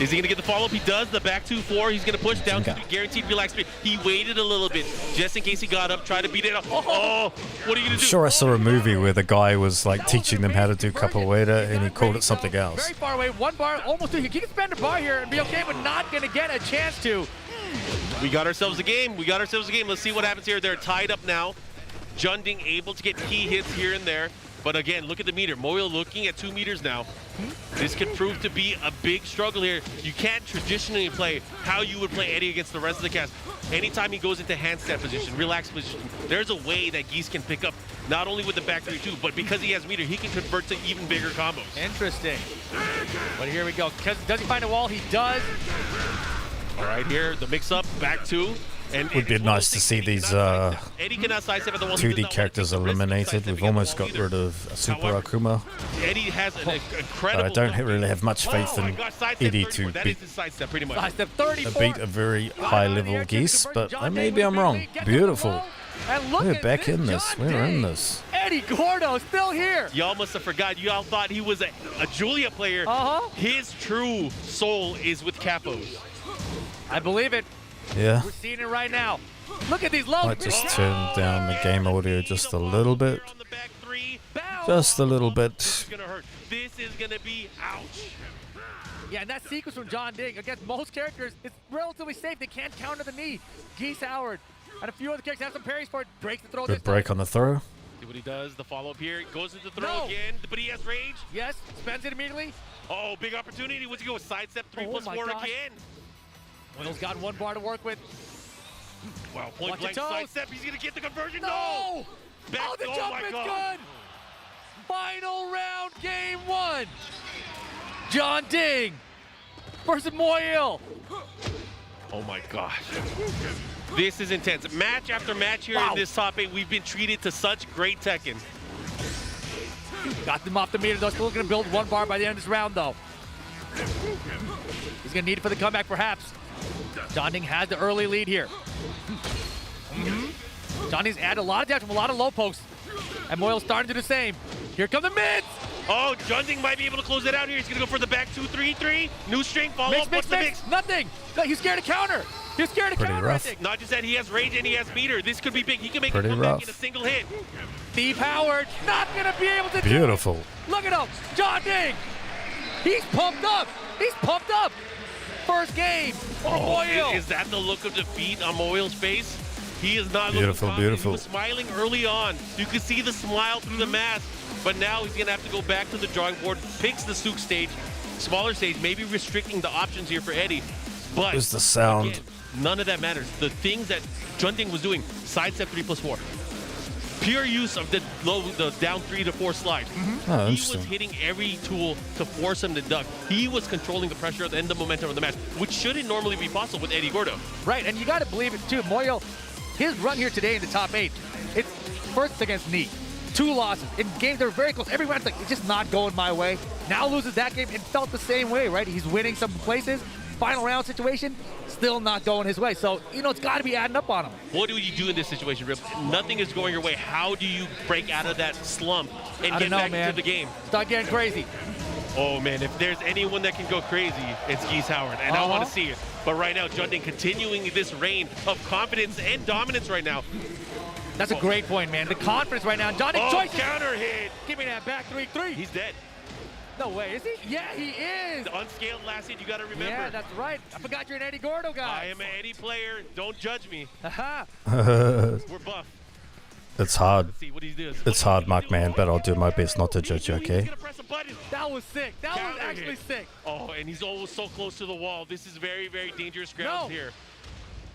Is he going to get the follow-up? He does. The back 2-4. He's going to push down to Jenga. guaranteed relax speed. He waited a little bit just in case he got up, tried to beat it up. Oh, what are you going to I'm do? sure I saw a movie where the guy was like teaching them how to do capoeira and he called it something else. Very far away. One bar, almost two. He can spend a bar here and be okay, but not going to get a chance to. We got ourselves a game. Let's see what happens here. They're tied up now. Junding able to get key hits here and there. But again, look at the meter. Moyle looking at 2 meters now. This could prove to be a big struggle here. You can't traditionally play how you would play Eddie against the rest of the cast. Anytime he goes into handstand position, relaxed position, there's a way that Geese can pick up, not only with the back 3-2, but because he has meter, he can convert to even bigger combos. Interesting. But here we go. Does he find a wall? He does. All right, here, the mix-up, back 2. And Would be nice to see these Eddie cannot sidestep at the wall. He does 2D not characters want to take the risk of eliminated. sidestepping We've at almost the wall got either. rid of Super However, Akuma. Eddie has an But incredible. I don't jump. really have much faith Oh my in gosh, sidestep Eddie 34. to That is his sidestep, pretty much. Sidestep 34. beat a very high-level Geese, but maybe I'm wrong. Beautiful. And look We're at back this in this. We're in Junding. this. Eddie Gordo still here. Y'all must have forgot. Y'all thought he was a Julia player. His true soul is with Capos. I believe it. Yeah. We're seeing it right now. Look at these low. Might just turn down the game audio just a little bit. Bow Just a little bit. This is gonna hurt. This is gonna be ouch. Yeah, and that sequence from John Ding against most characters, it's relatively safe. They can't counter the knee. Geese Howard and a few other characters have some parries for it. Breaks the throw. Good break on the throw. See what he does. The follow up here. Goes into the throw No. again, but he has rage. Yes, spends it immediately. Oh, big opportunity. What's he go? Sidestep 3+4 gosh. again. Will's got one bar to work with. Wow, point Watch blank your toes. sidestep. He's gonna get the conversion. No! Back, Oh, the jump my is God. good. Final round, game 1. John Ding versus Moyle. Oh my gosh. This is intense. Match after match here in this top 8. We've been treated to such great Tekken. Got them off the meter, though. Still going to build one bar by the end of this round, though. He's going to need it for the comeback, perhaps. John Ding has the early lead here. John Ding's added a lot of damage from a lot of low pokes. And Moyle's starting to do the same. Here come the mids. Oh, John Ding might be able to close it out here. He's going to go for the back 2-3-3. New string, follow up. What's the mix? Nothing. No, he's scared to counter. He's scared to Pretty counter, rough. I think. Not just that, he has rage and he has meter. This could be big. He can make Pretty a comeback rough. in a single hit. Steve Howard not going to be able to Beautiful. do it. Look at him. John Ding. He's pumped up. He's pumped up. First game for Moyle. Is that the look of defeat on Moyle's face? He is not Beautiful, looking confident. beautiful. He was smiling early on. You could see the smile through the mask. But now he's going to have to go back to the drawing board, picks the Souk stage, smaller stage, maybe restricting the options here for Eddie. But Where's the sound? again, none of that matters. The things that John Ding was doing, sidestep 3+4. Pure use of the down 3 to 4 slide. Oh, He interesting. was hitting every tool to force him to duck. He was controlling the pressure and the momentum of the match, which shouldn't normally be possible with Eddie Gordo. Right, and you got to believe it too. Moyle, his run here today in the top 8, it's first against Knee. 2 losses in games that are very close. Every round's like, it's just not going my way. Now loses that game and felt the same way, right? He's winning some places. Final round situation, still not going his way. So, you know, it's got to be adding up on him. What do you do in this situation, Rip? Nothing is going your way. How do you break out of that slump and I get don't know, back man. into the game? Start getting crazy. Oh, man, if there's anyone that can go crazy, it's Geese Howard, and I want to see it. But right now, John Ding continuing this reign of confidence and dominance right now. That's a great point, man. The confidence right now. John Ding choice. Counter hit. Give me that back 3-3. He's dead. No way, is he? Yeah, he is. The unscaled last hit, you got to remember. Yeah, that's right. I forgot you're an Eddie Gordo guy. I am an Eddie player. Don't judge me. Aha. We're buff. It's hard. Let's see what he does. It's hard, Mark, man, but I'll do my best not to judge you, He's okay? gonna press a button. That was sick. That was Counter actually hit. sick. Oh, and he's almost so close to the wall. This is very, very dangerous grounds here.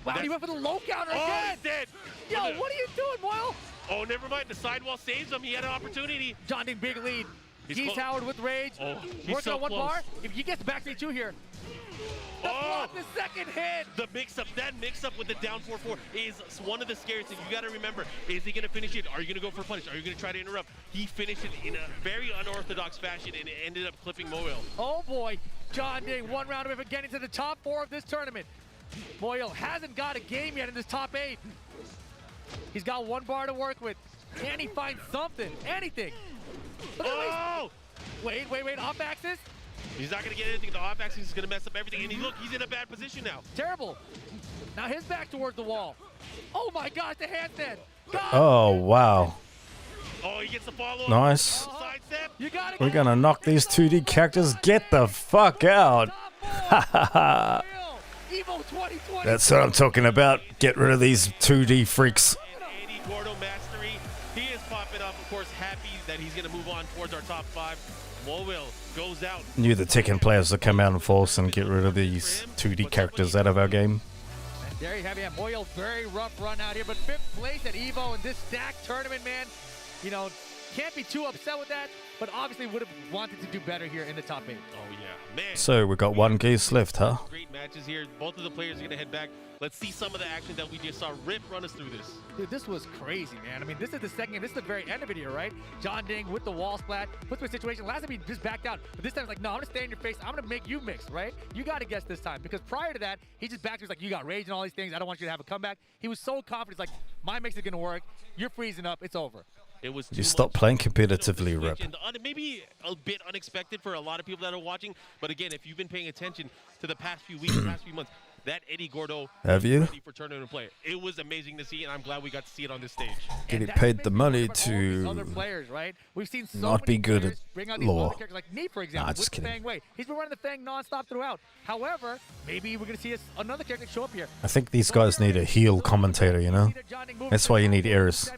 Wow, he went for the low counter Oh, again. he's dead. Yo, what are you doing, Moyle? Oh, never mind. The sidewall saves him. He had an opportunity. John Ding, big lead. He's Geese close. Howard with rage. Oh, he's Working so on one close. bar. If he gets back to 2 here. Oh, The second hit. the mix-up, that mix-up with the down 4-4 is one of the scariest things. You got to remember, is he going to finish it? Are you going to go for a punish? Are you going to try to interrupt? He finished it in a very unorthodox fashion, and it ended up clipping Moyle. Oh boy, John Ding, 1 round of it, getting to the top 4 of this tournament. Moyle hasn't got a game yet in this top 8. He's got 1 bar to work with. Can he find something? Anything? But at least, wait, off axis? He's not going to get anything. The off axis is going to mess up everything. And look, he's in a bad position now. Terrible. Now his back towards the wall. Oh my gosh, the handstand. Oh, wow. Oh, he gets the follow-up. Nice. Sidestep. You got it. We're gonna knock these 2D characters. Get the fuck out. EVO 2020. That's what I'm talking about. Get rid of these 2D freaks. Eddie Gordo mastery. He is popping up, of course, happy that he's going to move on towards our top 5. Moyle goes out. Knew the Tekken players would come out in force and get rid of these 2D characters out of our game. There you have it. Moyle, very rough run out here, but 5th place at EVO in this stacked tournament, man. You know, can't be too upset with that, but obviously would have wanted to do better here in the top 8. Oh, yeah. Man. So we got 1 Geese left, huh? Great matches here. Both of the players are going to head back. Let's see some of the action that we just saw. Rip run us through this. Dude, this was crazy, man. I mean, this is the second game. This is the very end of it here, right? John Ding with the wall splat. Puts me in a situation. Last time he just backed out. But this time he's like, no, I'm going to stay in your face. I'm going to make you mix, right? You got to guess this time. Because prior to that, he just backed. He was like, you got rage and all these things. I don't want you to have a comeback. He was so confident. He's like, my mix is going to work. You're freezing up. It's over. It was You stop playing competitively, Rip. Maybe a bit unexpected for a lot of people that are watching. But again, if you've been paying attention to the past few weeks, past few months, that Eddie Gordo Have you? ready for tournament play. It was amazing to see, and I'm glad we got to see it on this stage. Getting paid the money Other to players, right? We've seen so not many be good players at bring out these lore. other characters, like me, for example, just with the kidding. Fang Way. He's been running the Fang non-stop throughout. However, maybe we're going to see another character show up here. I think these guys need a heel commentator, you know? That's why you need Eris.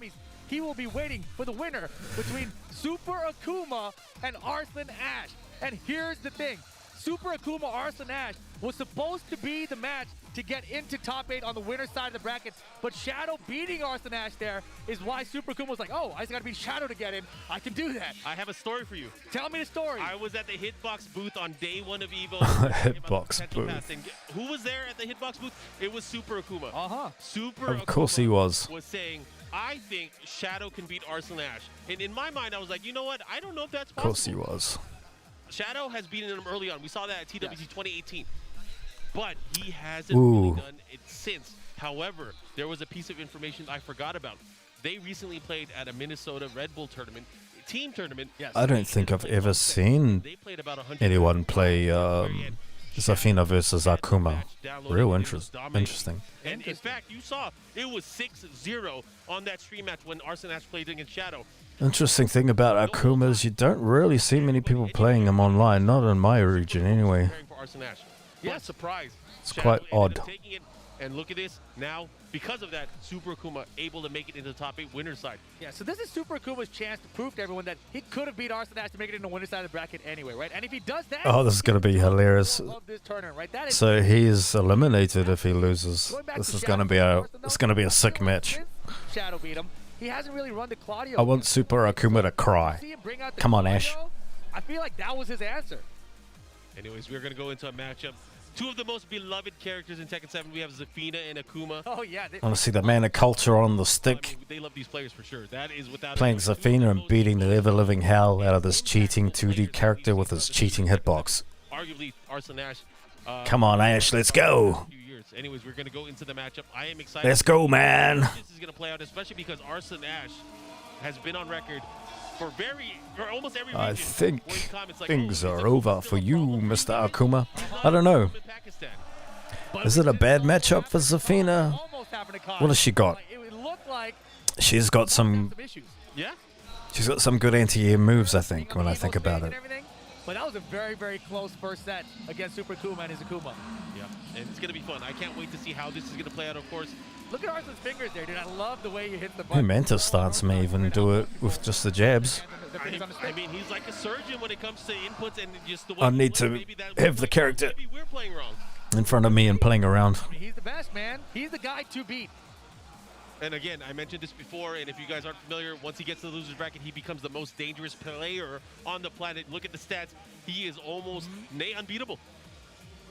He will be waiting for the winner between Super Akuma and Arslan Ash. And here's the thing. Super Akuma Arslan Ash was supposed to be the match to get into top 8 on the winner's side of the bracket, but Shadow beating Arslan Ash there is why Super Akuma was like, oh, I just gotta beat Shadow to get in. I can do that. I have a story for you. Tell me the story. I was at the Hitbox booth on day 1 of EVO. Hitbox booth. Passing. Who was there at the Hitbox booth? It was Super Akuma. Super Of course he was. saying, I think Shadow can beat Arslan Ash. And in my mind, I was like, you know what? I don't know if that's Of possible. course he was. Shadow has beaten him early on. We saw that at TWC 2018. But he hasn't Ooh. really done it since. However, there was a piece of information I forgot about. They recently played at a Minnesota Red Bull tournament, team tournament. Yes. I don't think I've ever seen They played about 100 anyone play Zafina versus Akuma. Real interesting. And in fact, you saw it was 6-0 on that stream match when Arslan Ash played against Shadow. Interesting thing about Akuma is you don't really see many people playing him online, not in my region anyway. Yeah, surprise. It's quite odd. Taking it, and look at this. Now, because of that, Super Akuma able to make it into the top 8 winner's side. Yeah, so this is Super Akuma's chance to prove to everyone that he could have beat Arslan Ash to make it into the winner's side of the bracket anyway, right? And if he does that, Oh, this is going to be hilarious. love this tournament, right? That is So he's eliminated if he loses. This is going to be a sick match. Shadow beat him. He hasn't really run to Claudio. I want Super Akuma to cry. See him bring out the Come on, Claudio? Ash. I feel like that was his answer. Anyways, we're going to go into a matchup. Two of the most beloved characters in Tekken 7. We have Zafina and Akuma. Oh, yeah. I want to see the man of culture on the stick. They love these players for sure. That is without Playing Zafina and beating the ever-living hell out of this cheating 2D character with his cheating hitbox. Arguably, Arslan Ash. Come on, Ash, let's go. Anyways, we're going to go into the matchup. I am excited. Let's go, man. This is going to play out, especially because Arslan Ash has been on record for almost every region. I think where he comments like, things are over for you, Mr. Akuma. I don't know. Is it a bad matchup for Zafina? What has she got? It looked like She's got some. Yeah? She's got some good anti-air moves, I think, when I think about it. But that was a very, very close first set against Super Akuma and his Akuma. Yeah, and it's going to be fun. I can't wait to see how this is going to play out, of course. Look at Arslan's fingers there, dude. I love the way he hits the Hey, button. Mantis stance may even do it with just the jabs. I mean, he's like a surgeon when it comes to inputs and just the way I need to have the character maybe we're playing wrong. in front of me and playing around. He's the best, man. He's the guy to beat. And again, I mentioned this before, and if you guys aren't familiar, once he gets to the loser's bracket, he becomes the most dangerous player on the planet. Look at the stats. He is almost unbeatable.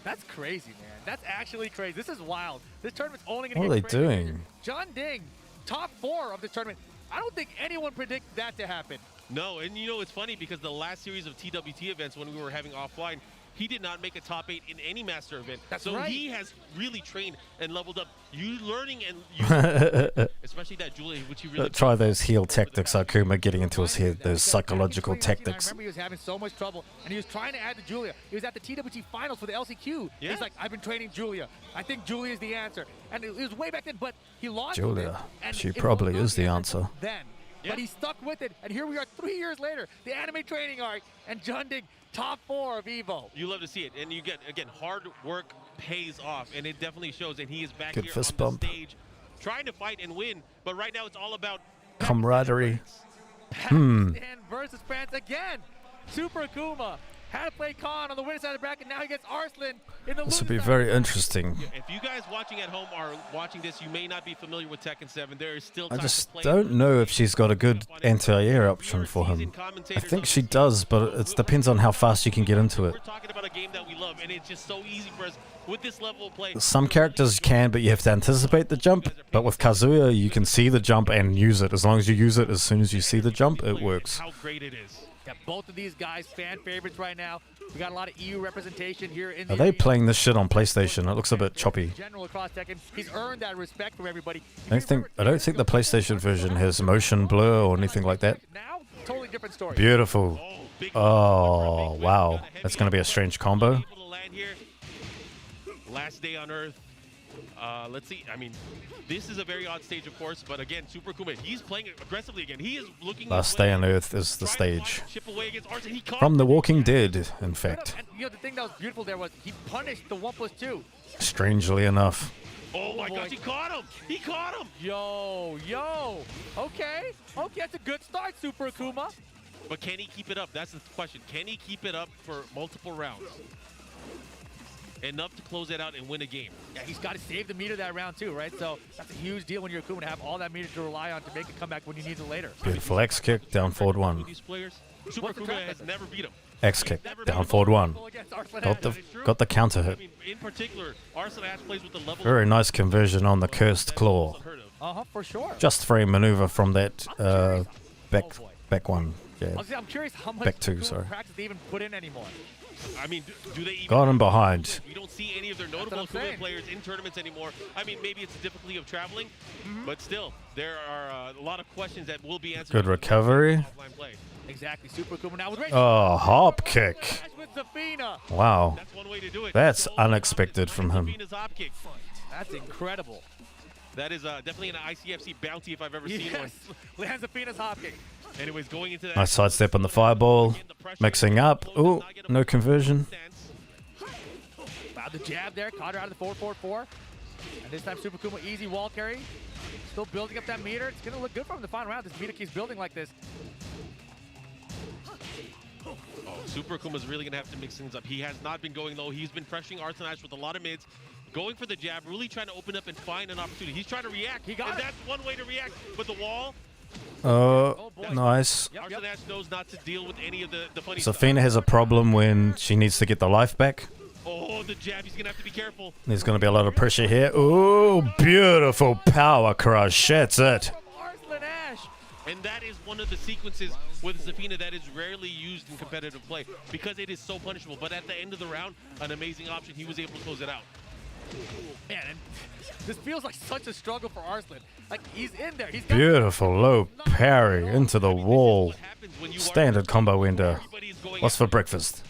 That's crazy, man. That's actually crazy. This is wild. This tournament's only going to What are get they crazier. doing? John Ding, top 4 of the tournament. I don't think anyone predicted that to happen. No, and you know, it's funny because the last series of TWT events when we were having offline, he did not make a top 8 in any master event. That's so right. he has really trained and leveled up. You learning and using, especially that Julia, which he really Try those heel tactics, Akuma getting into his head, those psychological I tactics. remember he was having so much trouble, and he was trying to add to Julia. He was at the TWT finals for the LCQ. Yeah. He's like, I've been training Julia. I think Julia is the answer. And it was way back then, but he lost to Julia, it, and she it probably was not is the answer. Then. Yeah. But he stuck with it, and here we are 3 years later, the anime training arc, and John Ding, top 4 of EVO. You love to see it, and you get, again, hard work pays off, and it definitely shows, and he is back Good here fist on bump. the stage trying to fight and win, but right now it's all about Camaraderie. Pakistan versus France again. Super Akuma had to play Khan on the winning side of the bracket. Now he gets Arslan in the This loser would be side. very interesting. If you guys watching at home are watching this, you may not be familiar with Tekken 7. There is still I time just to play. don't know if she's got a good anti-air option for him. I think she does, but it depends on how fast you can get into it. We're talking about a game that we love, and it's just so easy for us with this level of play. Some characters can, but you have to anticipate the jump. But with Kazuya, you can see the jump and use it. As long as you use it as soon as you see the jump, it works. How great it is. Yeah, both of these guys fan favorites right now. We got a lot of EU representation here in the Are they arena. playing this shit on PlayStation? It looks a bit choppy. General across Tekken. He's earned that respect from everybody. I don't think the PlayStation version has motion blur or anything like that. Now, totally different story. Beautiful. Oh, wow. That's going to be a strange combo. Able to land here. Last day on Earth. Let's see. I mean, this is a very odd stage, of course, but again, Super Kuma, he's playing aggressively again. He is looking. Last Day on Earth is the stage. From From The Walking Dead, in fact. And, you know, the thing that was beautiful there was he punished the 1+2. Strangely enough. Oh my gosh, he caught him! He caught him! Yo. Okay, that's a good start, Super Akuma. But can he keep it up? That's the question. Can he keep it up for multiple rounds? Enough to close it out and win a game. Yeah, he's got to save the meter that round too, right? So that's a huge deal when you're Akuma to have all that meter to rely on to make a comeback when you need it later. Beautiful X kick, down forward 1. These players, Super Akuma has never beat him. X kick, down forward 1. Got the counter hit. I mean, in particular, Arslan Ash plays with the level. Very nice conversion on the Cursed Claw. For sure. Just free maneuver from that back one. Yeah. I'm curious how much Back two, sorry. practice they even put in anymore. I mean, do they even... Got him behind. We don't see any of their notable Akuma players in tournaments anymore. I mean, maybe it's the difficulty of traveling, but still, there are a lot of questions that will be answered. Good recovery. Exactly, Super Akuma now with Oh, hop kick. Wow. That's one way to do it. That's unexpected from him. That's incredible. That is definitely an ICFC bounty if I've ever seen one. Lands Afina's hop kick. Anyways, going into that. Nice sidestep on the fireball. Mixing up. Ooh, no conversion. Found the jab there, caught her out of the 4-4-4. And this time Super Akuma easy wall carry. Still building up that meter. It's going to look good for him in the final round. This meter keeps building like this. Oh, Super Akuma's really going to have to mix things up. He has not been going low. He's been pressuring Arslan Ash with a lot of mids. Going for the jab, really trying to open up and find an opportunity. He's trying to react. He got it. That's one way to react. But the wall. Nice. Arslan Ash knows not to deal with any of the funny Zafina has a problem when she needs to get the life back. Oh, the jab. He's going to have to be careful. There's going to be a lot of pressure here. Ooh, beautiful power crush. That's it. Arslan Ash. And that is one of the sequences with Zafina that is rarely used in competitive play because it is so punishable. But at the end of the round, an amazing option. He was able to close it out. Man, and this feels like such a struggle for Arslan. Like, he's in there. He's Beautiful low parry into the wall. Standard combo ender. What's for breakfast?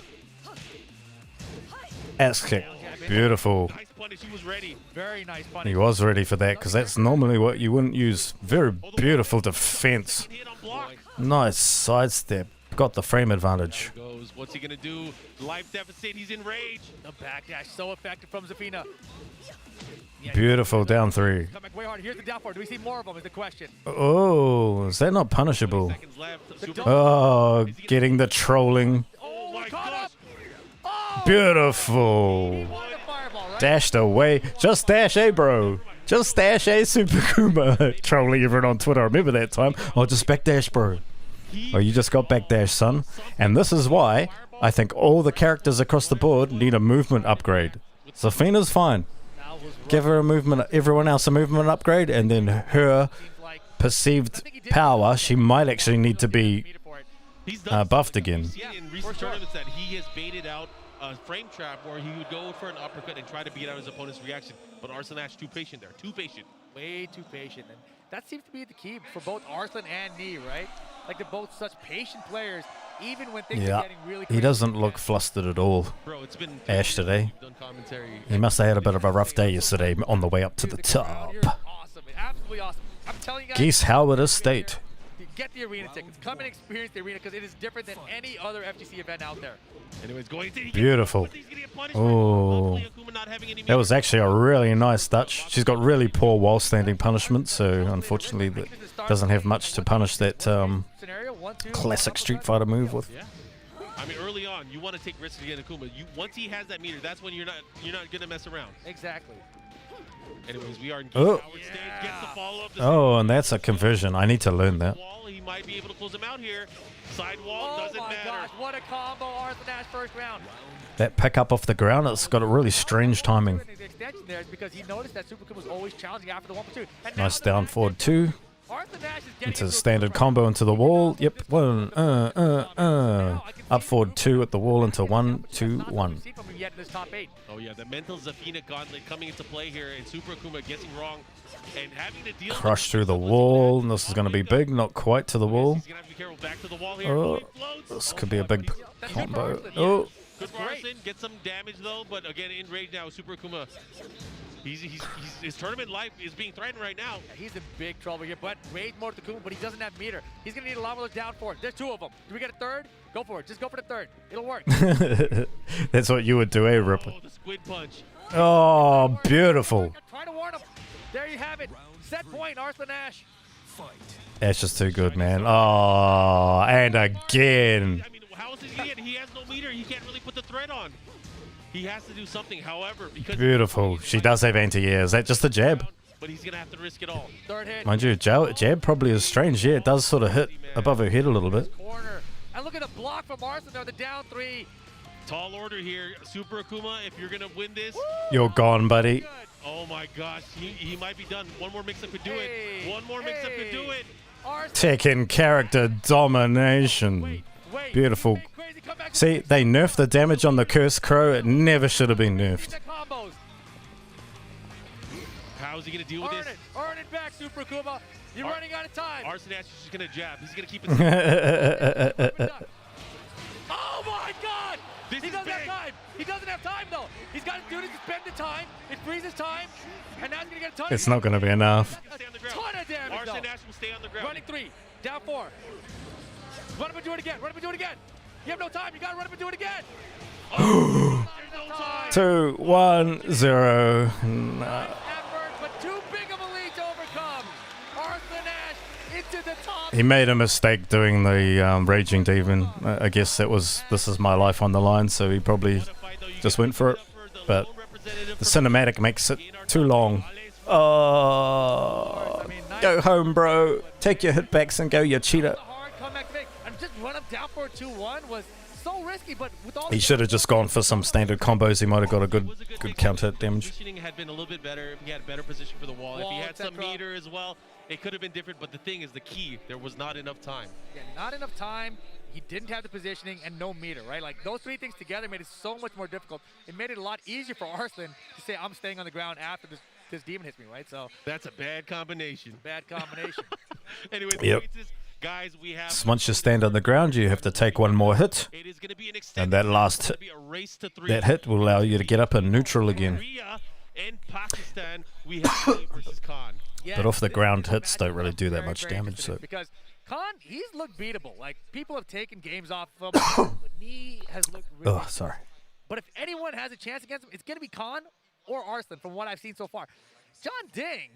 Ass kick. Beautiful. Nice punish. He was ready. Very nice punish. He was ready for that because that's normally what you wouldn't use. Very beautiful defense. Nice sidestep. Got the frame advantage. Goes. What's he going to do? Life deficit. He's in rage. The backdash so effective from Zafina. Yeah, Beautiful down 3. come back way hard. Here's the down four. Do we see more of them is the question. Oh, is that not punishable? Seconds left. Super Oh, getting the trolling. Oh my gosh. Beautiful. Fireball, right? Dashed away. Just dash A, bro. Just dash A, Super Kuma. Trolling everyone on Twitter. I remember that time. Oh, just backdash, bro. Oh, you just got backdash, son. And this is why I think all the characters across the board need a movement upgrade. Zafina's fine. Give her a movement, everyone else a movement upgrade, and then her perceived power, she might actually need to be buffed again. Yeah, in recent tournaments that he has baited out a frame trap where he would go for an uppercut and try to beat out his opponent's reaction. But Arslan Ash too patient there. Too patient. Way too patient. And that seems to be the key for both Arslan and Nee, right? Like, they're both such patient players, even when things are getting really crazy. He doesn't look flustered at all. Bro, it's been Ash today. He must have had a bit of a rough day yesterday on the way up to the top. Awesome. Absolutely awesome. I'm telling you guys. Geese Howard Estate. Get the arena tickets. Come and experience the arena because it is different than any other FGC event out there. Anyways, going to Beautiful. Oh, that was actually a really nice touch. She's got really poor wall standing punishment, so unfortunately that doesn't have much to punish that classic Street Fighter move with. Yeah. I mean, early on, you want to take risks against Akuma. Once he has that meter, that's when you're not gonna mess around. Exactly. Anyways, we are in Oh. Howard stage. Gets the follow-up. Oh, and that's a conversion. I need to learn that. He might be able to close him out here. Side wall doesn't matter. Oh my gosh, what a combo, Arslan Ash first round. That pick up off the ground, it's got a really strange timing. The extension there is because he noticed that Super Kuma was always challenging after the 1+2. Nice down forward 2. Arslan Ash is getting Into the standard combo into the wall. Yep. 1, Up forward 2 at the wall into 1, 2, 1. Oh yeah, the mental Zafina gauntlet coming into play here, and Super Akuma guessing wrong and having to deal. Crush through the wall. And this is going to be big. Not quite to the wall. He's gonna have to be careful. Back to the wall here. Oh, this could be a big combo. Oh, Good for Arslan. Get some damage though, but again in rage now. Super Akuma. His tournament life is being threatened right now. Yeah, he's in big trouble here, but rage more to Akuma, but he doesn't have meter. He's gonna need a lot of those down fours. There's 2 of them. Do we get a third? Go for it. Just go for the third. It'll work. That's what you would do, eh, Rip? Oh, the squid punch. Oh, beautiful. Try to warn him. There you have it. Set point, Arslan Ash. Ash is too good, man. Oh, and again. I mean, how is he has no meter. He can't really put the thread on. He has to do something, however, because Beautiful. She does have anti-air. Is that just a jab? But he's gonna have to risk it all. Third hit. Mind you, jab probably is strange. Yeah, it does sort of hit above her head a little bit. Corner. And look at the block from Arslan there, the down 3. Tall order here, Super Akuma. If you're gonna win this, You're gone, buddy. oh my gosh, he might be done. One more mix-up could do it. One more mix-up could do it. Tekken character domination. Beautiful. See, they nerfed the damage on the Cursed Crow. It never should have been nerfed. How is he gonna deal with this? Earn it back, Super Akuma. You're running out of time. Arslan Ash is just gonna jab. He's gonna keep it. Oh my God! This He is doesn't big. have time. He doesn't have time though. He's got to do this to spend the time. It freezes time, and now he's gonna get a ton. It's not going to be enough. A ton of damage Arslan though. Ash will stay on the ground. Running 3, down 4. Run up and do it again. Run up and do it again. You have no time. You gotta run up and do it again. There's no time. 2, 1, 0. No. Effort, but too big of a lead to overcome. Arslan Ash into the top. He made a mistake doing the Raging Demon. I guess this is my life on the line, so he probably just went for it. But the cinematic makes it too long. Oh, go home, bro. Take your hitbacks and go, you cheater. Hard comeback to make. And just run up down for a 2-1 was so risky, but with all He should have just gone for some standard combos. He might have got a good counter hit damage. Positioning had been a little bit better if he had better position for the wall. If he had some meter as well, it could have been different. But the thing is, the key, there was not enough time. Yeah, not enough time. He didn't have the positioning and no meter, right? Like those 3 things together made it so much more difficult. It made it a lot easier for Arslan to say, I'm staying on the ground after this demon hits me, right? So that's a bad combination. Bad combination. Anyways, Yep. guys, we have. Once you stand on the ground, you have to take one more hit, and that last that hit will allow you to get up in neutral again. Korea and Pakistan, we have Lee versus Khan. But off the ground hits don't really do that much damage. So because Khan, he's looked beatable. Like people have taken games off of him, but he has looked really sorry. But if anyone has a chance against him, it's going to be Khan or Arslan from what I've seen so far. John Ding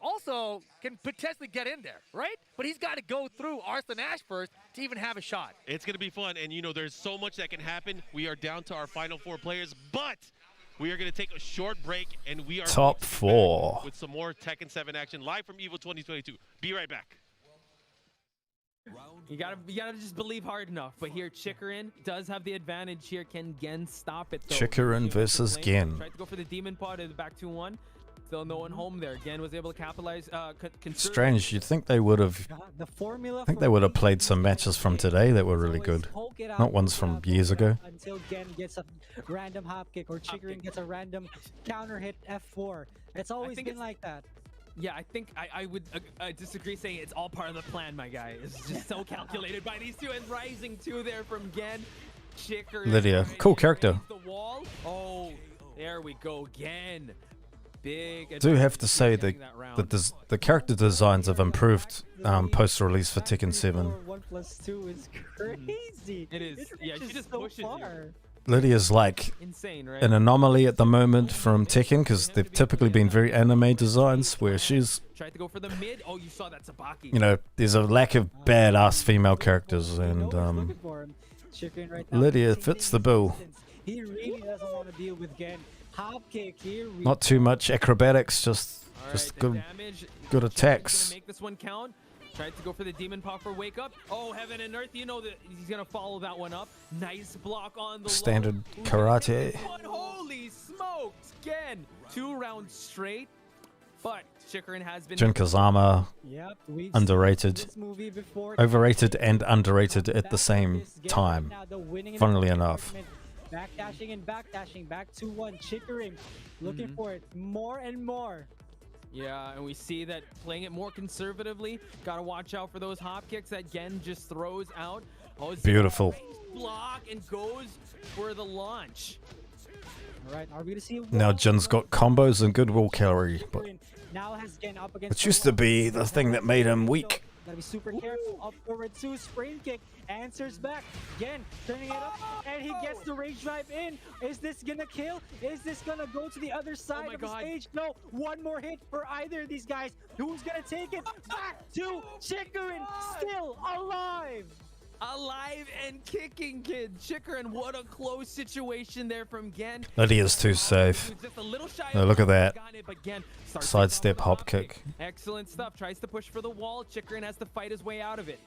also can potentially get in there, right? But he's got to go through Arslan Ash first to even have a shot. It's going to be fun, and you know there's so much that can happen. We are down to our final 4 players, but we are going to take a short break, and we are top 4 with some more Tekken 7 action live from EVO 2022. Be right back. You gotta just believe hard enough. But here, Chikarin does have the advantage here. Can Gen stop it though? Chikarin versus Gen. Tried to go for the demon pod at the back 2-1. Still no one home there. Gen was able to capitalize. Strange. You'd think they would have. I think they would have played some matches from today that were really good, not ones from years ago. Until Gen gets a random hop kick or Chikarin gets a random counter hit F4. It's always been like that. Yeah, I think I would disagree saying it's all part of the plan, my guy. It's just so calculated by these two. And Rising 2 there from Gen. Chikarin. Lydia, cool character. The wall. Oh, there we go again. Big. I do have to say that the character designs have improved post-release for Tekken 7. 1+2 is crazy. It is. Yeah, she just pushes you. Lydia's like insane, right? an anomaly at the moment from Tekken because they've typically been very anime designs where she's tried to go for the mid. Oh, you saw that Sabaki. You know, there's a lack of badass female characters, and Lydia fits the bill. He really doesn't want to deal with Gen. Hop kick here. Not too much acrobatics, just good attacks. Make this one count. Tried to go for the demon pop for wake up. Oh, heaven and earth, you know that he's gonna follow that one up. Nice block on the standard karate. Holy smokes! Again, 2 rounds straight. But Chikarin has been Jin Kazama, underrated, overrated and underrated at the same time. Funnily enough. Backdashing and backdashing, back to 1. Chikarin looking for it more and more. Yeah, and we see that playing it more conservatively. Gotta watch out for those hop kicks that Gen just throws out. Oh, Beautiful. block and goes for the launch. All right, are we to see Now Jin's got combos and good will carry, but now has Gen up against it used to be the thing that made him weak. Gotta be super careful. Up forward two, sprain kick, answers back. Gen turning it up, and he gets the rage drive in. Is this gonna kill? Is this gonna go to the other side of the stage? No, one more hit for either of these guys. Who's gonna take it? Back to Chicorin, still alive. Alive and kicking, kid. Chikrin, what a close situation there from Gen. Lydia's too safe. No, look at that. Sidestep hop kick. Excellent stuff. Tries to push for the wall. Chikrin has to fight his way out of it.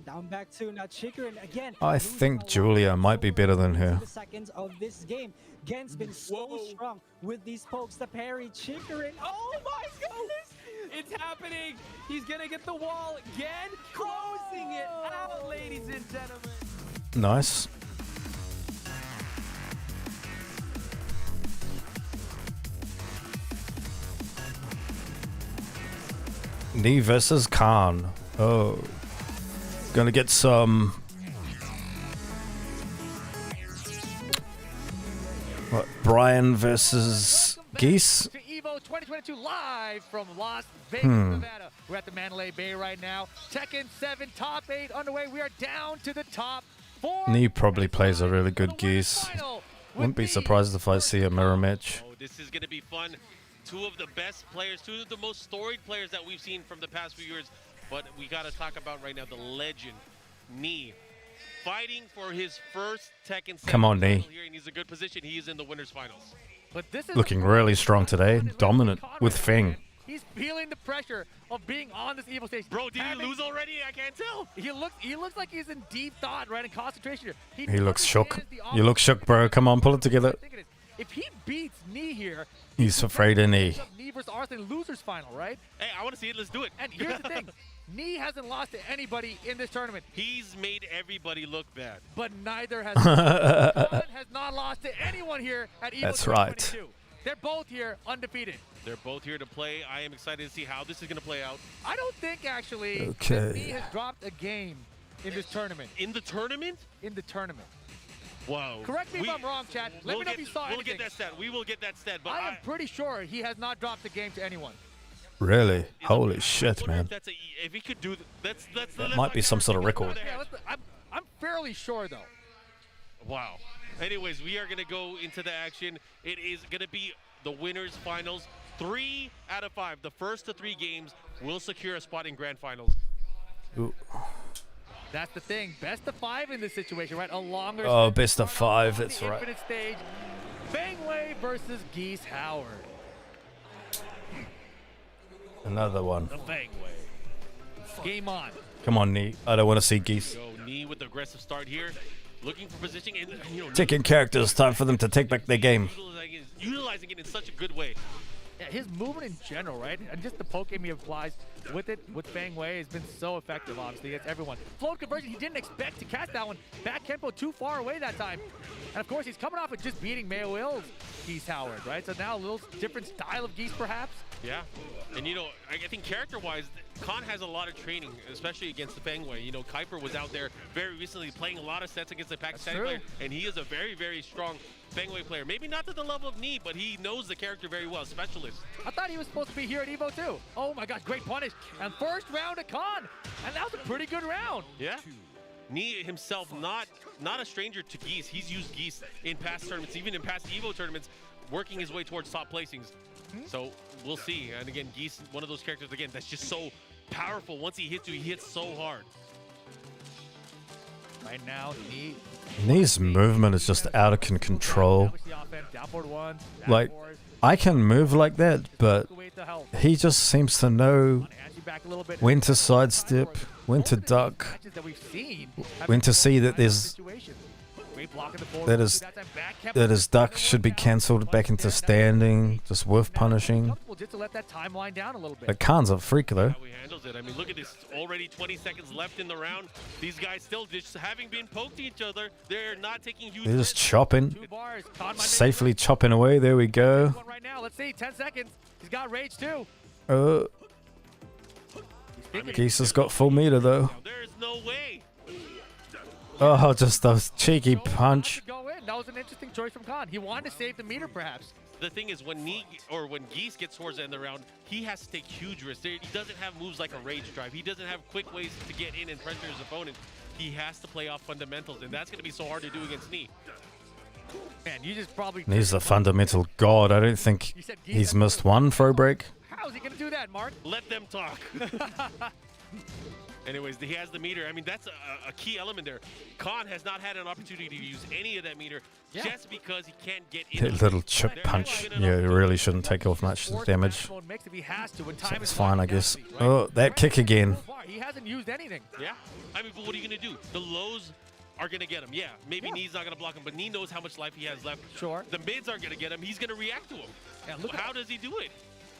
Down back two. Now Chikrin again. I think Julia might be better than her. The seconds of this game. Gen's been so strong with these pokes to parry Chikrin. Oh my goodness! It's happening! He's gonna get the wall again, closing it out, ladies and gentlemen. Nice. Knee versus Khan. Oh. Gonna get some... What? Brian versus Geese? To EVO 2022 live from Las Vegas, Nevada. We're at the Mandalay Bay right now. Tekken 7 top 8 underway. We are down to the top 4. Knee probably plays a really good Geese. Wouldn't be surprised if I see a mirror match. Oh, this is going to be fun. Two of the best players, two of the most storied players that we've seen from the past few years. But we got to talk about right now the legend, Knee, fighting for his first Tekken 7 Come on, title Knee. here, and he's in a good position. He is in the winners finals. But this is Looking really strong today. Dominant with Feng. He's feeling the pressure of being on this EVO stage. Bro, did he lose already? I can't tell. He looks like he's in deep thought, right, in concentration here. He looks shook. You look shook, bro. Come on, pull it together. If he beats Knee here, He's afraid of Knee. Knee versus Arslan losers final, right? Hey, I want to see it. Let's do it. And here's the thing. Knee hasn't lost to anybody in this tournament. He's made everybody look bad. But neither has Khan has not lost to anyone here at EVO That's 2022. right. They're both here undefeated. They're both here to play. I am excited to see how this is going to play out. I don't think, actually, Okay. that Knee has dropped a game in this tournament. In the tournament? In the tournament. Wow. Correct me if I'm wrong, Chad. Let me know if you saw We'll anything. get that stat. We will get that stat. But I am pretty sure he has not dropped a game to anyone. Really? Holy shit, man. If he could do That might be some sort of record. Yeah, I'm fairly sure, though. Wow. Anyways, we are going to go into the action. It is going to be the winners finals. 3 out of 5. The first to 3 games will secure a spot in grand finals. Ooh. That's the thing. Best of 5 in this situation, right? A longer. Oh, best of 5. That's the right. Infinite stage. Bangway versus Geese Howard. Another one. The Bangway. Game on. Come on, Knee. I don't want to see Geese. Go Knee with the aggressive start here. Looking for positioning. And, you know, Taking characters. Time for them to take back their game. utilizing it in such a good way. Yeah, his movement in general, right? And just the poke game he applies with it, with Fang Wei, has been so effective, obviously, against everyone. Float conversion, he didn't expect to catch that one. Back tempo too far away that time. And of course, he's coming off of just beating Mayo Ill's Geese Howard, right? So now a little different style of Geese, perhaps. Yeah, and you know, I think character-wise, Khan has a lot of training, especially against the Feng Wei. You know, Kuiper was out there very recently playing a lot of sets against the Pakistani player, and he is a very, very strong Feng Wei player. Maybe not to the level of Knee, but he knows the character very well, specialist. I thought he was supposed to be here at EVO too. Oh my gosh, great punish. And first round of Khan, and that was a pretty good round. Yeah. Knee himself, not a stranger to Geese. He's used Geese in past tournaments, even in past EVO tournaments, working his way towards top placings. So we'll see. And again, Geese, one of those characters, again, that's just so powerful. Once he hits you, he hits so hard. Right now, Knee's movement is just out of control. Downward one, Like, I can move like that, but he just seems to know when to sidestep, when to duck, when to see that there's that his duck should be cancelled back into standing, just whiff punishing. Just to let that timeline down a little bit. But Khan's a freak though. How he handles it. I mean, look at this. Already 20 seconds left in the round. These guys still just having been poked to each other. They're not taking huge They're just risks. chopping, safely chopping away. There we go. Right now, let's see, 10 seconds. He's got rage too. Geese has got full meter though. There's no way. Oh, just a cheeky punch. Go in. That was an interesting choice from Khan. He wanted to save the meter, perhaps. The thing is, when Geese gets towards the end of the round, he has to take huge risks. He doesn't have moves like a rage drive. He doesn't have quick ways to get in and pressure his opponent. He has to play off fundamentals, and that's going to be so hard to do against Knee. Man, you just probably... He's the fundamental god. I don't think he's missed one throw break. How is he going to do that, Mark? Let them talk. Anyways, he has the meter. I mean, that's a key element there. Khan has not had an opportunity to use any of that meter just because he can't get in. That little chip punch. Yeah, it really shouldn't take off much damage. It's fine, I guess. Oh, that kick again. He hasn't used anything. Yeah. I mean, but what are you going to do? The lows are going to get him. Yeah, maybe Knee's not going to block him, but Knee knows how much life he has left. Sure. The mids aren't going to get him. He's going to react to him. Yeah, look how does he do it?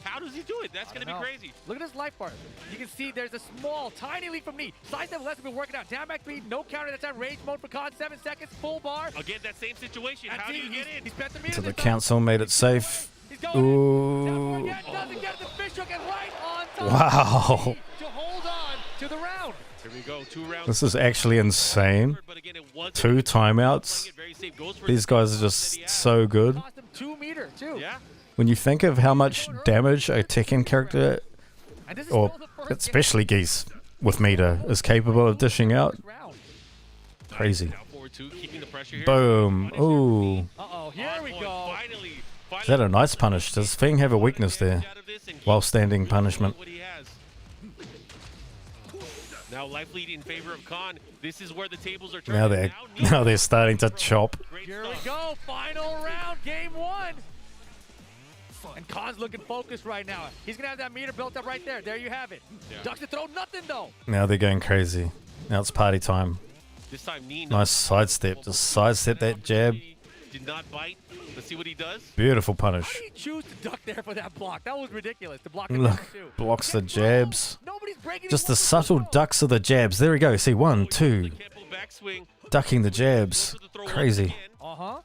How does he do it? That's going to be crazy. Look at his life bar. You can see there's a small, tiny lead from Knee. Sidestep less been working out. Down back 3, no counter. That's on rage mode for Khan. 7 seconds, full bar. Again, that same situation. How do you get in? He spent the meter To the council, made it safe. Ooh. Doesn't get the fish hook and right on top. Wow. To hold on to the round. Here we go. 2 rounds. This is actually insane. 2 timeouts. These guys are just so good. Cost him 2 meter, too. Yeah. When you think of how much damage a Tekken character, or especially Geese with meter, is capable of dishing out, crazy. Boom. Ooh. Uh-oh, here we go. Is that a nice punish? Does Feng have a weakness there? While standing punishment. Now life lead in favor of Khan. This is where the tables are turning. Now they're starting to chop. Here we go. Final round, game 1. And Khan's looking focused right now. He's going to have that meter built up right there. There you have it. Ducks to throw nothing, though. Now they're going crazy. Now it's party time. This time, Nice sidestep. Just sidestep that jab. Did not bite. Let's see what he does. Beautiful punish. How did he choose to duck there for that block? That was ridiculous. To block Look, blocks the jabs. Just the subtle ducks of the jabs. There we go. See, 1, 2. Ducking the jabs. Crazy. Uh-huh.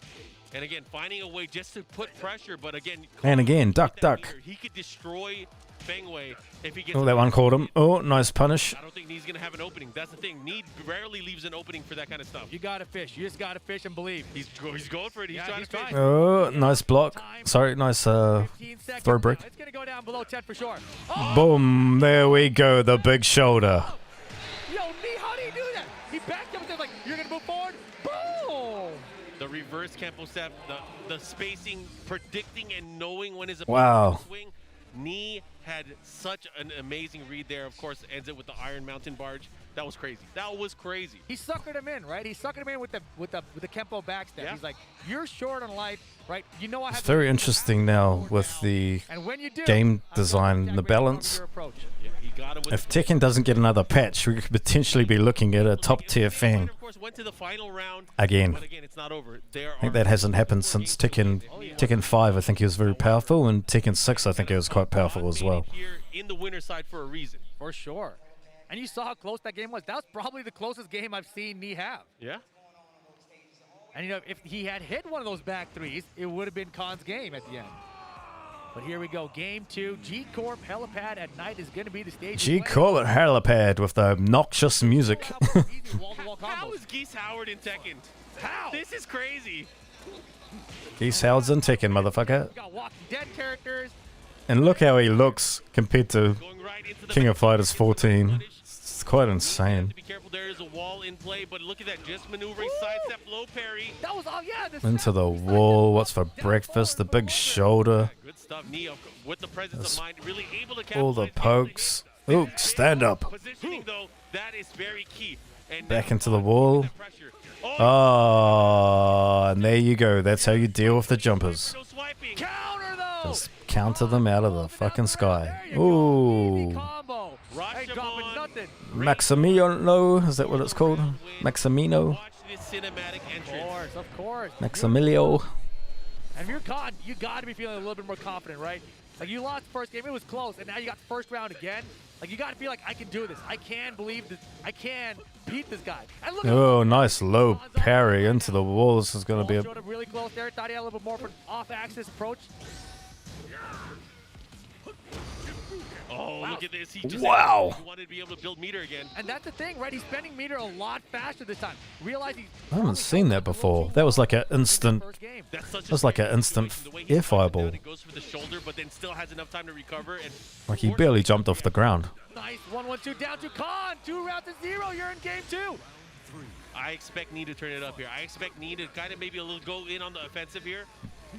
And again, finding a way just to put pressure, but again... And again, duck. He could destroy Fengwei if he gets... Oh, that one caught him. Oh, nice punish. I don't think Knee's going to have an opening. That's the thing. Knee rarely leaves an opening for that kind of stuff. You got to fish. You just got to fish and believe. He's going for it. He's trying to fish. Oh, nice block. Sorry, nice throw break. It's going to go down below 10 for sure. Oh! Boom. There we go. The big shoulder. Yo, Knee, how do you do that? He backed up and said, like, you're going to move forward. Boom! The reverse Kempo step, the spacing, predicting and knowing when his Wow. opponent will swing. Knee had such an amazing read there. Of course, ends it with the Iron Mountain Barge. That was crazy. That was crazy. He suckered him in, right? He suckered him in with the Kempo backstep. Yeah. He's like, you're short on life, right? You know I have It's very interesting now with the game design, the balance. If Tekken doesn't get another patch, we could potentially be looking at a top-tier Fang. Went to the final round, again. But again, it's not over. I think that hasn't happened since Tekken 5. I think he was very powerful, and Tekken 6 I think he was quite powerful as well. Here in the winner's side for a reason. For sure. And you saw how close that game was. That was probably the closest game I've seen Knee have. Yeah. And you know, if he had hit one of those back threes, it would have been Khan's game at the end. But here we go, game 2. G-Corp Helipad at night is going to be the stage. G-Corp at Helipad with the obnoxious music. How is Geese Howard in Tekken? How? This is crazy. Geese Howard's in Tekken, motherfucker. Got Walking Dead characters. And look how he looks compared to King of Fighters 14. It's quite insane. Be careful, there is a wall in play, but look at that, just maneuvering sidestep, low parry. That was all, yeah. Into the wall. What's for breakfast? The big shoulder. Good stuff, Neo, with the presence of mind, really able to all the pokes. Oh, stand up. Positioning, though, that is very key. And back into the wall. Oh, and there you go. That's how you deal with the jumpers. Just counter them out of the fucking sky. Ooh. Maximiliano, is that what it's called? Maximino? Of course. Maximilio. And if you're Khan, you got to be feeling a little bit more confident, right? Like, you lost the first game, it was close, and now you got the first round again. Like, you got to feel like, I can do this. I can believe this. I can beat this guy. And look, oh, nice low parry into the wall. This is going to be a... really close there. Thought he had a little bit more of an off-axis approach. Oh, Wow. look at this. He just Wow. he wanted to be able to build meter again. And that's the thing, right? He's spending meter a lot faster this time. Realizing I haven't seen that before. That was like an instant. That's such That was like an instant air fireball. It goes for the shoulder, but then still has enough time to recover. And Like he barely jumped off the ground. nice 1-1-2 down to Khan. 2 rounds to 0. You're in game 2. I expect Nee to turn it up here. I expect Nee to kind of maybe a little go in on the offensive here.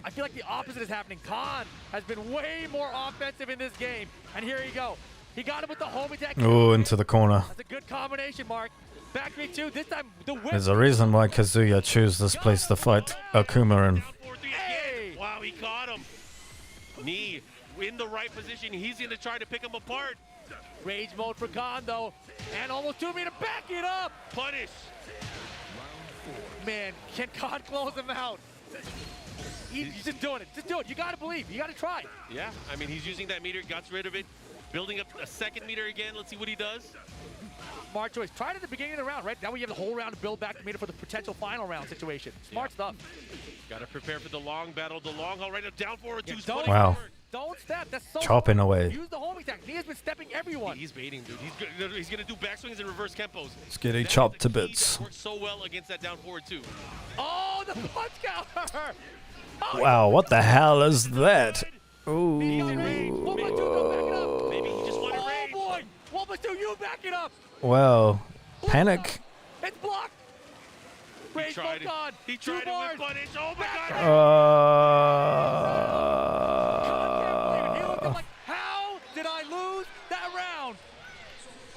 I feel like the opposite is happening. Khan has been way more offensive in this game. And here you go. He got him with the home attack. Oh, into the corner. That's a good combination, Mark. Back 3-2. This time the whip. There's a reason why Kazuya chose this place to fight Akuma in. Hey! Wow, he caught him. Nee in the right position. He's going to try to pick him apart. Rage mode for Khan, though. And almost 2 meter. Back it up. Punish. Man, can Khan close him out? He's just doing it. Just do it. You got to believe. You got to try. Yeah, I mean, he's using that meter, got rid of it, building up a second meter again. Let's see what he does. Smart choice. Try it at the beginning of the round, right? That way you have the whole round to build back the meter for the potential final round situation. Smart stuff. Got to prepare for the long battle, the long haul right now, down forward, Yeah, 2 Wow. Don't step. That's so Chopping away. Use the home attack. He has been stepping everyone. He's baiting, dude. He's going to do backswings and reverse kempos. It's getting That is chopped the to key bits. that works so well against that down forward, too. Oh, the punch counter. Oh, Wow, what the hell is that? Ooh. Maybe he just wanted rage. Oh, boy. 1-2, you back it up. Well, panic. It's blocked. Rage tried it. God. He tried it with punish. Oh, my God. He looked like, how did I lose that round?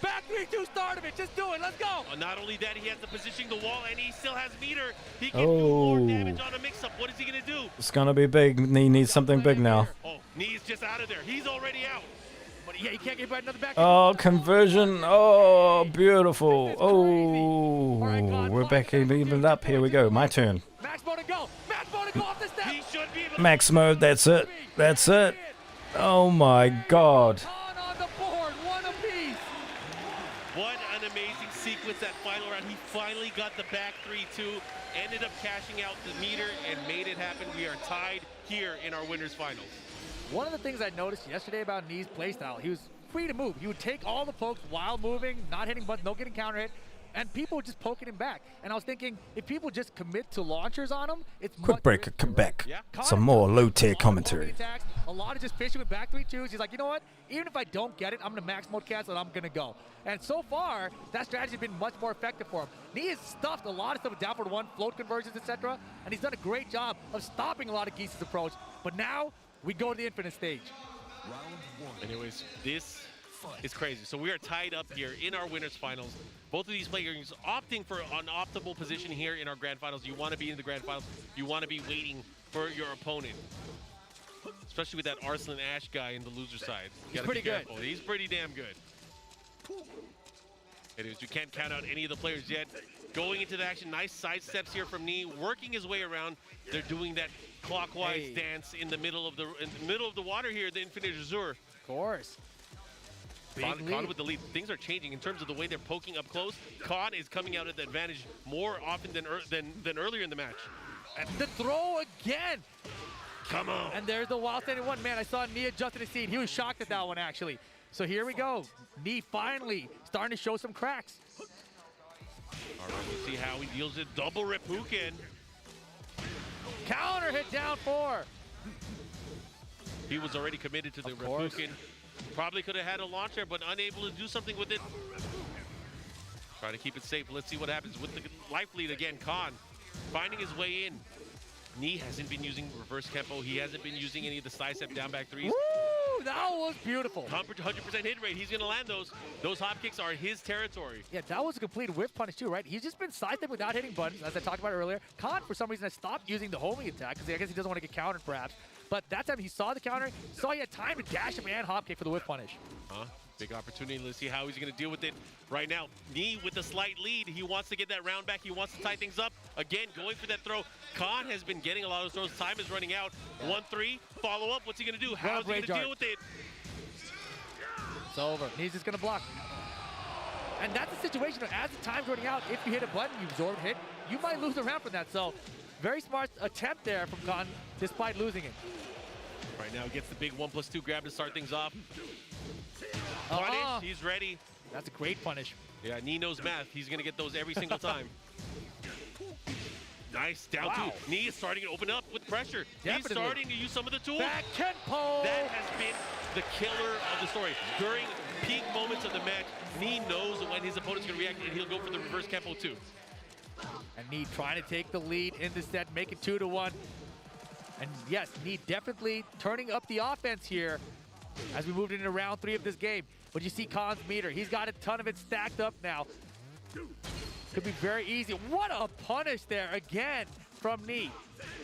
Back 3-2 start of it. Just do it. Let's go. Not only that, he has the positioning the wall, and he still has meter. He can do more Oh. damage on a mix-up. What is he going to do? It's gonna be big. He needs something big now. Oh, Knee's just out of there. He's already out. But yeah, he can't get another back. Oh, conversion. Oh, beautiful. Oh, we're back even up. Here we go. My turn. Max mode and go. Max mode and go off the step. He should be able to Max mode. That's it. That's it. Oh my God. on the board. One apiece. What an amazing sequence that final round. He finally got the back 3-2, ended up cashing out the meter, and made it happen. We are tied here in our winners finals. One of the things I noticed yesterday about Knee's playstyle, he was free to move. He would take all the pokes while moving, not hitting buttons, no getting counter hit, and people were just poking him back. And I was thinking, if people just commit to launchers on him, it's Quick much break. Come back. Yeah. Some more low-tier commentary. Attacks, a lot of just fishing with back 3-2s. He's like, you know what? Even if I don't get it, I'm going to max mode cancel and I'm going to go. And so far, that strategy has been much more effective for him. Knee has stuffed a lot of stuff with down for one, float conversions, etc. And he's done a great job of stopping a lot of Geese's approach. But now, we go to the infinite stage. Anyways, this is crazy. So we are tied up here in our winners finals. Both of these players opting for an optimal position here in our grand finals. You want to be in the grand finals. You want to be waiting for your opponent. Especially with that Arslan Ash guy in the loser side. You gotta pretty be careful. good. He's pretty damn good. Anyways, you can't count out any of the players yet. Going into the action, nice side steps here from Nee, working his way around. They're doing that clockwise dance in the middle of the water here, the Infinite Azure. Of course. Khan with the lead. Things are changing in terms of the way they're poking up close. Khan is coming out at the advantage more often than earlier in the match. And the throw again. Come on. And there's the wild standing one. Man, I saw Nee adjusting his seat. He was shocked at that one, actually. So here we go. Nee finally starting to show some cracks. All right, we'll see how he deals with double rip Huken. Counter hit down 4. He was already committed to the Ripuken. Probably could have had a launcher, but unable to do something with it. Trying to keep it safe. Let's see what happens with the life lead again. Khan finding his way in. Nee hasn't been using reverse tempo. He hasn't been using any of the side step down back threes. Woo! That was beautiful. 100% hit rate. He's going to land those. Those hop kicks are his territory. Yeah, that was a complete whip punish too, right? He's just been sidestepping without hitting buttons, as I talked about earlier. Khan, for some reason, has stopped using the homing attack because I guess he doesn't want to get countered, perhaps. But that time he saw the counter, saw he had time to dash him and hop kick for the whip punish. Big opportunity. Let's see how he's going to deal with it. Right now, Nee with a slight lead. He wants to get that round back. He wants to tie things up. Again, going for that throw. Khan has been getting a lot of those throws. Time is running out. 1-3. Follow up. What's he going to do? How's he going to deal with it? It's over. Nee's just going to block. And that's the situation. As the time's running out, if you hit a button, you absorb hit, you might lose the round from that. So very smart attempt there from Khan, despite losing it. Right now, gets the big 1+2 grab to start things off. Punish, he's ready. That's a great punish. Yeah, Knee knows math. He's going to get those every single time. Nice, down two. Knee is starting to open up with pressure. He's starting to use some of the tools. Back Kenpo! That has been the killer of the story. During peak moments of the match, Knee knows when his opponent's going to react, and he'll go for the reverse Kenpo too. And Knee trying to take the lead in this set, make it 2-1. And yes, Knee definitely turning up the offense here as we moved into round 3 of this game. But you see Khan's meter. He's got a ton of it stacked up now. Could be very easy. What a punish there again from Knee.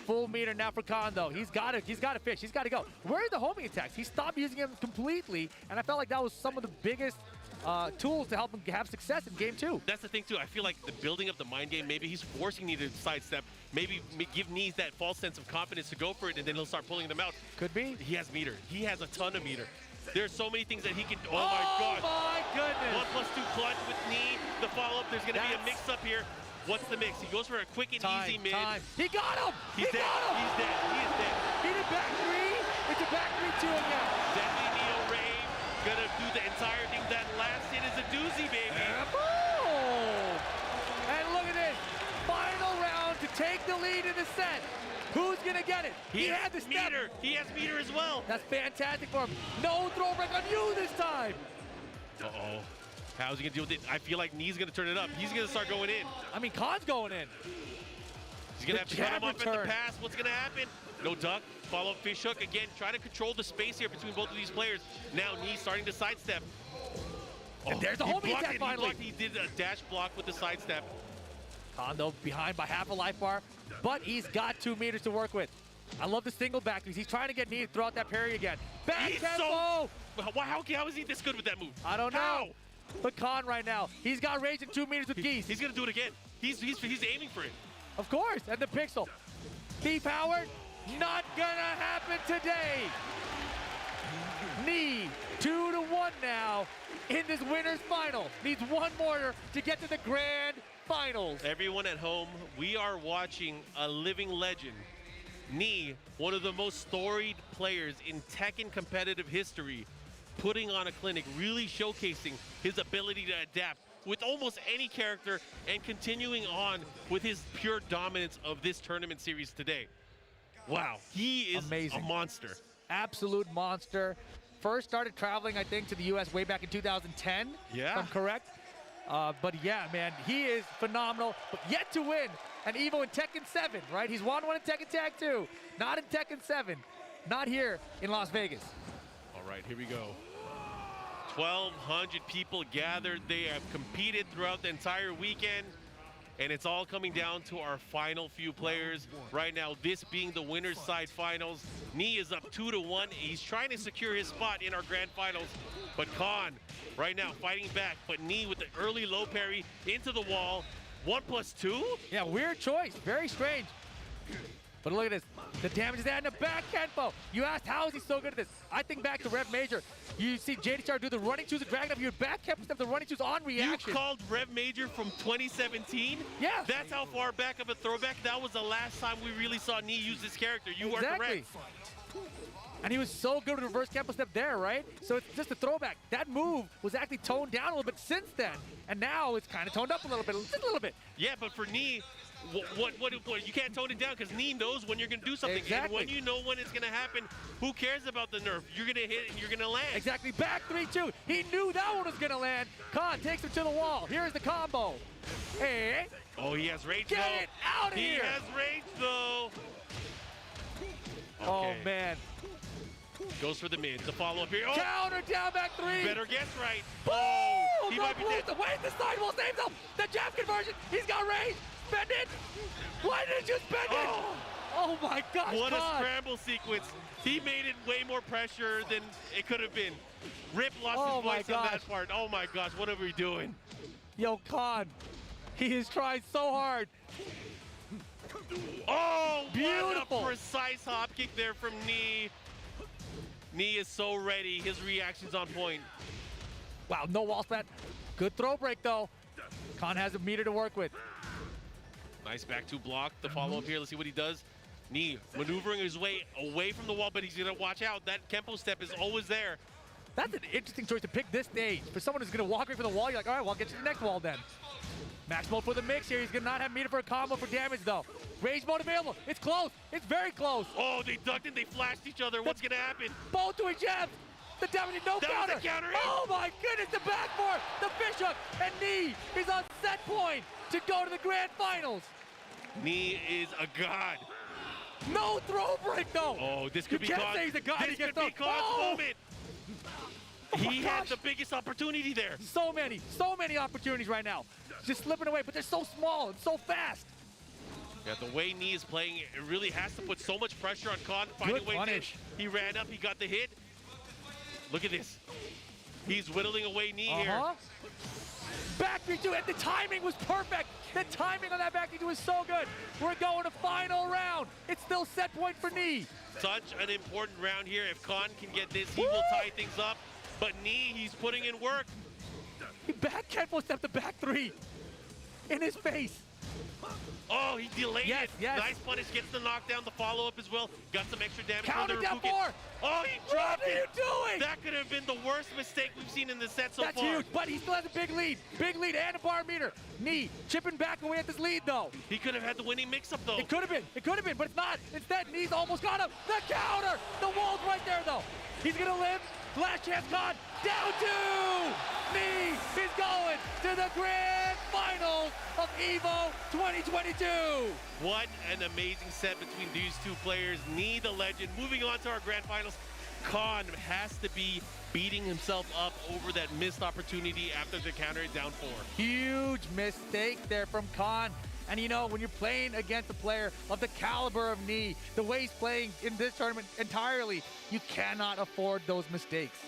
Full meter now for Khan though. He's got to fish. He's got to go. Where are the homing attacks? He stopped using them completely, and I felt like that was some of the biggest tools to help him have success in game 2. That's the thing too. I feel like the building up the mind game, maybe he's forcing Knee to sidestep, maybe give Knee that false sense of confidence to go for it, and then he'll start pulling them out. Could be. He has meter. He has a ton of meter. There's so many things that he can. Oh my God! My goodness! 1+2 clutch with Knee. The follow-up. There's going to be a mix-up here. What's the mix? He goes for a quick and easy mid. He got him! He's dead. He's dead. He is dead. He did back 3. It's a back 3-2 again. Deadly Neo Rave. Gonna do the entire thing. That last hit is a doozy, baby. Boom! And look at this. Final round to take the lead in the set. Who's gonna get it? He had the step. meter. He has meter as well. That's fantastic for him. No throw break on you this time. Uh-oh. How's he gonna deal with it? I feel like Knee's gonna turn it up. He's gonna start going in. I mean, Khan's going in. He's gonna have to cut him off at the pass. What's gonna happen? No duck. Follow up fish hook again. Try to control the space here between both of these players. Now Knee starting to sidestep. And there's the homing attack finally. He did a dash block with the sidestep. Khan though behind by half a life bar, but he's got 2 meters to work with. I love the single back. He's trying to get Knee to throw out that parry again. Back Kenpo! How is he this good with that move? I don't know. But Khan right now, he's got range in 2 meters with Geese. He's gonna do it again. He's aiming for it. Of course, and the pixel. P-powered, not gonna happen today. Knee, 2-1 now in this winner's final. Needs 1 more to get to the grand finals. Everyone at home, we are watching a living legend. Knee, one of the most storied players in Tekken competitive history, putting on a clinic, really showcasing his ability to adapt with almost any character and continuing on with his pure dominance of this tournament series today. Wow, he is amazing. A monster. Absolute monster. First started traveling, I think, to the US way back in 2010, yeah. if I'm correct. But yeah, man, he is phenomenal, but yet to win an EVO in Tekken 7, right? He's won one in Tekken Tag 2, not in Tekken 7, not here in Las Vegas. All right, here we go. 1,200 people gathered. They have competed throughout the entire weekend, and it's all coming down to our final few players. Right now, this being the winner's side finals. Knee is up 2-1. He's trying to secure his spot in our grand finals, but Khan right now fighting back, but Knee with the early low parry into the wall. 1+2? Yeah, weird choice, very strange. But look at this, the damage is adding a back Kenpo. You asked how is he so good at this? I think back to Rev Major. You see JD Star do the running twos and drag up your back Kenpo step, the running twos on reaction. You called Rev Major from 2017? Yeah. That's how far back of a throwback. That was the last time we really saw Knee use this character. You are correct. And he was so good with reverse Kenpo step there, right? So it's just a throwback. That move was actually toned down a little bit since then. And now it's kind of toned up a little bit, just a little bit. Yeah, but for Knee, what you can't tone it down because Knee knows when you're going to do something. Exactly. And when you know when it's going to happen, who cares about the nerf? You're going to hit it and you're going to land. Exactly. Back 3-2. He knew that one was going to land. Khan takes him to the wall. Here's the combo. Hey. Oh, he has range, Get though. it out of he here. He has range, though. Okay. Oh, man. Goes for the mid. The follow-up here. Oh. Counter down back 3. Better guess right. Oh, he might be dead. Wait, the sidewall saves him. The jab conversion. He's got range. Spend it. Why did you spend it? Oh my gosh, what Khan. a scramble sequence. He made it way more pressure than it could have been. Rip lost his voice on that part. Oh my gosh, what are we doing? Yo, Khan, he is trying so hard. Oh, beautiful. What a precise hop kick there from Knee. Knee is so ready. His reaction's on point. Wow, no wall spat. Good throw break, though. Khan has a meter to work with. Nice back two block. The follow-up here. Let's see what he does. Knee maneuvering his way away from the wall, but he's going to watch out. That Kempo step is always there. That's an interesting choice to pick this stage. For someone who's going to walk away from the wall, you're like, all right, well, I'll get to the next wall then. Max mode for the mix here. He's going to not have meter for a combo for damage, though. Rage mode available. It's close. It's very close. Oh, they ducked and they flashed each other. What's going to happen? Both doing jabs. The damage, no counter. The counter. Oh, my goodness. The back four. The fish hook. And Knee is on set point to go to the grand finals. Knee is a god. No throw break, though. Oh, this could be can't say he's a god. This could be Khan's moment. He had the biggest opportunity there. So many opportunities right now. Just slipping away, but they're so small and so fast. Yeah, the way Knee is playing, it really has to put so much pressure on Khan. Finding ways punish. He ran up, he got the hit. Look at this. He's whittling away Knee here. Back 3-2, and the timing was perfect. The timing on that back 3-2 was so good. We're going to final round. It's still set point for Knee. Such an important round here. If Khan can get this, he will tie things up. But Knee, he's putting in work. He back Kenpo stepped the back three in his face. Oh, he delayed it. Yes. Nice punish, gets the knockdown, the follow-up as well. Got some extra damage. Counter down 4. Oh, he dropped it. What are you doing? That could have been the worst mistake we've seen in the set so far. That's huge, but he still has a big lead. Big lead and a bar meter. Knee chipping back away at this lead, though. He could have had the winning mix-up, though. It could have been, but it's not. Instead, Knee's almost got him. The counter. The wall's right there, though. He's going to live. Last chance, Khan. Down 2. Knee is going to the grand finals of EVO 2022. What an amazing set between these two players. Knee, the legend, moving on to our grand finals. Khan has to be beating himself up over that missed opportunity after the counter down 4. Huge mistake there from Khan. And you know, when you're playing against a player of the caliber of Knee, the way he's playing in this tournament entirely, you cannot afford those mistakes.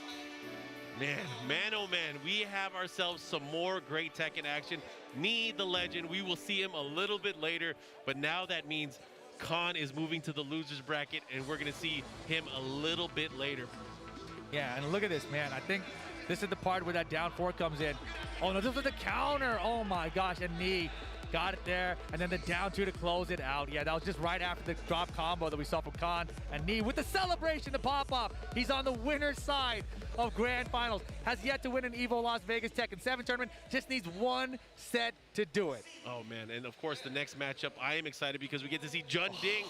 Man, oh man, we have ourselves some more great Tekken action. Knee, the legend, we will see him a little bit later, but now that means Khan is moving to the losers bracket, and we're gonna see him a little bit later. Yeah, and look at this, man. I think this is the part where that down 4 comes in. Oh no, this was the counter. Oh my gosh, and Knee got it there, and then the down 2 to close it out. Yeah, that was just right after the drop combo that we saw from Khan. And Knee with the celebration to pop up. He's on the winner's side of grand finals. Has yet to win an EVO Las Vegas Tekken 7 tournament. Just needs one set to do it. Oh man, and of course the next matchup, I am excited because we get to see Jun Ding.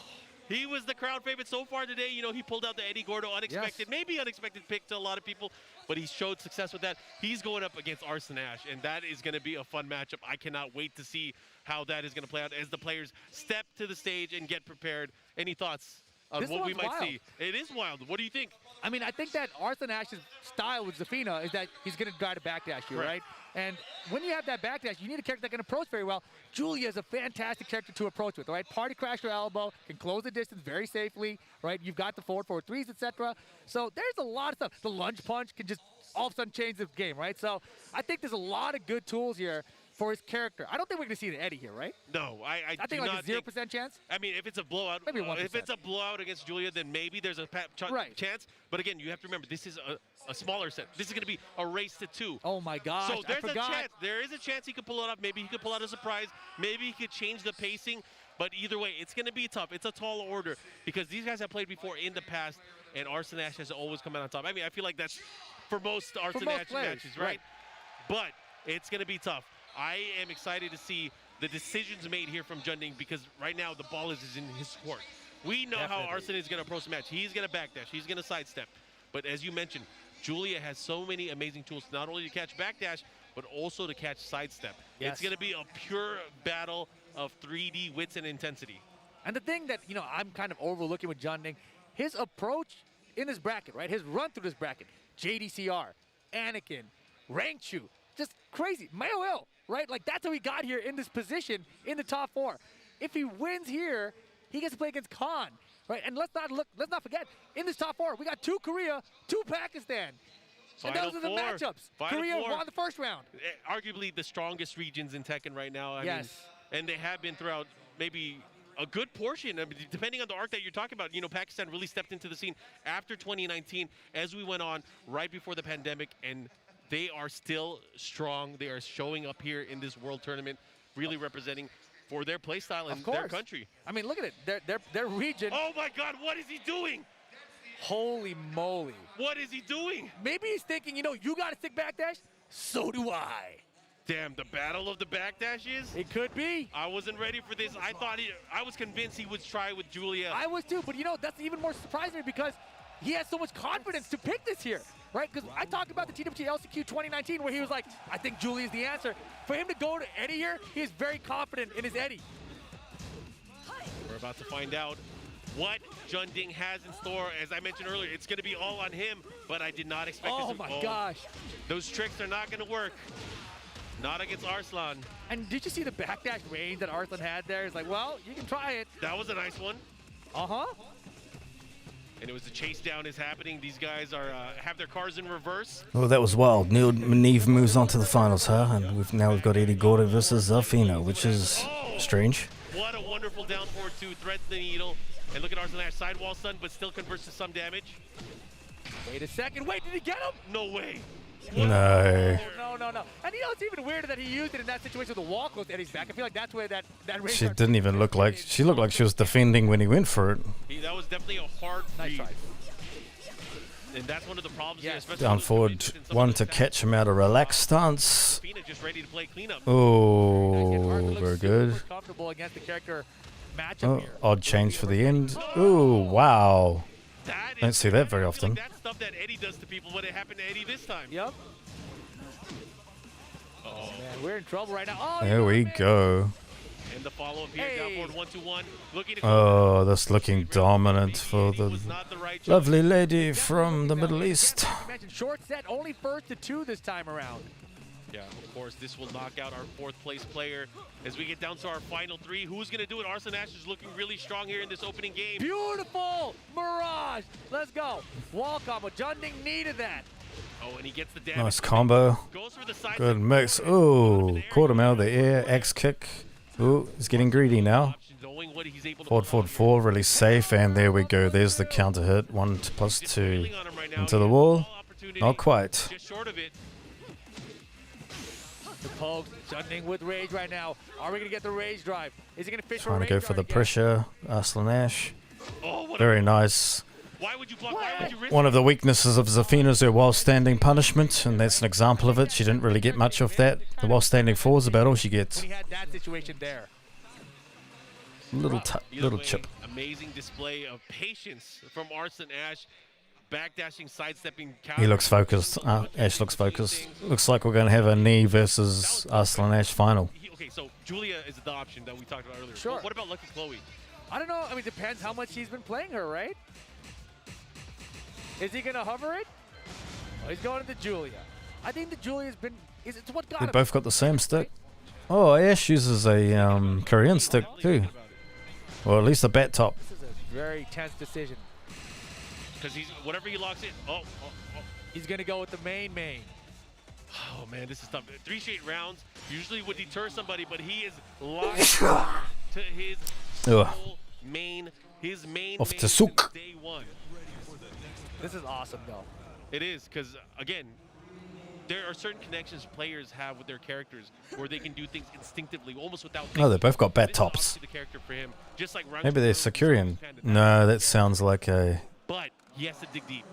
He was the crowd favorite so far today. You know, he pulled out the Eddie Gordo unexpected, maybe unexpected pick to a lot of people, but he showed success with that. He's going up against Arslan Ash, and that is going to be a fun matchup. I cannot wait to see how that is going to play out as the players step to the stage and get prepared. Any thoughts on what we might see? It is wild. What do you think? I mean, I think that Arslan Ash's style with Zafina is that he's going to try to backdash you, right? And when you have that backdash, you need a character that can approach very well. Julia is a fantastic character to approach with, right? Party crasher elbow, can close the distance very safely, right? You've got the forward 4-3s, etc. So there's a lot of stuff. The lunge punch can just all of a sudden change the game, right? So I think there's a lot of good tools here for his character. I don't think we're going to see an Eddie here, right? No, I think like a 0% chance. I mean, if it's a blowout, maybe 1%. If it's a blowout against Julia, then maybe there's a chance. But again, you have to remember, this is a smaller set. This is going to be a race to 2. Oh my gosh, so there's a chance. There is a chance he could pull it off. Maybe he could pull out a surprise. Maybe he could change the pacing. But either way, it's going to be tough. It's a tall order because these guys have played before in the past, and Arslan Ash has always come out on top. I mean, I feel like that's for most Arslan Ash matches, right? But it's going to be tough. I am excited to see the decisions made here from Jun Ding because right now the ball is in his court. We know how Arslan is going to approach the match. He's going to backdash. He's going to sidestep. But as you mentioned, Julia has so many amazing tools, not only to catch backdash, but also to catch sidestep. Yes. It's going to be a pure battle of 3D wits and intensity. And the thing that, you know, I'm kind of overlooking with Jun Ding, his approach in this bracket, right? His run through this bracket, JDCR, Anakin, Rangchu, just crazy. Mayo, right? Like, that's how he got here in this position in the top 4. If he wins here, he gets to play against Khan, right? And let's not forget, in this top 4, we got 2 Korea, 2 Pakistan. And those are the matchups. Korea won the first round. Arguably the strongest regions in Tekken right now. I mean, and they have been throughout maybe a good portion, I mean, depending on the arc that you're talking about. You know, Pakistan really stepped into the scene after 2019 as we went on right before the pandemic, and they are still strong. They are showing up here in this world tournament, really representing for their playstyle in their country. I mean, look at it. Their region. Oh my God, what is he doing? Holy moly. What is he doing? Maybe he's thinking, you know, you got to stick backdash. So do I. Damn, the battle of the backdashes? It could be. I wasn't ready for this. I was convinced he would try with Julia. I was too, but you know, that's even more surprising because he has so much confidence to pick this here, right? Because I talked about the TWT LCQ 2019 where he was like, I think Julia is the answer. For him to go to Eddie here, he is very confident in his Eddie. We're about to find out what Junding has in store. As I mentioned earlier, it's going to be all on him, but I did not expect this. Oh my gosh. Those tricks are not going to work. Not against Arslan. And did you see the backdash range that Arslan had there? It's like, well, you can try it. That was a nice one. Uh-huh. And it was the chase down is happening. These guys are have their cars in reverse. Oh, that was wild. Neve moves on to the finals, huh? And we've got Eddie Gordo versus Zafina, which is strange. What a wonderful down forward two. Threads the needle. And look at Arslan Ash sidewall stun, but still converts to some damage. Wait a second. Wait, did he get him? No way. No. No. And you know, it's even weirder that he used it in that situation with the wall close to Eddie's back. I feel like that's where that range. She didn't even look like, she looked like she was defending when he went for it. That was definitely a hard nice try. And that's one of the problems. Yes. Here, Down forward, one to catch him out of relaxed stance. Just ready to play cleanup. Oh, very good. Comfortable against the character matchup Oh, here. odd change for the end. Oh, wow. Don't see that very often. That's stuff that Eddie does to people, but it happened to Eddie this time. Yep. Oh man, we're in trouble right now. Oh, There we go. And the follow-up here, down forward 1-2-1. Looking to Oh, that's looking dominant for the lovely lady from the Middle East. You mentioned short set, only first to 2 this time around. Yeah, of course, this will knock out our 4th place player. As we get down to our final 3, who's going to do it? Arslan Ash is looking really strong here in this opening game. Beautiful! Mirage! Let's go. Wall combo. Junding needed that. Oh, and he gets the damage. Nice combo. Good mix. Oh, caught him out of the air. X kick. Oh, he's getting greedy now. Forward 4, really safe. And there we go. There's the counter hit. 1+2 into the wall. Not quite. Just short of it. The pokes, Junding with rage right now. Are we going to get the rage drive? Is he going to fish Trying to go for the pressure. Arslan Ash. Oh, Very nice. Why would you block? Why would you risk? One of the weaknesses of Zafina is her while standing punishment, and that's an example of it. She didn't really get much of that. The while standing 4 is about all she gets. When he had that situation there. Little chip. Amazing display of patience from Arslan Ash. Backdashing, sidestepping. He looks focused. Ash looks focused. Looks like we're going to have a knee versus Arslan Ash final. Okay, so Julia is the option that we talked about earlier. Sure. But what about Lucky Chloe? I don't know. I mean, depends how much he's been playing her, right? Is he going to hover it? Oh, he's going to Julia. I think the Julia's been... It's what got They him. both got the same stick. Oh, Ash uses a Korean stick too. Or at least a bat top. This is a very tense decision. Because he's whatever he locks in. He's going to go with the main. Oh, man, this is tough. 3 straight rounds usually would deter somebody, but he is locked to his main. His main. Off to Sook. Day 1. This is awesome, though. It is, because, again, there are certain connections players have with their characters where they can do things instinctively, almost without thinking. Oh, they both got bat tops. The character for him, just like Maybe they're Sakurian. No, that sounds like a... But he has to dig deep.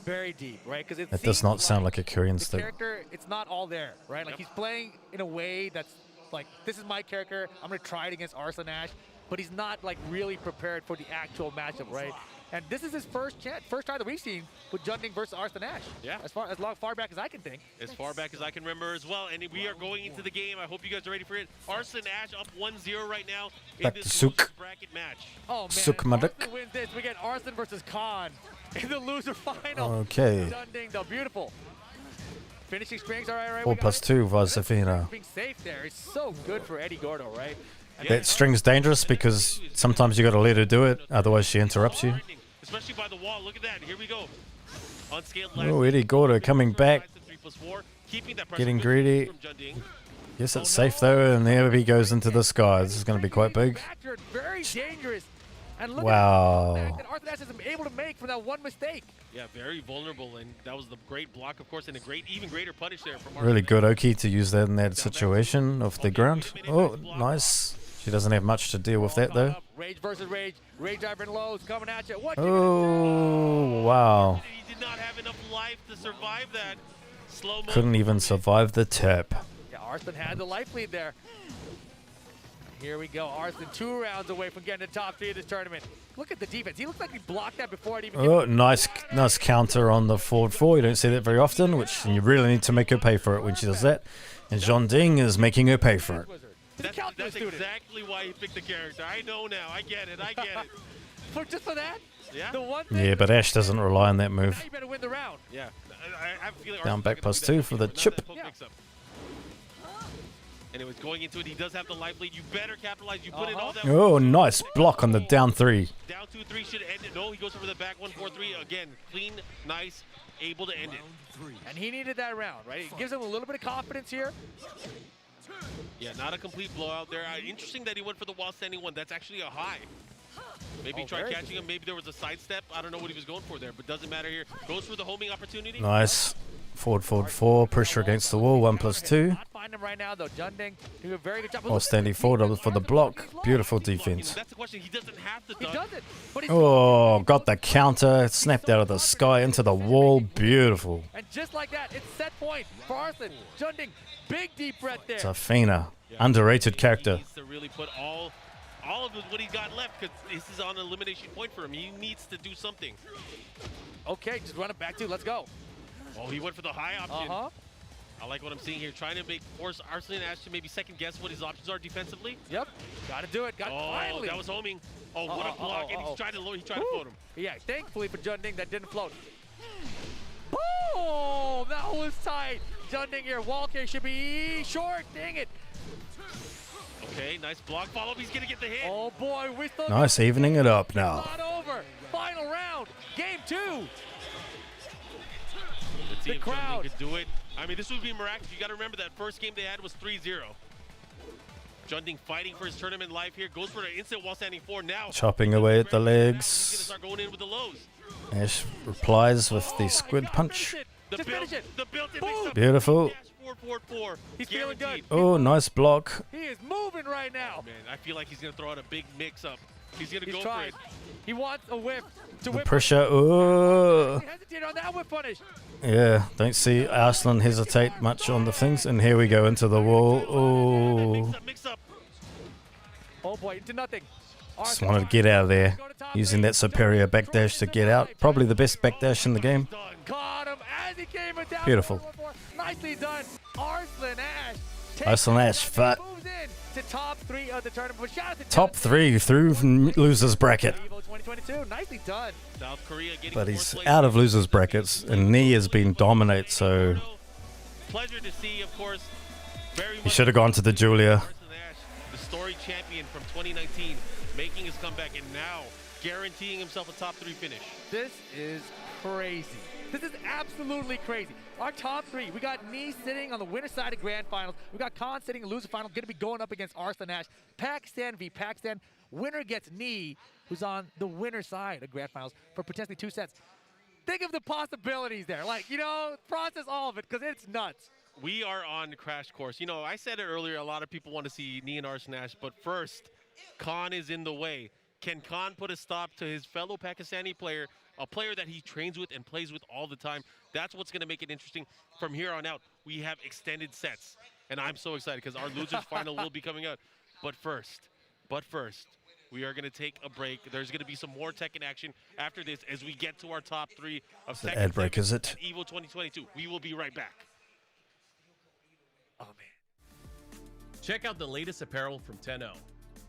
Very deep, right? Because That does not sound like a Korean the stick. character, it's not all there, right? Like he's playing in a way that's like, this is my character. I'm going to try it against Arslan Ash. But he's not like really prepared for the actual matchup, right? And this is his first time that we've seen with Junding versus Arslan Ash. Yeah. As far back as I can think. As far back as I can remember as well. And we are going into the game. I hope you guys are ready for it. Arslan Ash up 1-0 right now in Back this to Sook. bracket match. Oh man, Sook if Madak. Arslan wins this, we get Arslan versus Khan in the loser final. Okay. Junding, though, beautiful. Finishing strings, all right. 4+2 Vazafina. Being safe there is so good for Eddie Gordo, right? That string's dangerous because sometimes you got to let her do it, otherwise she interrupts you. Especially by the wall. Look at that. Here we go. Unscaled Oh, Eddie Gordo coming back, 3+4, keeping that pressure getting greedy. from Junding. Yes, it's safe though, and there he goes into the sky. This is going to be quite big. Very dangerous. And look Wow. at that Arslan Ash is able to make from that one mistake. Yeah, very vulnerable, and that was the great block, of course, and a even greater punish there from Really good Oki to use that in that situation of the ground. Oh, nice. She doesn't have much to deal with that though. Rage versus Rage. Rage driver and lows coming at you. What Oh, wow. He did not have enough life to survive that. Slow mo. Couldn't even survive the tap. Yeah, Arslan had the life lead there. Here we go. Arslan 2 rounds away from getting the top 3 of this tournament. Look at the defense. He looks like he blocked that before it even Oh, nice counter on the forward 4. You don't see that very often, which you really need to make her pay for it when she does that. And Jean Ding is making her pay for it. That's exactly why he picked the character. I know now. I get it. I get it. Just for that? Yeah. The one Yeah, but Ash doesn't rely on that move. Now you better win the round. Yeah. I feel like Down back +2 for the chip. And it was going into it. He does have the life lead. You better capitalize. You put in all that. Oh, nice block on the down 3. Down 2-3 should end it. No, he goes over the back 1-4-3. Again, clean, nice, able to end it. And he needed that round, right? It gives him a little bit of confidence here. Yeah, not a complete blowout there. Interesting that he went for the while standing 1. That's actually a high. Maybe try catching him. Maybe there was a sidestep. I don't know what he was going for there, but doesn't matter here. Goes for the homing opportunity. Nice. Forward 4. Pressure against the wall. 1+2. Not find him right now, though. Junding doing a very good job. While standing forward for the block. Beautiful defense. That's the question. He doesn't have to. He doesn't. But he's Oh, got the counter. Snapped out of the sky into the wall. Beautiful. And just like that, it's set point for Arslan. Junding, big deep breath there. It's a Fina. Underrated character. He needs to really put all of what he's got left, because this is on an elimination point for him. He needs to do something. Okay, just run it back 2. Let's go. Oh, he went for the high option. I like what I'm seeing here. Trying to force Arslan Ash to maybe second guess what his options are defensively. Yep. Got to do it. Finally. That was homing. Oh, what a block. And he's trying to float him. Yeah, thankfully for Junding, that didn't float. Boom! That was tight. Junding here. Wall carry should be short. Dang it. Okay, nice block follow-up. He's going to get the hit. Oh, boy. We still Nice, evening it up now. not over. Final round. Game 2. Let's see The if crowd could do it. I mean, this would be miraculous. You got to remember that first game they had was 3-0. Junding fighting for his tournament life here. Goes for an instant while standing 4 now. Chopping away at the He's going to legs. start going in with the lows. Ash replies with the squid punch. Just finish it. The built-in mix-up. Beautiful. 4-4-4. He's feeling good. Oh, nice block. He is moving right now. Man, I feel like he's going to throw out a big mix-up. He's going to go tried. for it. He wants a whip to The whip. pressure. Oh. He hesitated on that whip punish. Yeah, don't see Arslan hesitate much on the things. And here we go into the wall. Oh. Mix-up. Oh boy, into nothing. Just wanted to get out of there. Using that superior backdash to get out. Probably the best backdash in the game. Caught him as he came down. Beautiful. Nicely done. Arslan Ash. Arslan Ash, Moves in to top 3 of the tournament. But shout out to top 3 through losers bracket. EVO 2022. Nicely done. South Korea getting But he's out of losers brackets, and Knee has been dominate, so pleasure to see, of course. he should have gone to the Julia. The story champion from 2019, making his comeback and now guaranteeing himself a top 3 finish. This is crazy. This is absolutely crazy. Our top 3, we got Nee sitting on the winner side of grand finals. We got Khan sitting in loser final, going to be going up against Arslan Ash. Pakistan v Pakistan. Winner gets Nee, who's on the winner side of grand finals for potentially 2 sets. Think of the possibilities there. Like, process all of it, because it's nuts. We are on crash course. I said it earlier, a lot of people want to see Nee and Arslan Ash, but first, Khan is in the way. Can Khan put a stop to his fellow Pakistani player, a player that he trains with and plays with all the time? That's what's going to make it interesting. From here on out, we have extended sets, and I'm so excited because our losers final will be coming out. But first, we are going to take a break. There's going to be some more Tekken action after this as we get to our top 3 of Tekken ad break, is it? EVO 2022. We will be right back. Oh, man. Check out the latest apparel from 10-0.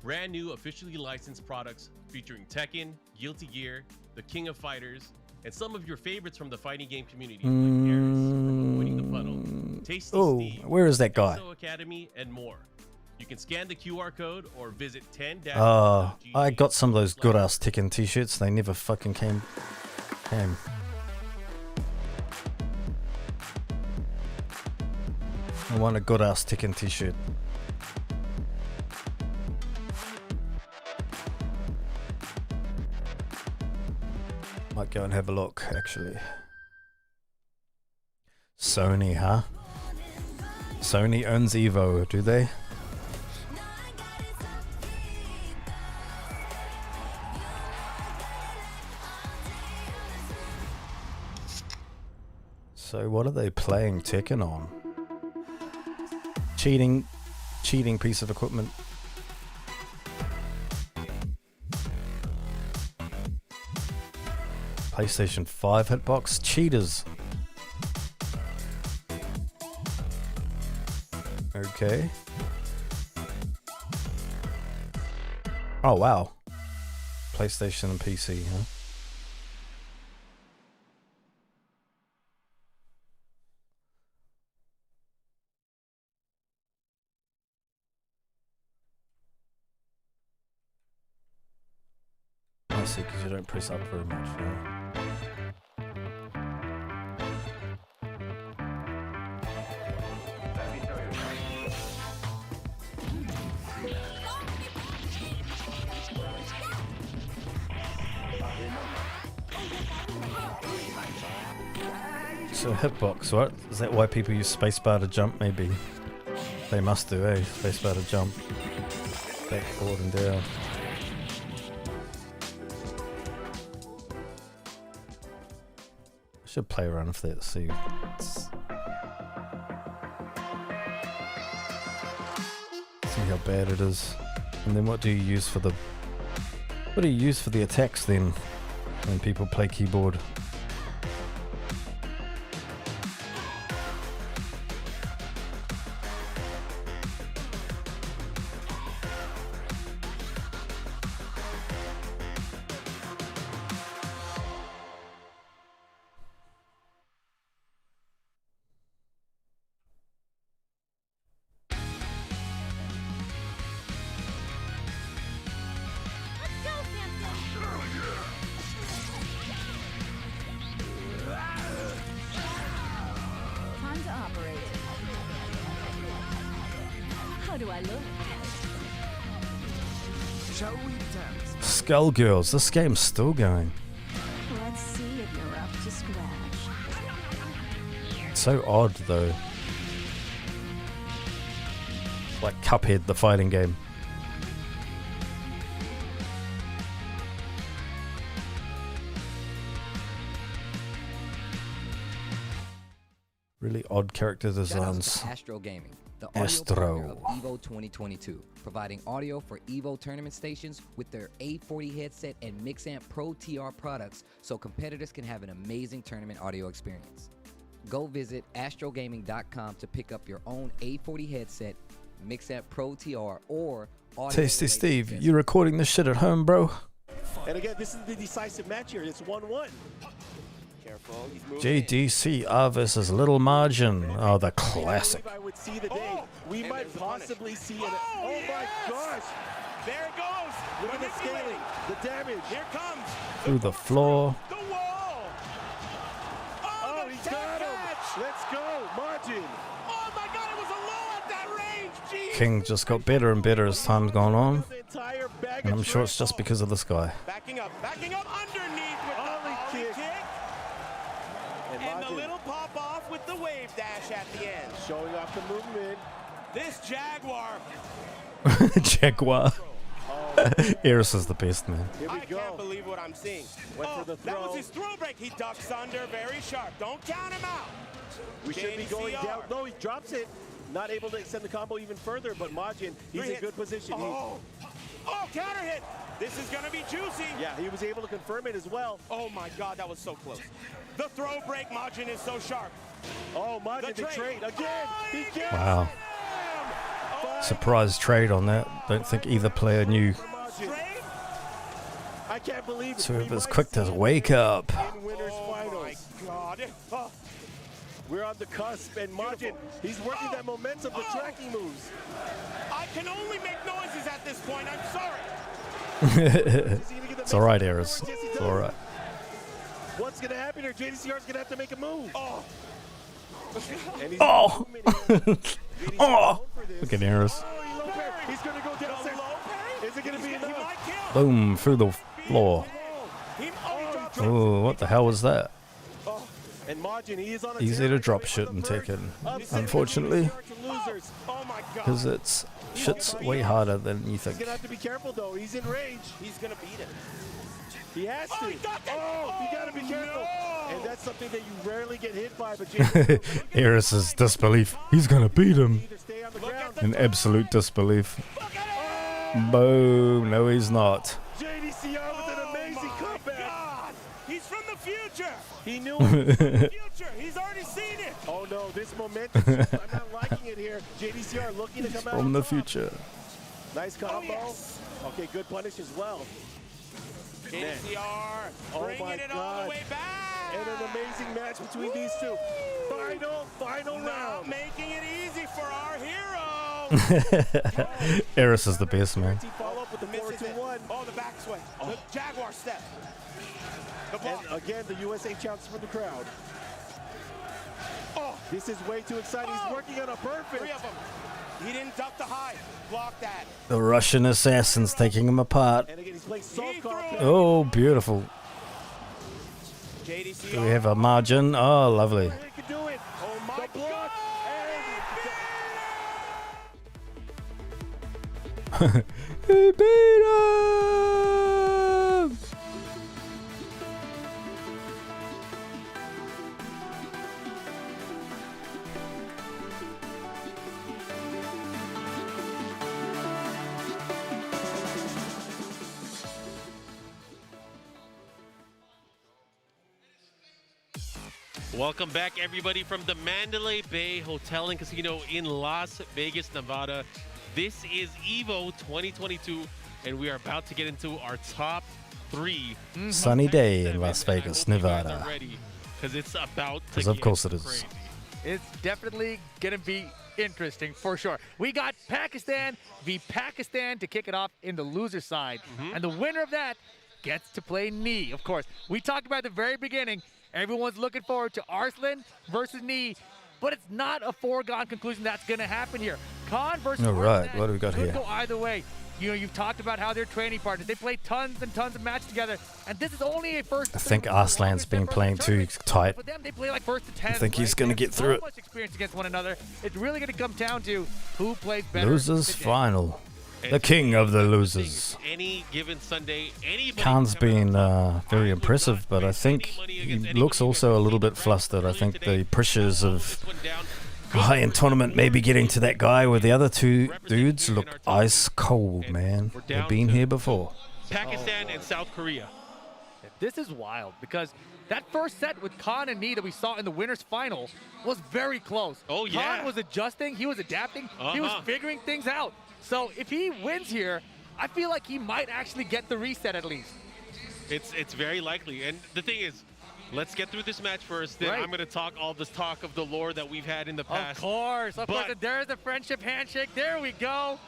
Brand new officially licensed products featuring Tekken, Guilty Gear, The King of Fighters, and some of your favorites from the fighting game community like Aris from Winning the Puddle, Tasty Steve, where is that guy? ESO Academy, and more. You can scan the QR code or visit 10 I got some of those good ass Tekken t-shirts. They never fucking came. I want a good ass Tekken t-shirt. Might go and have a look, actually. Sony, huh? Sony owns EVO, do they? So what are they playing Tekken on? Cheating piece of equipment. PlayStation 5 hitbox cheaters. Okay. Oh wow. PlayStation and PC, huh? I see, because you don't press up very much. Yeah. So hitbox, what? Is that why people use spacebar to jump? Maybe. They must do, eh? Spacebar to jump. Back, forward and down. I should play around with that, see. See how bad it is. And then what do you use for the... What do you use for the attacks then? When people play keyboard? Skullgirls, this game's still going. Let's see if you're up to scratch. It's so odd though. Like Cuphead, the fighting game. Really odd character designs. Astro Gaming, the audio partner of EVO 2022, providing audio for EVO tournament stations with their A40 headset and Mixamp Pro TR products so competitors can have an amazing tournament audio experience. Go visit astrogaming.com to pick up your own A40 headset, Mixamp Pro TR, or audio. Tasty Steve, you recording this shit at home, bro? And again, this is the decisive match here. It's 1-1. JDCR versus Little Margin. Oh, the classic. I would see the day. We might possibly see it. Oh my gosh! There it goes. Look at the scaling, the damage. Here comes Through the floor. the wall. Oh, he got him. Let's go, Margin. Oh my God! It was a low at that range. Jeez. King just got better and better as time's gone on. And I'm sure it's just because of this guy. Backing up underneath with the ollie kick. And the little pop off with the wave dash at the end. Showing off the movement. This Jaguar. Jaguar. Eris is the best, man. I can't believe what I'm seeing. Went for the throw. That was his throw break. He ducks under, very sharp. Don't count him out. We should be going down. No, he drops it. Not able to extend the combo even further, but Majin, he's in good position. Oh, counter hit. This is going to be juicy. Yeah, he was able to confirm it as well. Oh my God, that was so close. The throw break, Majin, is so sharp. Oh, Majin, the trade again. He gets Wow. Surprise trade on that. Don't think either player knew. I can't believe it. So it was quick to wake up. In winners finals. Oh my God. We're on the cusp, and Majin, he's working that momentum, the tracking moves. I can only make noises at this point. I'm sorry. It's all right, Eris. It's all right. What's going to happen here? JDCR's going to have to make a move. Oh. And he's Oh! Oh! Look at Eris. He's going to go downstairs. Is it going to be enough? Boom, through the floor. Oh, what the hell was that? And Majin, he is on a Easy to drop shit in Tekken, unfortunately, because it's shit's way harder than you He's think. going to have to be careful, though. He's in range. He's going to beat it. He has to. He got that. Oh, you got to be careful. No. And that's something that you rarely get hit by, but Eris's disbelief. He's gonna beat him. In absolute disbelief. Boom. No, he's not. JDCR with an amazing comeback. He's from the future. He knew From it. the future. He's already seen it. Oh no, this momentum. I'm not liking it here. JDCR looking to come out From the top. future. Nice combo. Okay, good punish as well. JDCR bringing it all the way back. And an amazing match between these two. Final round. Making it easy for our hero. Eris is the best, man. Follow up with the 4-2-1. Oh, the back swing. The Jaguar step. And again, the USA chants for the crowd. Oh, this is way too exciting. He's working on a perfect. 3 of them. He didn't duck the high. Block that. The Russian assassin's taking him apart. And again, he's playing soft card. Oh, beautiful. JDCR. Do we have a margin? Oh, lovely. He can do it. Oh my God. He beat him! Welcome back, everybody, from the Mandalay Bay Hotel and Casino in Las Vegas, Nevada. This is EVO 2022, and we are about to get into our top 3. Sunny day in Las Vegas, Nevada. Because it's about to Because of get course it is. crazy. It's definitely going to be interesting for sure. We got Pakistan v. Pakistan to kick it off in the loser side. And the winner of that gets to play Knee, of course. We talked about at the very beginning, everyone's looking forward to Arslan versus Knee, but it's not a foregone conclusion that's going to happen here. Khan versus All right, Arslan what do we got could here? go either way. You know, you've talked about how they're training partners. They play tons and tons of matches together, and this is only a first. I think Arslan's been playing too tight. For them, they play like first to 10. I think he's going to get through it. So much experience against one another. It's really going to come down to who plays better. Losers today. final. The king of the losers. Any given Sunday, anybody Khan's been very impressive, but I think he looks also a little bit flustered. I think the pressures of high-end tournament maybe getting to that guy where the other two dudes look ice cold, man. They've been here before. Pakistan and South Korea. This is wild because that first set with Khan and Knee that we saw in the winners final was very close. Oh, yeah. Khan was adjusting, he was adapting, he was figuring things out. So if he wins here, I feel like he might actually get the reset at least. It's very likely. And the thing is, let's get through this match first. Then I'm going to talk all this talk of the lore that we've had in the past. Of course. There's the friendship handshake. There we go.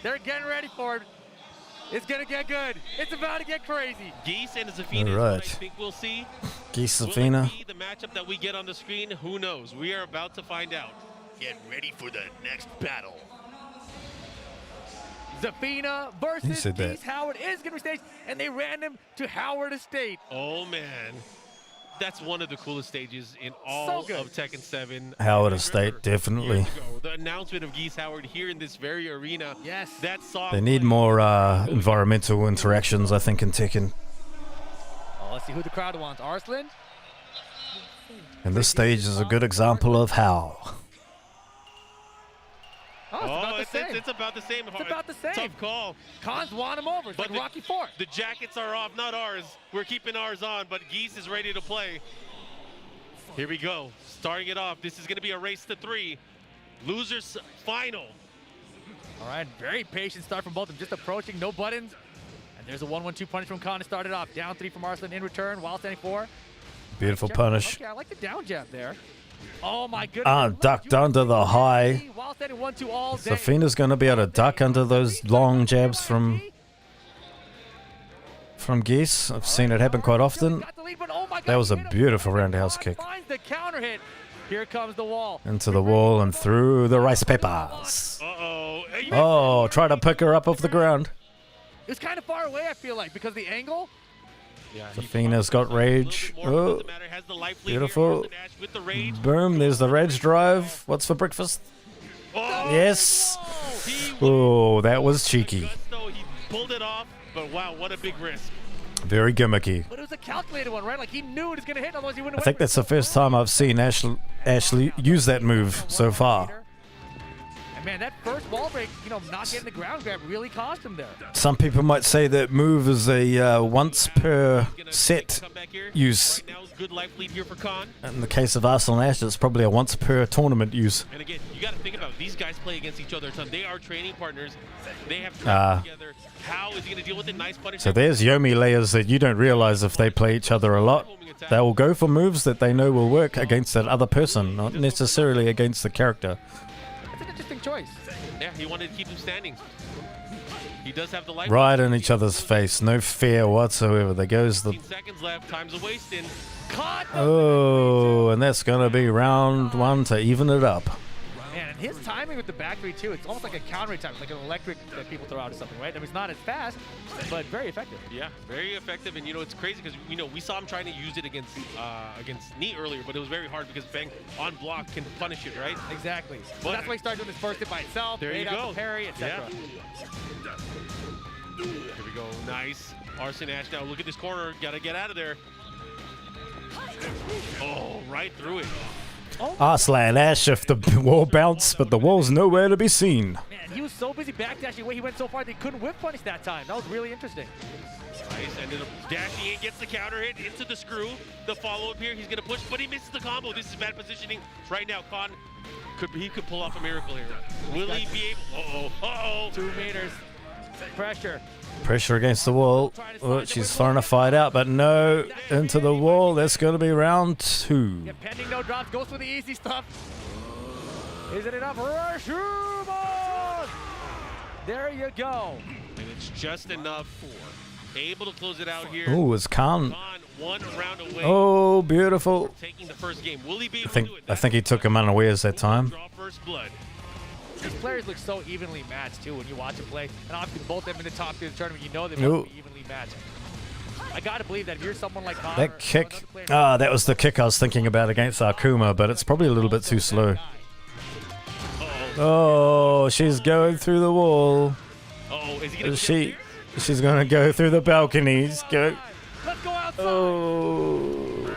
They're getting ready for it. It's going to get good. It's about to get crazy. Geese and Zafina is what I think we'll see. Geese, Will it Zafina. be the matchup that we get on the screen? Who knows? We are about to find out. Get ready for the next battle. Zafina He versus said that. Geese Howard is going to be staged, and they ran him to Howard Estate. Oh, man. That's one of the coolest stages in all of Tekken 7. Howard Estate, definitely. The announcement of Geese Howard here in this very arena. Yes. That song. They need more environmental interactions, I think, in Tekken. Oh, let's see who the crowd wants. Arslan? And this stage is a good example of how. Oh, it's about the same. It's about the same. Tough call. Khan's won him over. It's like Rocky IV. The jackets are off, not ours. We're keeping ours on, but Geese is ready to play. Here we go. Starting it off. This is going to be a race to 3. Losers final. All right, very patient start from both of them. Just approaching, no buttons. And there's a 1-1-2 punish from Khan to start it off. Down 3 from Arslan in return, while standing 4. Beautiful punish. Okay, I like the down jab there. Oh my goodness. Ducked under the high. While standing 1-2 all day. Zafina's going to be able to duck under those long jabs from Geese. I've seen it happen quite often. That was a beautiful roundhouse kick. Finds the counter hit. Here comes the wall. Into the wall and through the rice peppers. Uh-oh. Oh, try to pick her up off the ground. It was kind of far away, I feel like, because the angle. Zafina's got rage. Oh, beautiful. Boom, there's the rage drive. What's for breakfast? Yes. Oh, that was cheeky. He pulled it off, but wow, what a big risk. Very gimmicky. But it was a calculated one, right? Like he knew it was gonna hit, otherwise he wouldn't I have think that's the first time I've seen Ashley use that move so far. And man, that first wall break, you know, not getting the ground grab really cost him there. Some people might say that move is a once per set use. Good life lead here for Khan. In the case of Arsenal and Ash, it's probably a once per tournament use. And again, you got to think about it. These guys play against each other a ton. They are training partners. They have trained together. How is he going to deal with it? Nice punish. So there's Yomi layers that you don't realize if they play each other a lot. They will go for moves that they know will work against that other person, not necessarily against the character. That's an interesting choice. Yeah, he wanted to keep him standing. He does have the life. Right in each other's face, no fear whatsoever. There goes the... 15 seconds left, time's a wasting. Oh, and that's going to be round one to even it up. Man, and his timing with the back three too, it's almost like a counter time. It's like an electric that people throw out or something, right? I mean, it's not as fast, but very effective. Yeah, very effective. And you know, it's crazy because, you know, we saw him trying to use it against Knee earlier, but it was very hard because Bang on block can punish it, right? Exactly. So that's why he started doing his first hit by itself. There you go. The parry, etc. Yeah. Here we go. Nice. Arslan Ash now. Look at this corner. Got to get out of there. Oh, right through it. Arslan Ash, if the wall bounced, but the wall's nowhere to be seen. Man, he was so busy backdashing away. He went so far they couldn't whip punish that time. That was really interesting. Nice. Ended up dashing in, gets the counter hit into the screw. The follow-up here. He's going to push, but he misses the combo. This is bad positioning. Right now, Khan, he could pull off a miracle here. Will he be able? Uh-oh. Uh-oh. 2 meters. Pressure. Pressure against the wall. Oh, she's trying to fight out, but no. Into the wall. That's going to be round 2. Yeah, pending no drops. Goes for the easy stuff. Is it enough? Restream! There you go. And it's just enough. Able to close it out here. Oh, it's Khan. Khan 1 round away. Oh, beautiful. Taking the first game. Will he be able to do it? I think he took him unawares that time. Draw first blood. These players look so evenly matched too when you watch them play, and obviously both of them in the top tier of the tournament, you know they're going to be evenly matched. I gotta believe that if you're someone like Connor, that kick, that was the kick I was thinking about against Akuma, but it's probably a little bit too slow. Oh, she's going through the wall. She's gonna go through the balconies. Go. Let's go outside. Oh,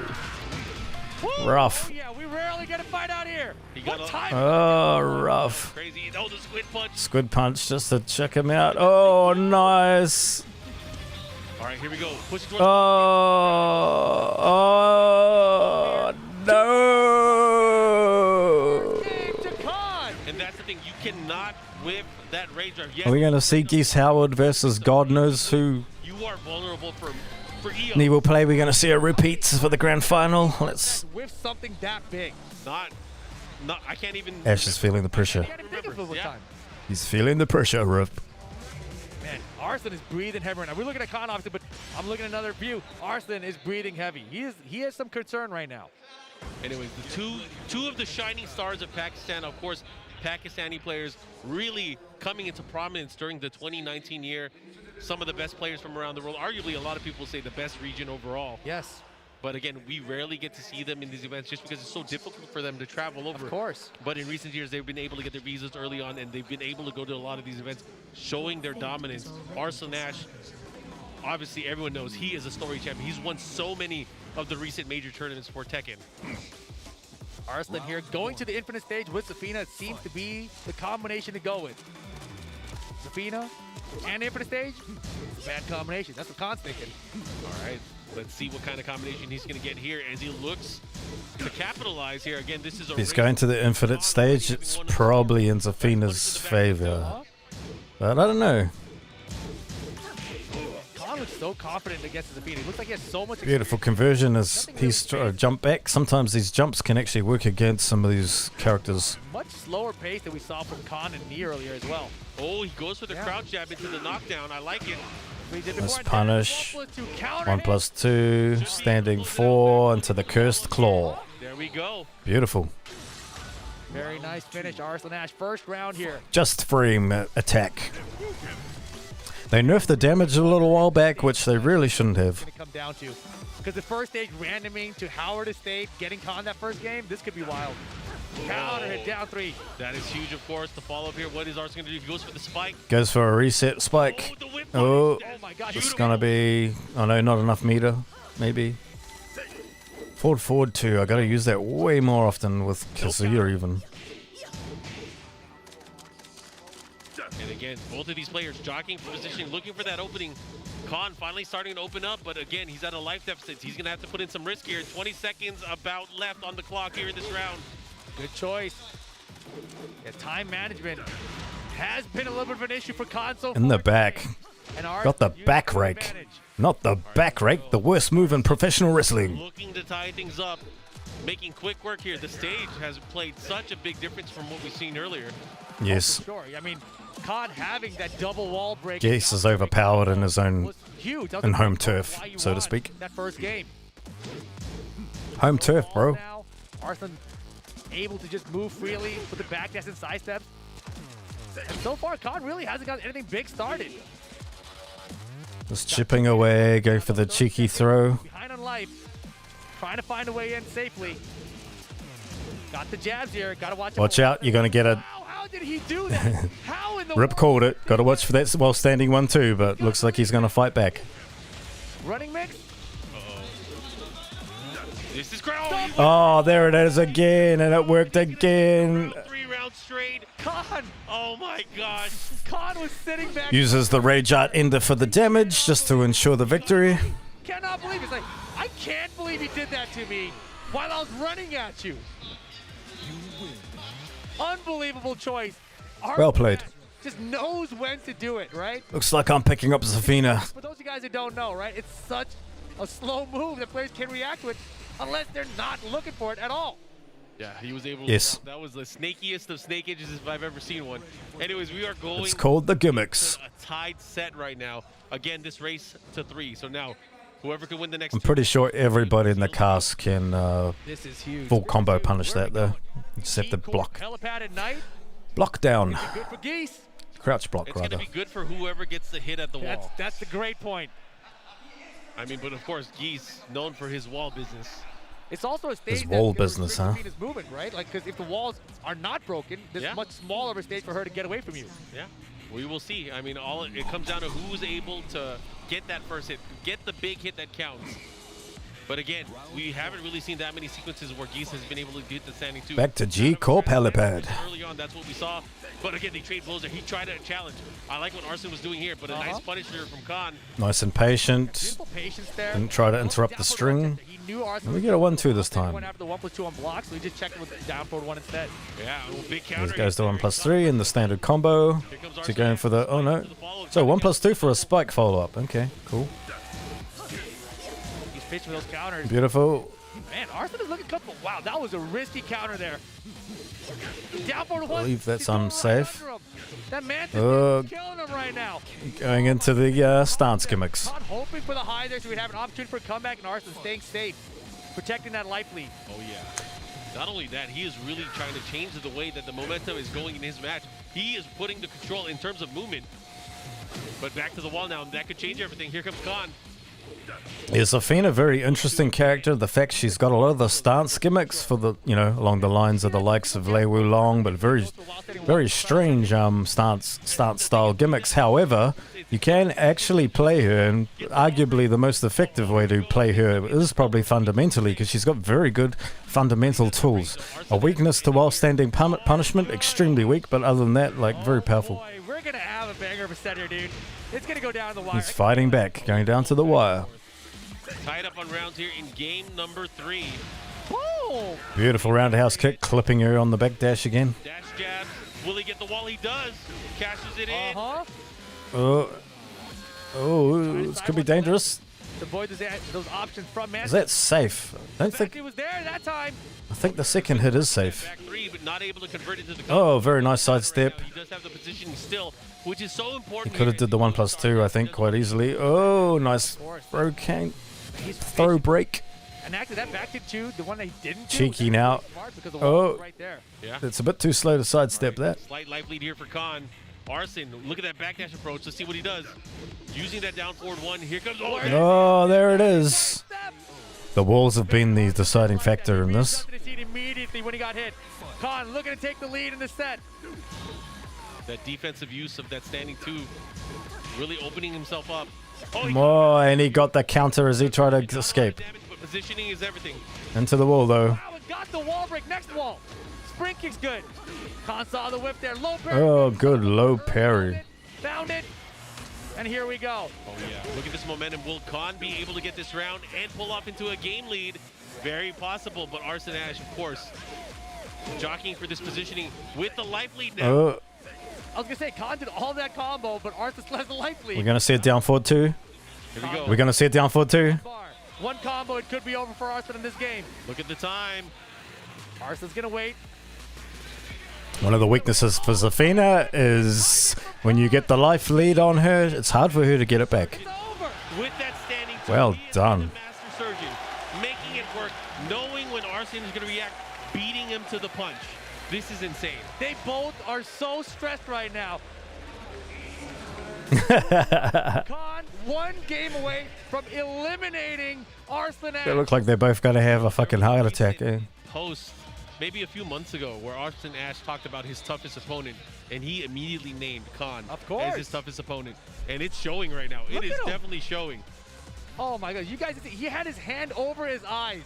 rough. Yeah, we rarely get a fight out here. Oh, rough. Crazy. Oh, the squid punch. Squid punch just to check him out. Oh, nice. All right, here we go. Push it oh, no. And that's the thing. You cannot whip that rage drive. Are we going to see Geese Howard versus God knows who? You are vulnerable for EVO. Knee will play. We're going to see a repeat for the grand final. Let's. With something that big. I can't even. Ash is feeling the pressure. He's feeling the pressure, Rip. Man, Arslan is breathing heavy right now. We're looking at Khan obviously, but I'm looking at another view. Arslan is breathing heavy. He has some concern right now. Anyways, the two of the shining stars of Pakistan, of course, Pakistani players really coming into prominence during the 2019 year. Some of the best players from around the world. Arguably, a lot of people say the best region overall. Yes. But again, we rarely get to see them in these events just because it's so difficult for them to travel over. Of course. But in recent years, they've been able to get their visas early on, and they've been able to go to a lot of these events, showing their dominance. Arslan Ash, obviously everyone knows he is a story champion. He's won so many of the recent major tournaments for Tekken. Arslan here going to the infinite stage with Zafina seems to be the combination to go with. Zafina and infinite stage, bad combination. That's what Khan's thinking. All right, let's see what kind of combination he's going to get here as he looks to capitalize here. Again, this is a he's going to the infinite stage. It's probably in Zafina's favor, but I don't know. Khan looks so confident against Zafina. He looks like he has so much Beautiful conversion as he's jump back. Sometimes these jumps can actually work against some of these characters. Much slower pace than we saw from Khan and Knee earlier as well. Oh, he goes for the crouch jab into the knockdown. I like it. Nice punish. 1+2, standing 4 into the cursed claw. There we go. Beautiful. Very nice finish, Arslan Ash. First round here. Just frame attack. They nerfed the damage a little while back, which they really shouldn't have. It's going to come down to because the first stage randoming to Howard Estate, getting Khan that first game, this could be wild. Counter hit down 3. That is huge, of course. The follow-up here. What is Arsene going to do? He goes for the spike. Goes for a reset spike. Oh, it's gonna be. Oh no, not enough meter. Maybe. Forward 2. I gotta use that way more often with Kazuya even. And again, both of these players jockeying for positioning, looking for that opening. Khan finally starting to open up, but again, he's at a life deficit. He's gonna have to put in some risk here. 20 seconds about left on the clock here in this round. Good choice. Yeah, time management has been a little bit of an issue for Khan so far. In the back. Got the back rake. Not the back rake, the worst move in professional wrestling. Looking to tie things up, making quick work here. The stage has played such a big difference from what we've seen earlier. Yes. Sure. I mean, Khan having that double wall break. Geese is overpowered in his own Huge. in home turf, so to speak. That first game. Home turf, bro. Now, Arsene able to just move freely with the back dash and side steps. And so far, Khan really hasn't got anything big started. Just chipping away, go for the cheeky throw. Behind on life, trying to find a way in safely. Got the jabs here. Got to watch. Watch out, you're gonna get a. How did he do that? How in the Rip called it. Got to watch for that while standing 1-2, but looks like he's gonna fight back. Running mix? This is great. Oh, there it is again, and it worked again. 3 rounds straight. Khan. Oh my gosh. Khan was sitting back. Uses the Rage Art Ender for the damage just to ensure the victory. Cannot believe it's like, I can't believe he did that to me while I was running at you. Unbelievable choice. Well played. Just knows when to do it, right? Looks like I'm picking up Zafina. For those of you guys who don't know, right? It's such a slow move that players can react to it unless they're not looking for it at all. Yeah, he was able Yes. to. That was the snakiest of snake edges if I've ever seen one. Anyways, we are going. It's called the gimmicks. A tied set right now. Again, this race to 3. So now, whoever can win the next. I'm pretty sure everybody in the cast can This is huge. full combo punish that though. Just have to block. Helipad at night. Block down. Good for Geese. Crouch block, It's rather. going to be good for whoever gets the hit at the wall. That's the great point. I mean, but of course, Geese, known for his wall business. It's also a stage His wall business, huh? Is moving, right? Like, because if the walls are not broken, there's Yeah. much smaller of a stage for her to get away from you. Yeah, we will see. I mean, it comes down to who's able to get that first hit, get the big hit that counts. But again, we haven't really seen that many sequences where Geese has been able to get the standing 2. Back to G Corp helipad. Early on, that's what we saw. But again, they trade blows there. He tried to challenge. I like what Arsene was doing here, but a nice punisher from Khan. Nice and patient. Beautiful patience there. Didn't try to interrupt the string. He knew Arsene We get a 1-2 this time. went after the 1+2 on blocks, so he just checked it with down forward 1 instead. Yeah, well, big counter. This goes to 1+3 in the standard combo. So going for the, oh no. So 1+2 for a spike follow up. Okay, cool. He's pitching with those counters. Beautiful. Man, Arsene is looking comfortable. Wow, that was a risky counter there. Down forward 1. I believe that's unsafe. That man is killing him right now. Going into the stance gimmicks. Not hoping for the high there, so we'd have an opportunity for a comeback, and Arsene staying safe, protecting that life lead. Oh yeah. Not only that, he is really trying to change the way that the momentum is going in his match. He is putting the control in terms of movement. But back to the wall now, and that could change everything. Here comes Khan. Is Zafina a very interesting character? The fact she's got a lot of the stance gimmicks for the, you know, along the lines of the likes of Lei Wulong, but very strange stance style gimmicks. However, you can actually play her, and arguably the most effective way to play her is probably fundamentally, because she's got very good fundamental tools. A weakness to while standing punishment, extremely weak, but other than that, like, very powerful. Boy, we're gonna have a banger of a set here, dude. It's gonna go down the wire. He's fighting back, going down to the wire. Tied up on rounds here in game number 3. Boom! Beautiful roundhouse kick, clipping her on the back dash again. Dash jab. Will he get the wall? He does. Cashes it in. Oh, this could be dangerous. To avoid those options from Man. Is that safe? I don't think. It was there that time. I think the second hit is safe. Back 3, but not able to convert it to the Oh, very nice sidestep. He does have the positioning still, which is so important. He could have did the 1+2, I think, quite easily. Oh, nice throw break. And actually, that back kick too, the one that he didn't do, Cheeky now. because the wall was Oh, right there. Yeah. it's a bit too slow to sidestep that. Slight life lead here for Khan. Arsene, look at that backdash approach. Let's see what he does. Using that down forward 1. Here comes Oh, there it is. The walls have been the deciding factor in this. empty when he got hit. Khan looking to take the lead in the set. That defensive use of that standing 2, really opening himself up. Oh, and he got the counter as he tried to escape. Positioning is everything. Into the wall, though. Wow, it got the wall break. Next wall. Spring kick's good. Khan saw the whip there. Low parry. Oh, good low parry. Found it. And here we go. Oh, yeah. Look at this momentum. Will Khan be able to get this round and pull off into a game lead? Very possible, but Arslan Ash, of course, jockeying for this positioning with the life lead now. I was going to say, Khan did all that combo, but Arslan still has the life lead. We're going to see it down 4-2. Here we go. We're going to see it down 4-2. One combo, it could be over for Arslan in this game. Look at the time. Arslan's going to wait. One of the weaknesses for Zafina is when you get the life lead on her, it's hard for her to get it back. With that standing well done. Master Surgeon, making it work, knowing when Arslan is going to react, beating him to the punch. This is insane. They both are so stressed right now. Khan, one game away from eliminating Arslan Ash. They look like they're both going to have a fucking heart attack. Eh? Post maybe a few months ago where Arslan Ash talked about his toughest opponent, and he immediately named Khan as his toughest opponent. And it's showing right now. It is definitely showing. Oh my God, you guys, he had his hand over his eyes.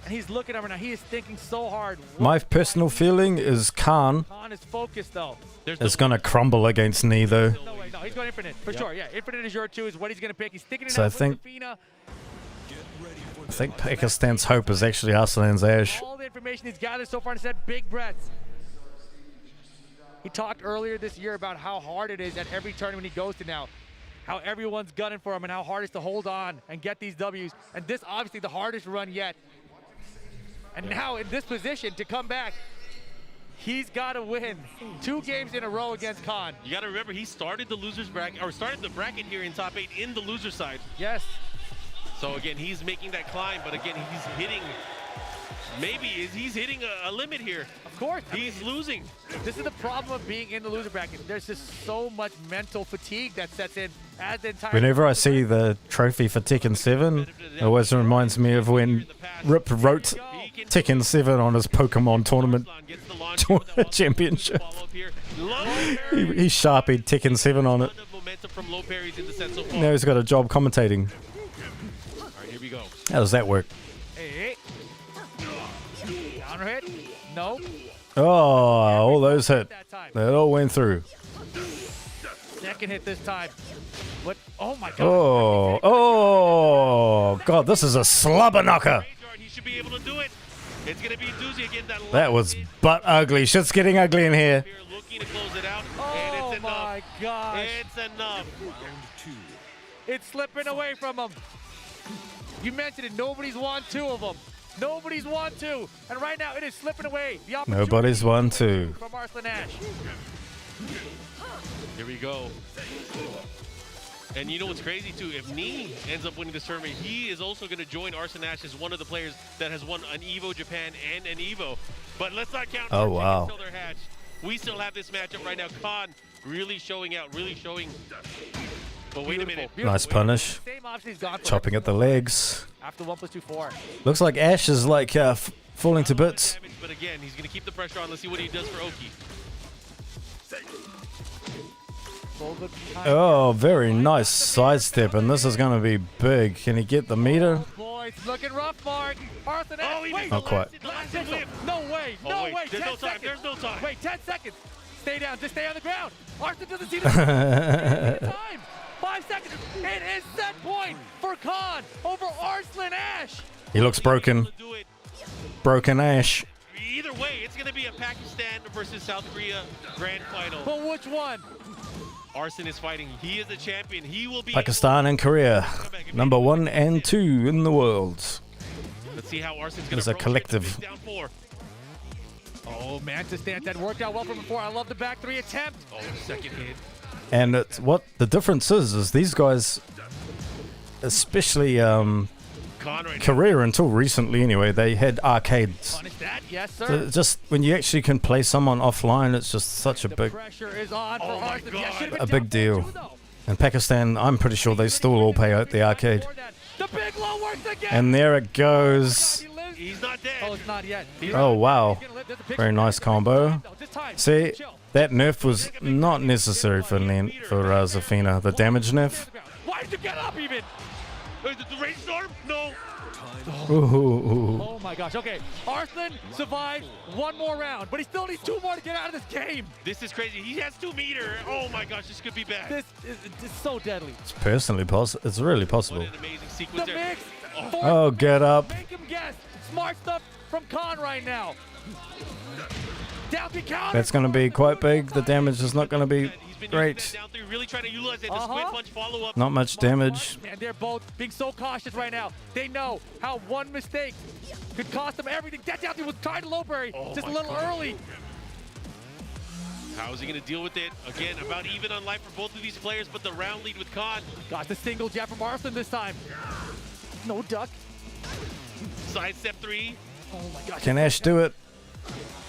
And he's looking at him right now. He is thinking so hard. My personal feeling is Khan is focused though. is going to crumble against Knee, though. No way, no, he's going Infinite for sure. Yeah, Infinite is your 2 is what he's going to pick. He's sticking it So out I with think- Zafina. I think Pakistan's hope is actually Arslan's Ash. All the information he's gathered so far and said big breaths. He talked earlier this year about how hard it is at every tournament he goes to now. How everyone's gunning for him and how hard it is to hold on and get these W's. And this obviously the hardest run yet. And now in this position to come back, he's got to win 2 games in a row against Khan. You got to remember, he started the losers bracket, or started the bracket here in top 8 in the loser side. Yes. So again, he's making that climb, but again, he's hitting, he's hitting a limit here. Of course. He's losing. This is the problem of being in the loser bracket. There's just so much mental fatigue that sets in as the entire... Whenever I see the trophy for Tekken 7, it always reminds me of when Rip wrote Tekken 7 on his Pokemon tournament championship. He sharpied Tekken 7 on it. Now he's got a job commentating. Here we go. How does that work? Hey. Counter hit. No. Oh, all those hit. They all went through. Second hit this time. What? Oh my God. Oh, God, this is a slobber knocker. He should be able to do it. It's going to be doozy again. That was butt ugly. Shit's getting ugly in here. Looking to close it out. Oh my gosh. It's enough. It's slipping away from him. You mentioned it. Nobody's won 2 of them. Nobody's won 2. And right now it is slipping away. The opportunity Nobody's won 2. from Arslan Ash. Here we go. And you know what's crazy too? If Knee ends up winning this tournament, he is also going to join Arslan Ash as one of the players that has won an EVO Japan and an EVO. But let's not count. Oh, wow. Until they're hatched. We still have this matchup right now. Khan really showing out, really showing. But wait a minute. Nice punish. Same option he's gone for. Chopping at the legs. After 1 + 2 = 4. Looks like Ash is like falling to bits. But again, he's going to keep the pressure on. Let's see what he does for Oki. Oh, very nice sidestep, and this is going to be big. Can he get the meter? Oh boy, it's looking rough, Mark. Arslan Ash. Wait, Not quite. No way. Oh, wait. 10 There's no time. seconds. There's no time. Wait, 10 seconds. Stay down. Just stay on the ground. Arslan doesn't see the time. 5 seconds. It is set point for Khan over Arslan Ash. He looks broken. Broken Ash. Either way, it's going to be a Pakistan versus South Korea grand final. But which one? Arslan is fighting. He is the champion. He will be Pakistan and Korea, number 1 and 2 in the world. Let's see how Arslan's going As to a collective. Oh, Mantis stance that worked out well from before. I love the back 3 attempt. Oh, second hit. And it's, what the difference is these guys, especially Korea until recently anyway, they had arcades. Punish that, yes, sir. So just when you actually can play someone offline, it's just such a big, Pressure is on for Arslan. Yeah, should've been a big down deal. 4-2 though. In Pakistan, I'm pretty sure they still all pay out the arcade. The big low works again. And there it goes. He lives He's not dead. Oh, it's not yet. Oh, wow. Very nice combo. See, that nerf was not necessary for Zafina. The damage nerf. Why did you get up even? Is it the rainstorm? No. Ooh. Oh my gosh. Okay, Arslan survived one more round, but he still needs 2 more to get out of this game. This is crazy. He has 2 meter. Oh my gosh, this could be bad. This is so deadly. It's personally possible. It's really possible. What an amazing sequence The there. mix. Oh, get up. Make him guess. Smart stuff from Khan right now. Down to counter. That's going to be quite big. The damage is not going to be great. Down 3, really trying to utilize it. The squid punch follow up. Not much damage. And they're both being so cautious right now. They know how one mistake could cost them everything. That down 3 was trying to low berry just a little early. How is he going to deal with it? Again, about even on life for both of these players, but the round lead with Khan. Got the single jab from Arslan this time. No duck. Side step 3. Oh my gosh. Can Ash do it?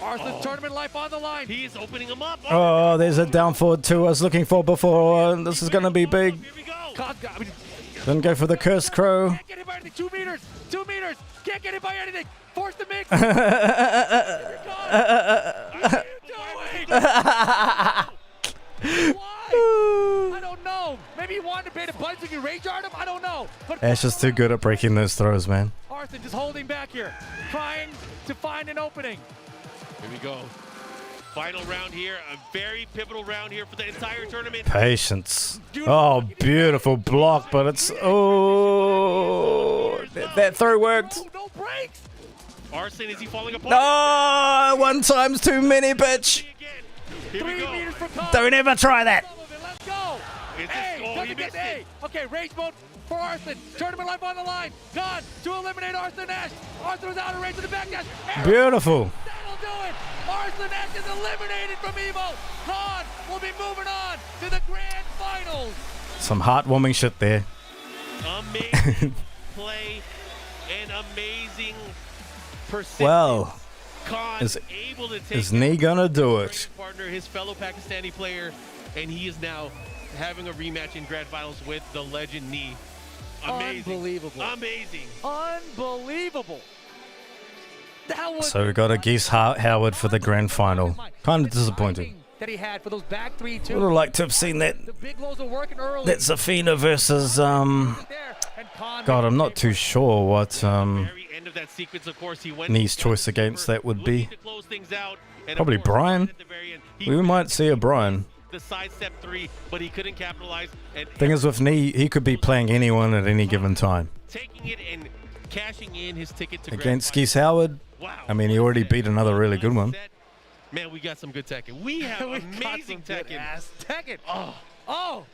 Arslan's tournament life on the line. He is opening him up. Oh, there's a down forward 2 I was looking for before. This is going to be big. Didn't go for the Curse Crow. Can't get hit by anything. 2 meters. 2 meters. Can't get hit by anything. Force the mix. Why? I don't know. Maybe he wanted to bait a bunch so he can rage art him. I don't know. But Ash is too good at breaking those throws, man. Arslan just holding back here, trying to find an opening. Here we go. Final round here. A very pivotal round here for the entire tournament. Patience. Oh, beautiful block, but it's... Oh, that throw worked. No breaks. Arslan, is he falling apart? No, 1 time's too many, bitch. Here we go. Meters for Khan. Don't ever try that. Let's go. Doesn't get A. Okay, rage mode for Arslan. Tournament life on the line. Khan to eliminate Arslan Ash. Arslan was out of range of the backdash. Beautiful. That'll do it. Arslan Ash is eliminated from EVO. Khan will be moving on to the grand finals. Some heartwarming shit there. Amazing play and amazing persistence. Well, Khan is able to take Nee gonna do it? partner, his fellow Pakistani player, and he is now having a rematch in grand finals with the legend Nee. Amazing. Unbelievable. Amazing. Unbelievable. That was So we got a Geese Howard for the grand final. Kind of disappointing. that he had for those back 3-2. Would have liked to have seen that. The big lows are working early. That Zafina versus God, I'm not too sure what End of that sequence, of course, he went Nee's choice against that would be. to close things out. And Probably of course, Brian. at the very end, We might see a Brian. the side step 3, but he couldn't capitalize. And Thing is, with Nee, he could be playing anyone at any given time. taking it and cashing in his ticket to grand Against finals. Geese Howard, I mean, he already beat another really good one. Man, we got some good Tekken. We have amazing Tekken. Tekken. Oh,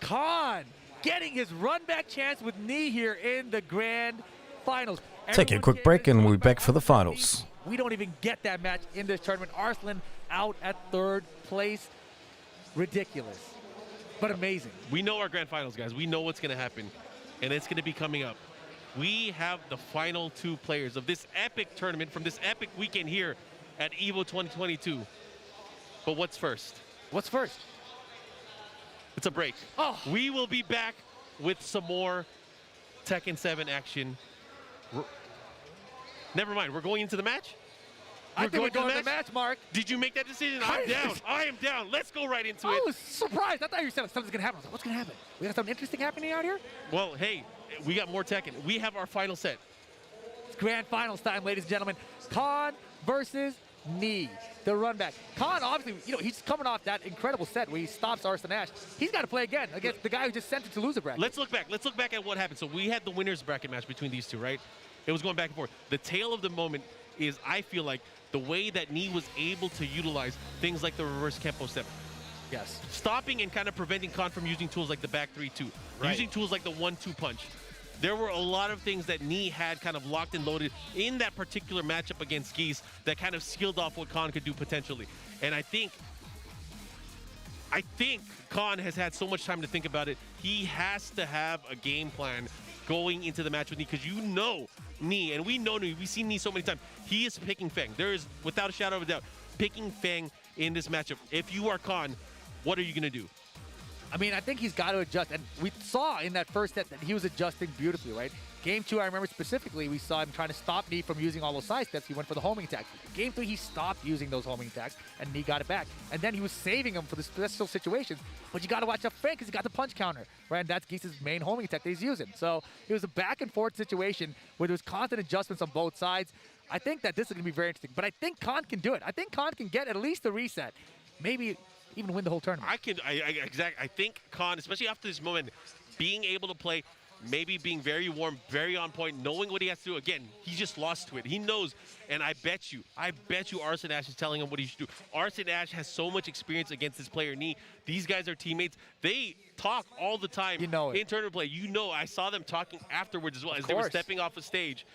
Khan getting his run back chance with Nee here in the grand finals. Take a quick break and we'll be back for the finals. We don't even get that match in this tournament. Arslan out at 3rd place. Ridiculous, but amazing. We know our grand finals, guys. We know what's going to happen, and it's going to be coming up. We have the final 2 players of this epic tournament from this epic weekend here at EVO 2022. But what's first? What's first? It's a break. Oh. We will be back with some more Tekken 7 action. Never mind. We're going into the match? I think we're going to the match, Mark. Did you make that decision? I'm down. I am down. Let's go right into I it. was surprised. I thought you said something's going to happen. I was like, what's going to happen? We got something interesting happening out here? Well, hey, we got more Tekken. We have our final set. It's grand finals time, ladies and gentlemen. Khan versus Nee, the run back. Khan, obviously, he's coming off that incredible set where he stops Arslan Ash. He's got to play again against the guy who just sent it to loser bracket. Let's look back. Let's look back at what happened. So we had the winner's bracket match between these two, right? It was going back and forth. The tale of the moment is, I feel like, the way that Nee was able to utilize things like the reverse Kempo step. Yes. Stopping and kind of preventing Khan from using tools like the back 3-2. Right. Using tools like the 1-2 punch. There were a lot of things that Nee had kind of locked and loaded in that particular matchup against Geese that kind of sealed off what Khan could do potentially. And I think Khan has had so much time to think about it. He has to have a game plan going into the match with Nee, because you know Nee, and we know Nee, we've seen Nee so many times. He is picking Feng. There is, without a shadow of a doubt, picking Feng in this matchup. If you are Khan, what are you going to do? I mean, I think he's got to adjust. And we saw in that first set that he was adjusting beautifully, right? Game 2, I remember specifically, we saw him trying to stop Knee from using all those side steps. He went for the homing attack. Game 3, he stopped using those homing attacks, and Knee got it back. And then he was saving him for the special situations. But you got to watch out for Frank because he got the punch counter, right? And that's Geese's main homing attack that he's using. So it was a back-and-forth situation where there was constant adjustments on both sides. I think that this is going to be very interesting. But I think Khan can do it. I think Khan can get at least a reset. Maybe even win the whole tournament. I think Khan, especially after this moment, being able to play, maybe being very warm, very on point, knowing what he has to do. Again, he just lost to it. He knows, and I bet you Arsene Ash is telling him what he should do. Arsene Ash has so much experience against this player, Knee. These guys are teammates. They talk all the time in tournament play. I saw them talking afterwards as well as they were stepping off the stage.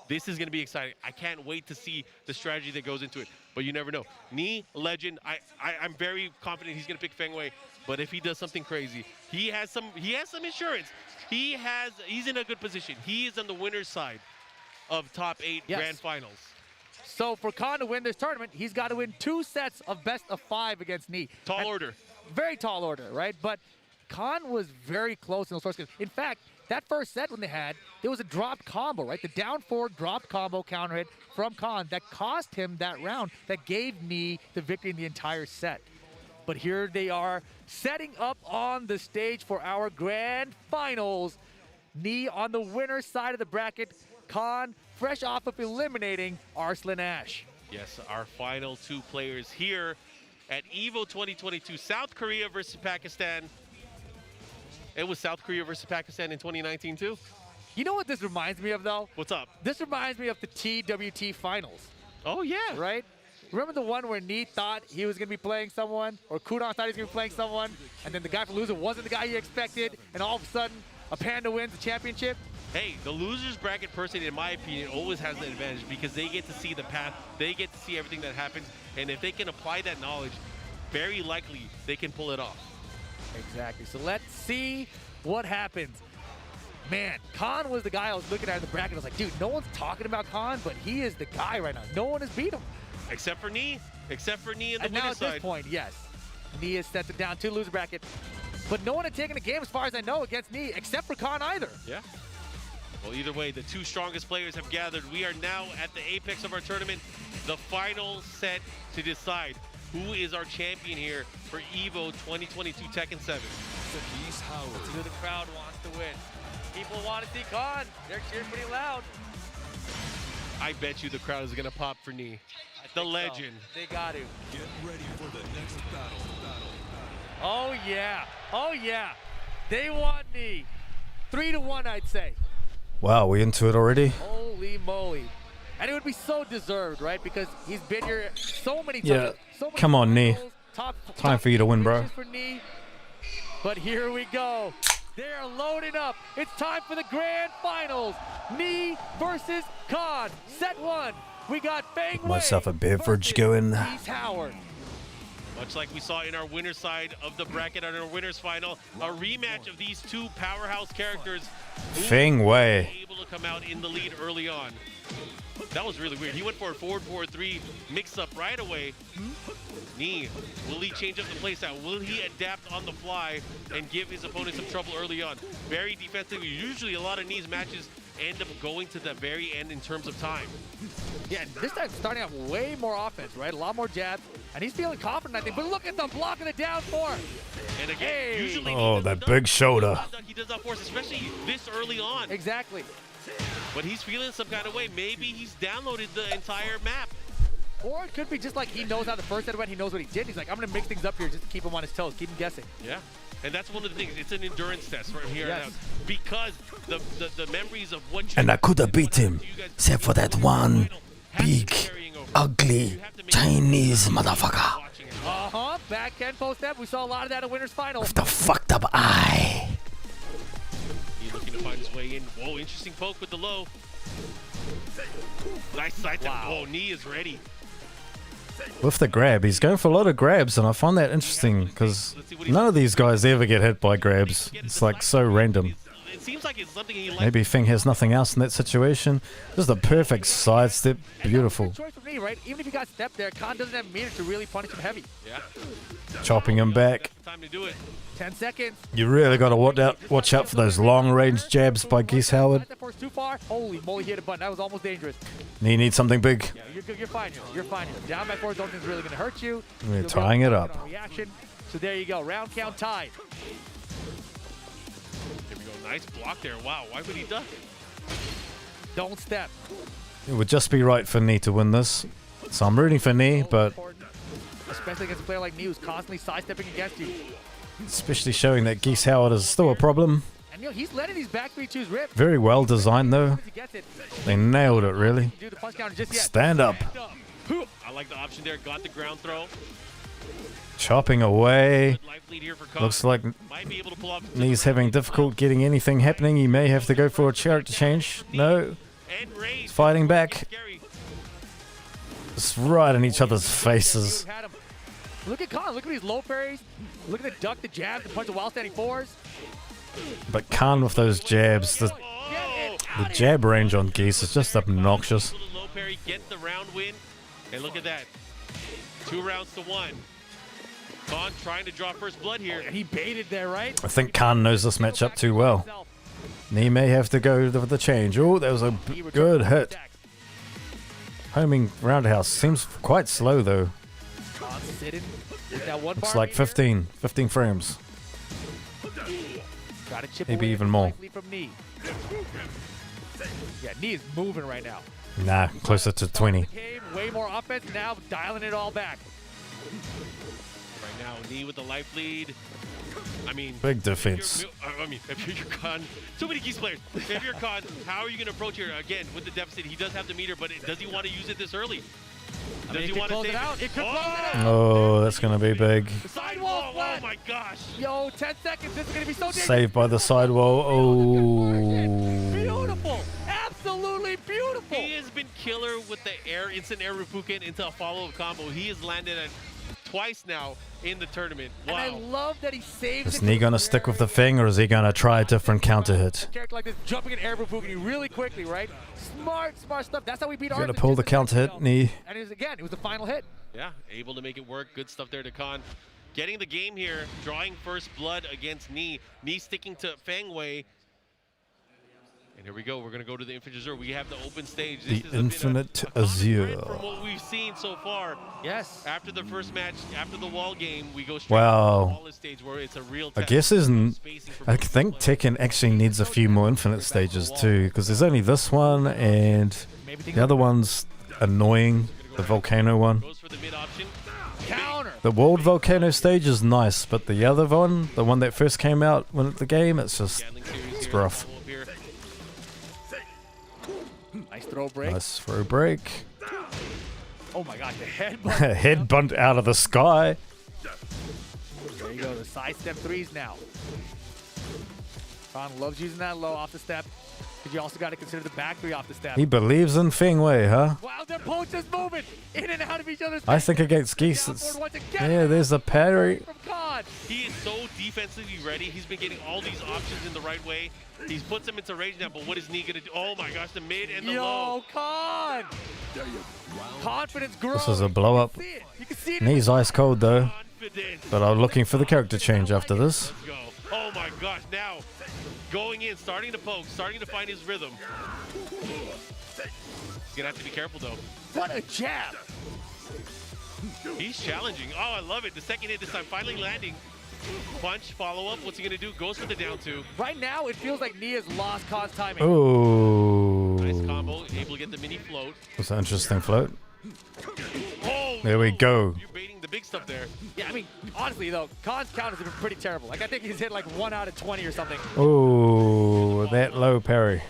This is going to be exciting. I can't wait to see the strategy that goes into it. But you never know. Knee, legend. I'm very confident he's going to pick Feng Wei. But if he does something crazy, he has some insurance. He's in a good position. He is on the winner's side of top 8 grand finals. So for Khan to win this tournament, he's got to win 2 sets of best of 5 against Knee. Tall order. Very tall order, right? But Khan was very close in those first games. In fact, that first set when they had, there was a dropped combo, right? The down 4 dropped combo counter hit from Khan that cost him that round, that gave Knee the victory in the entire set. But here they are setting up on the stage for our grand finals. Knee on the winner's side of the bracket. Khan fresh off of eliminating Arslan Ash. Yes, our final 2 players here at EVO 2022. South Korea versus Pakistan. It was South Korea versus Pakistan in 2019 too. You know what this reminds me of though? What's up? This reminds me of the TWT finals. Oh yeah. Right? Remember the one where Knee thought he was going to be playing someone, or Kudon thought he was going to be playing someone, and then the guy from loser wasn't the guy he expected, and all of a sudden, a Panda wins the championship? Hey, the losers bracket person, in my opinion, always has the advantage because they get to see the path, they get to see everything that happens, and if they can apply that knowledge, very likely they can pull it off. Exactly. So let's see what happens. Man, Khan was the guy I was looking at in the bracket. I was like, dude, no one's talking about Khan, but he is the guy right now. No one has beat him. Except for Knee in the winner's side. Now at this point, yes. Knee has sent it down to loser bracket. But no one had taken a game, as far as I know, against Knee, except for Khan either. Yeah. Well, either way, the 2 strongest players have gathered. We are now at the apex of our tournament, the final set to decide who is our champion here for EVO 2022 Tekken 7. It's who the crowd wants to win. People want to see Khan. They're cheering pretty loud. I bet you the crowd is going to pop for Knee. The legend. So. They got to. Get ready for the next battle. Oh, yeah. Oh, yeah. They want Knee. 3-1, I'd say. Wow, we into it already? Holy moly. And it would be so deserved, right? Because he's been here so many times. Yeah, so many come on, Knee. Time for you to win, bro. For Knee. But here we go. They're loading up. It's time for the grand finals. Knee versus Khan. Set 1. We got Feng Wei Myself a beverage going. Howard. Much like we saw in our winner's side of the bracket on our winner's final, a rematch of these 2 powerhouse characters. Feng Wei. Able to come out in the lead early on. That was really weird. He went for a forward 4-3 mix-up right away. Knee, will he change up the playstyle? Will he adapt on the fly and give his opponent some trouble early on? Very defensive. Usually a lot of Knee's matches end up going to the very end in terms of time. Yeah, this time starting out way more offense, right? A lot more jabs, and he's feeling confident, I think. But look at them blocking it down 4. And again, usually that big shoulder. He does not force, especially this early on. Exactly. But he's feeling some kind of way. Maybe he's downloaded the entire map. Or it could be just like he knows how the first set went. He knows what he did. He's like, I'm going to mix things up here just to keep him on his toes, keep him guessing. Yeah. And that's one of the things. It's an endurance test from here on out. Because the memories of what you... And I could have beat him, except for that one big, ugly Chinese motherfucker. Uh-huh. Backhand post step. We saw a lot of that in winner's final. With the fucked up eye. He's looking to find his way in. Whoa, interesting poke with the low. Nice side step. Oh, Knee is ready. With the grab, he's going for a lot of grabs, and I find that interesting because none of these guys ever get hit by grabs. It's like so random. It seems like it's something he likes. Maybe Feng has nothing else in that situation. Just a perfect sidestep. Beautiful. Choice for me, right? Even if he got stepped there, Khan doesn't have meter to really punish him heavy. Yeah. Chopping him back. Time to do it. 10 seconds. You really got to watch out for those long-range jabs by Geese Howard. That force too far. Holy moly, he hit a button. That was almost dangerous. He needs something big. Yeah, you're fine here. You're fine here. Down by force, don't think it's really going to hurt you. We're tying it up. Reaction. So there you go. Round count tied. There we go. Nice block there. Wow. Why would he duck? Don't step. It would just be right for Knee to win this. So I'm rooting for Knee, but especially against a player like me who's constantly sidestepping against you. especially showing that Geese Howard is still a problem. And he's letting these back 3-2s rip. Very well designed though. They nailed it really. Do the punch counter just yet. Stand up. I like the option there. Got the ground throw. Chopping away. Life lead here for Khan. Looks like Might be able to pull off Knee's having difficult getting anything happening. He may have to go for a character change. No. He's fighting back. It's right in each other's faces. Look at Khan. Look at these low parries. Look at the duck, the jab, the punch of while standing fours. But Khan with those jabs, the jab range on Geese is just obnoxious. Low parry, get the round win. And look at that. 2 rounds to 1. Khan trying to draw first blood here. And he baited there, right? I think Khan knows this matchup too well. Knee may have to go for the change. Oh, that was a good hit. Homing roundhouse seems quite slow though. Looks like 15 frames. Maybe even more. Yeah, Knee is moving right now. Nah, closer to 20. Way more offense, now dialing it all back. Right now, Knee with the life lead. I mean, big defense. If you're Khan, too many Geese players. If you're Khan, how are you going to approach here? Again, with the deficit, he does have the meter, but does he want to use it this early? Does he want to save it? It could close it out. Oh, that's going to be big. Sidewall flat. Oh my gosh. Yo, 10 seconds. This is going to be so dangerous. Saved by the sidewall. Oh. Beautiful. Absolutely beautiful. He has been killer with the instant air Rupuken into a follow-up combo. He has landed it twice now in the tournament. Wow. And I love that he saves Is Knee going to stick with the Feng or is he going to try a different counter hit? Character like this jumping in air Rupuken really quickly, right? Smart stuff. That's how we beat Going to Arthur. pull the counter hit, Knee. And it was the final hit. Yeah, able to make it work. Good stuff there to Khan. Getting the game here, drawing first blood against Knee. Knee sticking to Feng Wei. And here we go. We're going to go to the Infinite Azure. We have the open stage. This The Infinite Azure. From what we've seen so far. Yes. After the first match, after the wall game, we go straight to Wow. the flawless stage where it's a real I test. guess I think Tekken actually needs a few more infinite stages too, because there's only this one and the other one's annoying, the volcano one. Counter. The world volcano stage is nice, but the other one, the one that first came out when the game, it's just it's rough. Nice throw break. Nice throw break. Oh my gosh, the headbutt. Headbutt out of the sky. There you go, the side step threes now. Khan loves using that low off the step, but you also got to consider the back three off the step. He believes in Feng Wei, huh? Wow, their opponents just moving in and out of each other's I think against Geese, it's, yeah, there's a parry. He is so defensively ready. He's been getting all these options in the right way. He's puts him into rage now, but what is Knee going to do? Oh my gosh, the mid and the low. Yo, Khan! Confidence grows. This is a blow up. You can see it. Knee's ice cold though. But I'm looking for the character change after this. Go. Oh my gosh, now going in, starting to poke, starting to find his rhythm. He's going to have to be careful though. What a jab! He's challenging. Oh, I love it. The second hit this time finally landing. Punch, follow up. What's he going to do? Goes for the down two. Right now, it feels like Knee has lost Khan's timing. Oh. Nice combo. Able to get the mini float. That's an interesting float. Oh, there we go. You're baiting the big stuff there. Yeah, I mean, honestly though, Khan's counters have been pretty terrible. Like I think he's hit like 1 out of 20 or something. Oh, that low parry.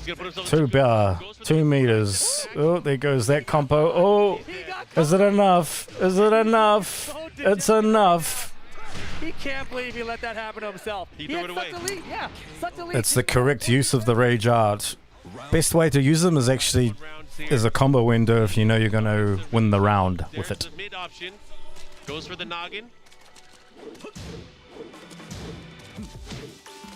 2 meters. Oh, there goes that combo. Oh, is it enough? Is it enough? It's enough. He can't believe he let that happen to himself. He threw it away. Such a lead. Yeah, such a lead. It's the correct use of the rage art. Best way to use them is actually as a combo window if you know you're going to win the round with it. The mid option. Goes for the noggin.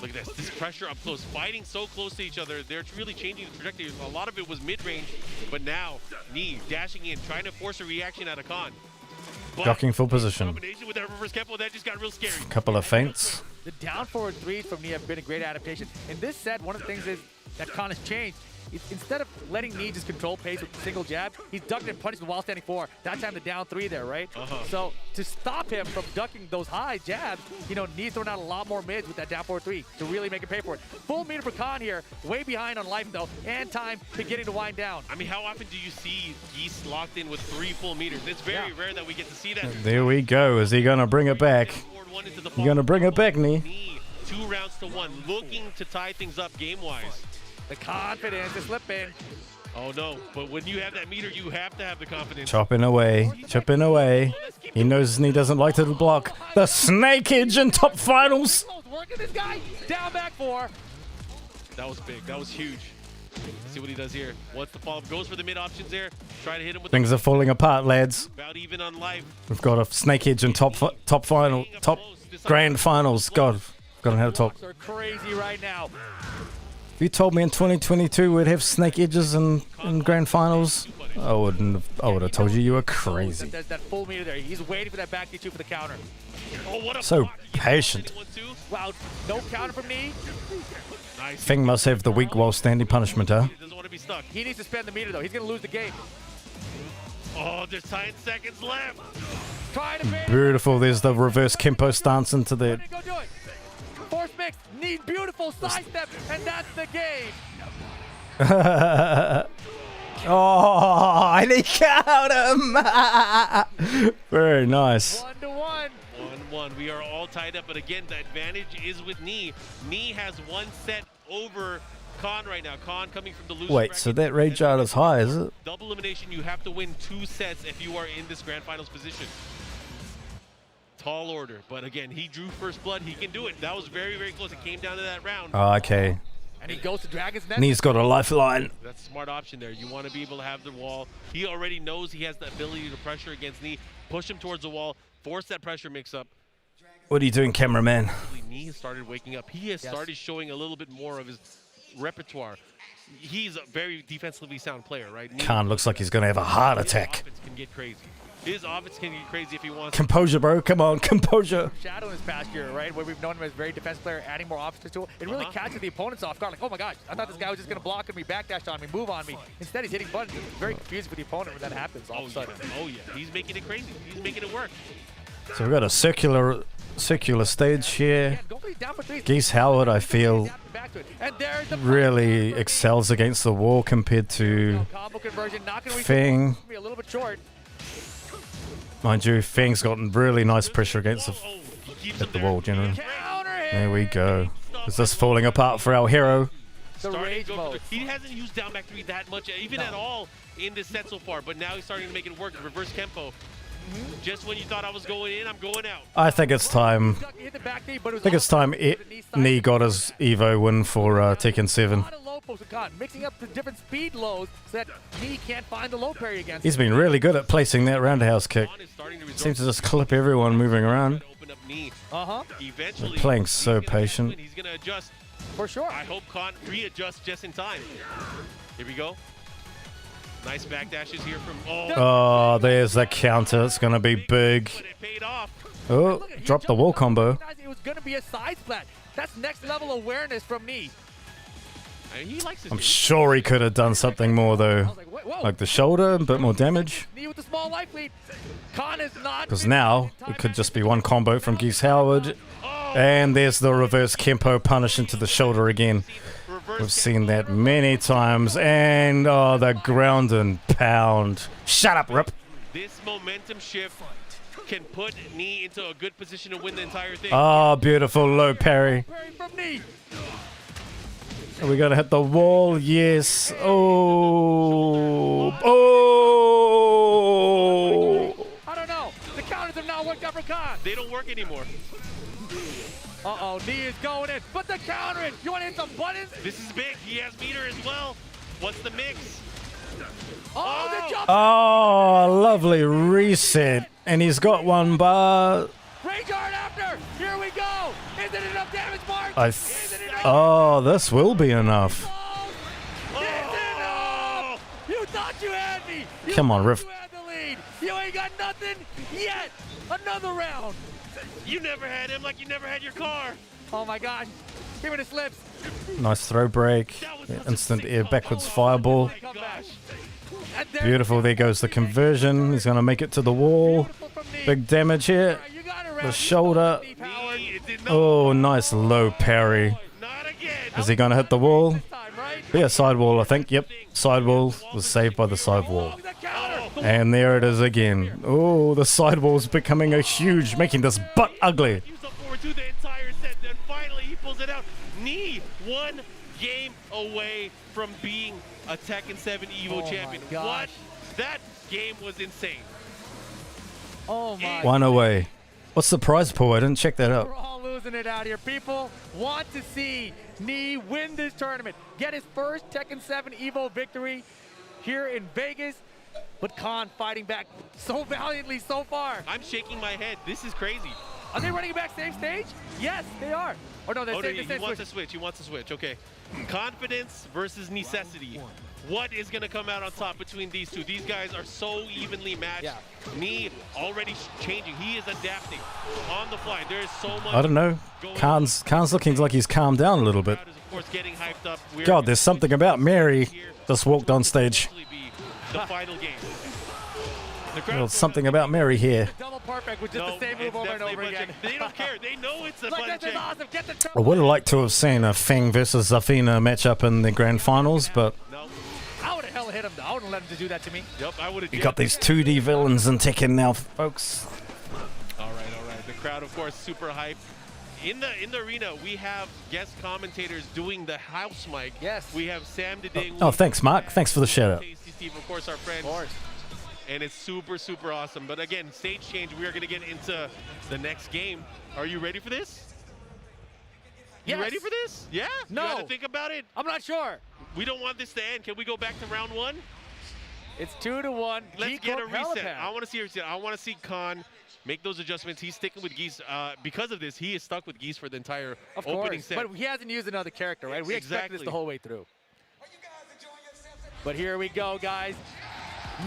Look at this pressure up close, fighting so close to each other. They're really changing the trajectory. A lot of it was mid-range, but now Knee dashing in, trying to force a reaction out of Khan. Blocking full position. Combination with that reverse Kempo, that just got real scary. Couple of feints. The down forward threes from Knee have been a great adaptation. In this set, one of the things is that Khan has changed. Instead of letting Knee just control pace with a single jab, he's ducked and punished the while standing forward. That time the down three there, right? So to stop him from ducking those high jabs, you know, Knee's throwing out a lot more mids with that down forward three to really make him pay for it. Full meter for Khan here, way behind on life though, and time beginning to wind down. I mean, how often do you see Geese locked in with 3 full meters? It's very rare that we get to see that. There we go. Is he going to bring it back? You going to bring it back, Knee? 2 rounds to 1, looking to tie things up game-wise. The confidence is slipping. Oh no, but when you have that meter, you have to have the confidence. Chopping away, chipping away. He knows Knee doesn't like to block. The snake edge in top finals. Working this guy, down back 4. That was big, that was huge. Let's see what he does here. What's the follow-up? Goes for the mid options there. Try to hit him with Things are falling apart, lads. about even on life. We've got a snake edge in top grand finals. God, forgotten how to talk. Are crazy right now. If you told me in 2022 we'd have snake edges in grand finals, I would have told you were crazy. There's that full meter there. He's waiting for that back D2 for the counter. Oh, what a So patient. Wow, no counter from Knee. Nice. Feng must have the weak while standing punishment, huh? Doesn't want to be stuck. He needs to spend the meter though. He's gonna lose the game. Oh, there's 10 seconds left. Trying to bait. Beautiful. There's the reverse Kempo stance into the... Go do it. Force mix. Knee, beautiful sidestep, and that's the game. Oh, and he caught him. Very nice. 1-1. 1-1. We are all tied up, but again, the advantage is with Knee. Knee has 1 set over Khan right now. Khan coming from the loser Wait, bracket. so that rage art is high, is it? Double elimination, you have to win 2 sets if you are in this grand finals position. Tall order, but again, he drew first blood. He can do it. That was very, very close. It came down to that round. Oh, okay. And he goes to Dragon's Nest. Knee's got a lifeline. That's a smart option there. You want to be able to have the wall. He already knows he has the ability to pressure against Knee. Push him towards the wall. Force that pressure mix-up. What are you doing, cameraman? Knee has started waking up. He has started showing a little bit more of his repertoire. He's a very defensively sound player, right? Khan looks like he's going to have a heart attack. His offense can get crazy. His offense can get crazy if he wants. Composure, bro. Come on, composure. Shadow in his past year, right, where we've known him as a very defensive player, adding more offense to it. It really catches the opponents off guard. Like, oh my gosh, I thought this guy was just going to block and me, backdash on me, move on me. Instead, he's hitting buttons. It's very confusing for the opponent when that happens all of a sudden. Oh yeah, he's making it crazy. He's making it work. So we've got a circular stage here. Geese Howard, I feel, really excels against the wall compared to Feng. A little bit short. Mind you, Feng's gotten really nice pressure against the wall generally. There we go. Is this falling apart for our hero? He hasn't used down back 3 that much, even at all, in this set so far, but now he's starting to make it work. Reverse Kempo. Just when you thought I was going in, I'm going out. I think it's time. Knee got his EVO win for Tekken 7. Mixing up the different speed lows so that Knee can't find the low parry against. He's been really good at placing that roundhouse kick. Seems to just clip everyone moving around. Eventually, They're playing so patient. He's going to adjust. For sure. I hope Khan readjusts just in time. Here we go. Nice backdashes here from... Oh, there's the counter. It's going to be big. Oh, dropped the wall combo. It was going to be a side splat. That's next level awareness from Knee. He likes his I'm sure he could have done something more, though. Like the shoulder, a bit more damage. Knee with the small life lead. Khan is not... Because now, it could just be one combo from Geese Howard. And there's the reverse Kempo punish into the shoulder again. We've seen that many times. And, oh, the ground and pound. Shut up, Rip. This momentum shift can put Knee into a good position to win the entire thing. Oh, beautiful low parry. From Knee. Are we going to hit the wall? Yes. Oh. Oh. I don't know. The counters have not worked out for Khan. They don't work anymore. Uh-oh, Knee is going in. Put the counter in. You want to hit some buttons? This is big. He has meter as well. What's the mix? Oh, the jump. Oh, lovely reset. And he's got one bar. Rage hard after. Here we go. Is it enough damage, Mark? I Is it Oh, this will be enough. You thought you had me. Come on, Riff. You had the lead. You ain't got nothing yet. Another round. You never had him like you never had your car. Oh my God. Give me the slips. Nice throw break. Instant air backwards fireball. Beautiful. There goes the conversion. He's going to make it to the wall. Big damage here. The shoulder. Oh, nice low parry. Is he going to hit the wall? Yeah, sidewall, I think. Yep. Sidewall was saved by the sidewall. And there it is again. Oh, the sidewall's becoming a huge, making this butt ugly. The entire set, then finally he pulls it out. Knee 1 game away from being a Tekken 7 EVO champion. What? That game was insane. Oh my. 1 away. What's the prize pool? I didn't check that out. We're all losing it out here. People want to see Knee win this tournament, get his first Tekken 7 EVO victory here in Vegas. But Khan fighting back so valiantly so far. I'm shaking my head. This is crazy. Are they running back same stage? Yes, they are. Or no, they're he wants to switch. He wants to switch. Okay. Confidence versus necessity. What is going to come out on top between these two? These guys are so evenly matched. Yeah. Knee already changing. He is adapting on the fly. There is so much. I don't know. Khan's looking like he's calmed down a little bit. Of course, getting hyped up. God, there's something about Mary just walked on stage. The final game. Well, something about Mary here. Double perfect with just the same move over and over again. They don't care. They know it's a button check. Awesome. Get the I would have liked to have seen a Feng versus Zafina matchup in the grand finals, but I would have hell hit him though. I wouldn't let him to do that to me. Yep, I would have. you got these 2D villains in Tekken now, folks. All right. The crowd, of course, super hyped. In the arena, we have guest commentators doing the house mic. Yes. We have Sam Deding. Oh, thanks, Mark. Thanks for the shout out. Tasty Steve, of course, our friends. And it's super, super awesome. But again, stage change, we are going to get into the next game. Are you ready for this? Yes. You ready for this? Yeah? No. You got to think about it? I'm not sure. We don't want this to end. Can we go back to round 1? It's 2-1. Let's get a reset. I want to see a reset. I want to see Khan make those adjustments. He's sticking with Geese. Because of this, he is stuck with Geese for the entire opening set. But he hasn't used another character, right? We expected this the whole way through. But here we go, guys.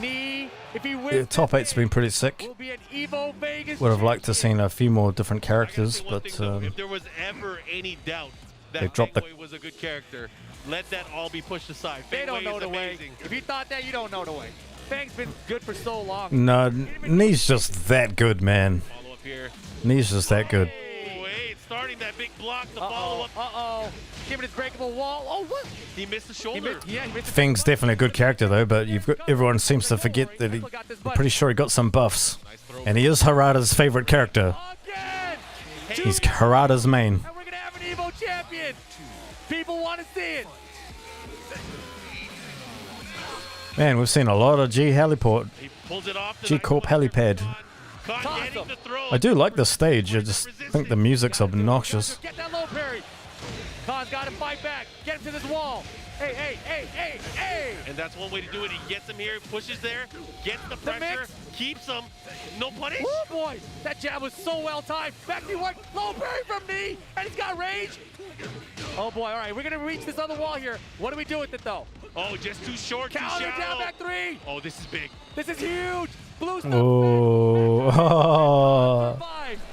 Knee, if he wins, The top 8's been pretty sick. will be an EVO Vegas Would have liked to have seen a few more different characters, but if there was ever any doubt that they dropped the Fangway was a good character, let that all be pushed aside. They don't Fangway know is the way. amazing. If you thought that, you don't know the way. Fang's been good for so long. no, Knee's just that good, man. Follow up here. Knee's just that good. Oh, hey, starting that big block to follow up. Uh-oh. Giving his breakable wall. Oh, what? He missed the shoulder. He missed the Feng's definitely a good character, though, but everyone seems to forget that I'm pretty sure he got some buffs. And he is Harada's favorite character. He's Harada's main. And we're going to have an EVO champion. People want to see it. Man, we've seen a lot of G Heliport. He pulls it off. G Corp Helipad. Khan getting the throw. I do like the stage, I just think the music's obnoxious. Get that low parry. Khan's got to fight back. Get him to this wall. Hey. And that's one way to do it. He gets him here, pushes there, gets the pressure, keeps him. No punish. Oh boy, that jab was so well timed. Back to work, low parry from Knee, and he's got rage. Oh boy, all right, we're gonna reach this other wall here. What do we do with it though? Oh, just too short, too Counter shallow. down back 3. Oh, this is big. This is huge. Blue stuff. Oh.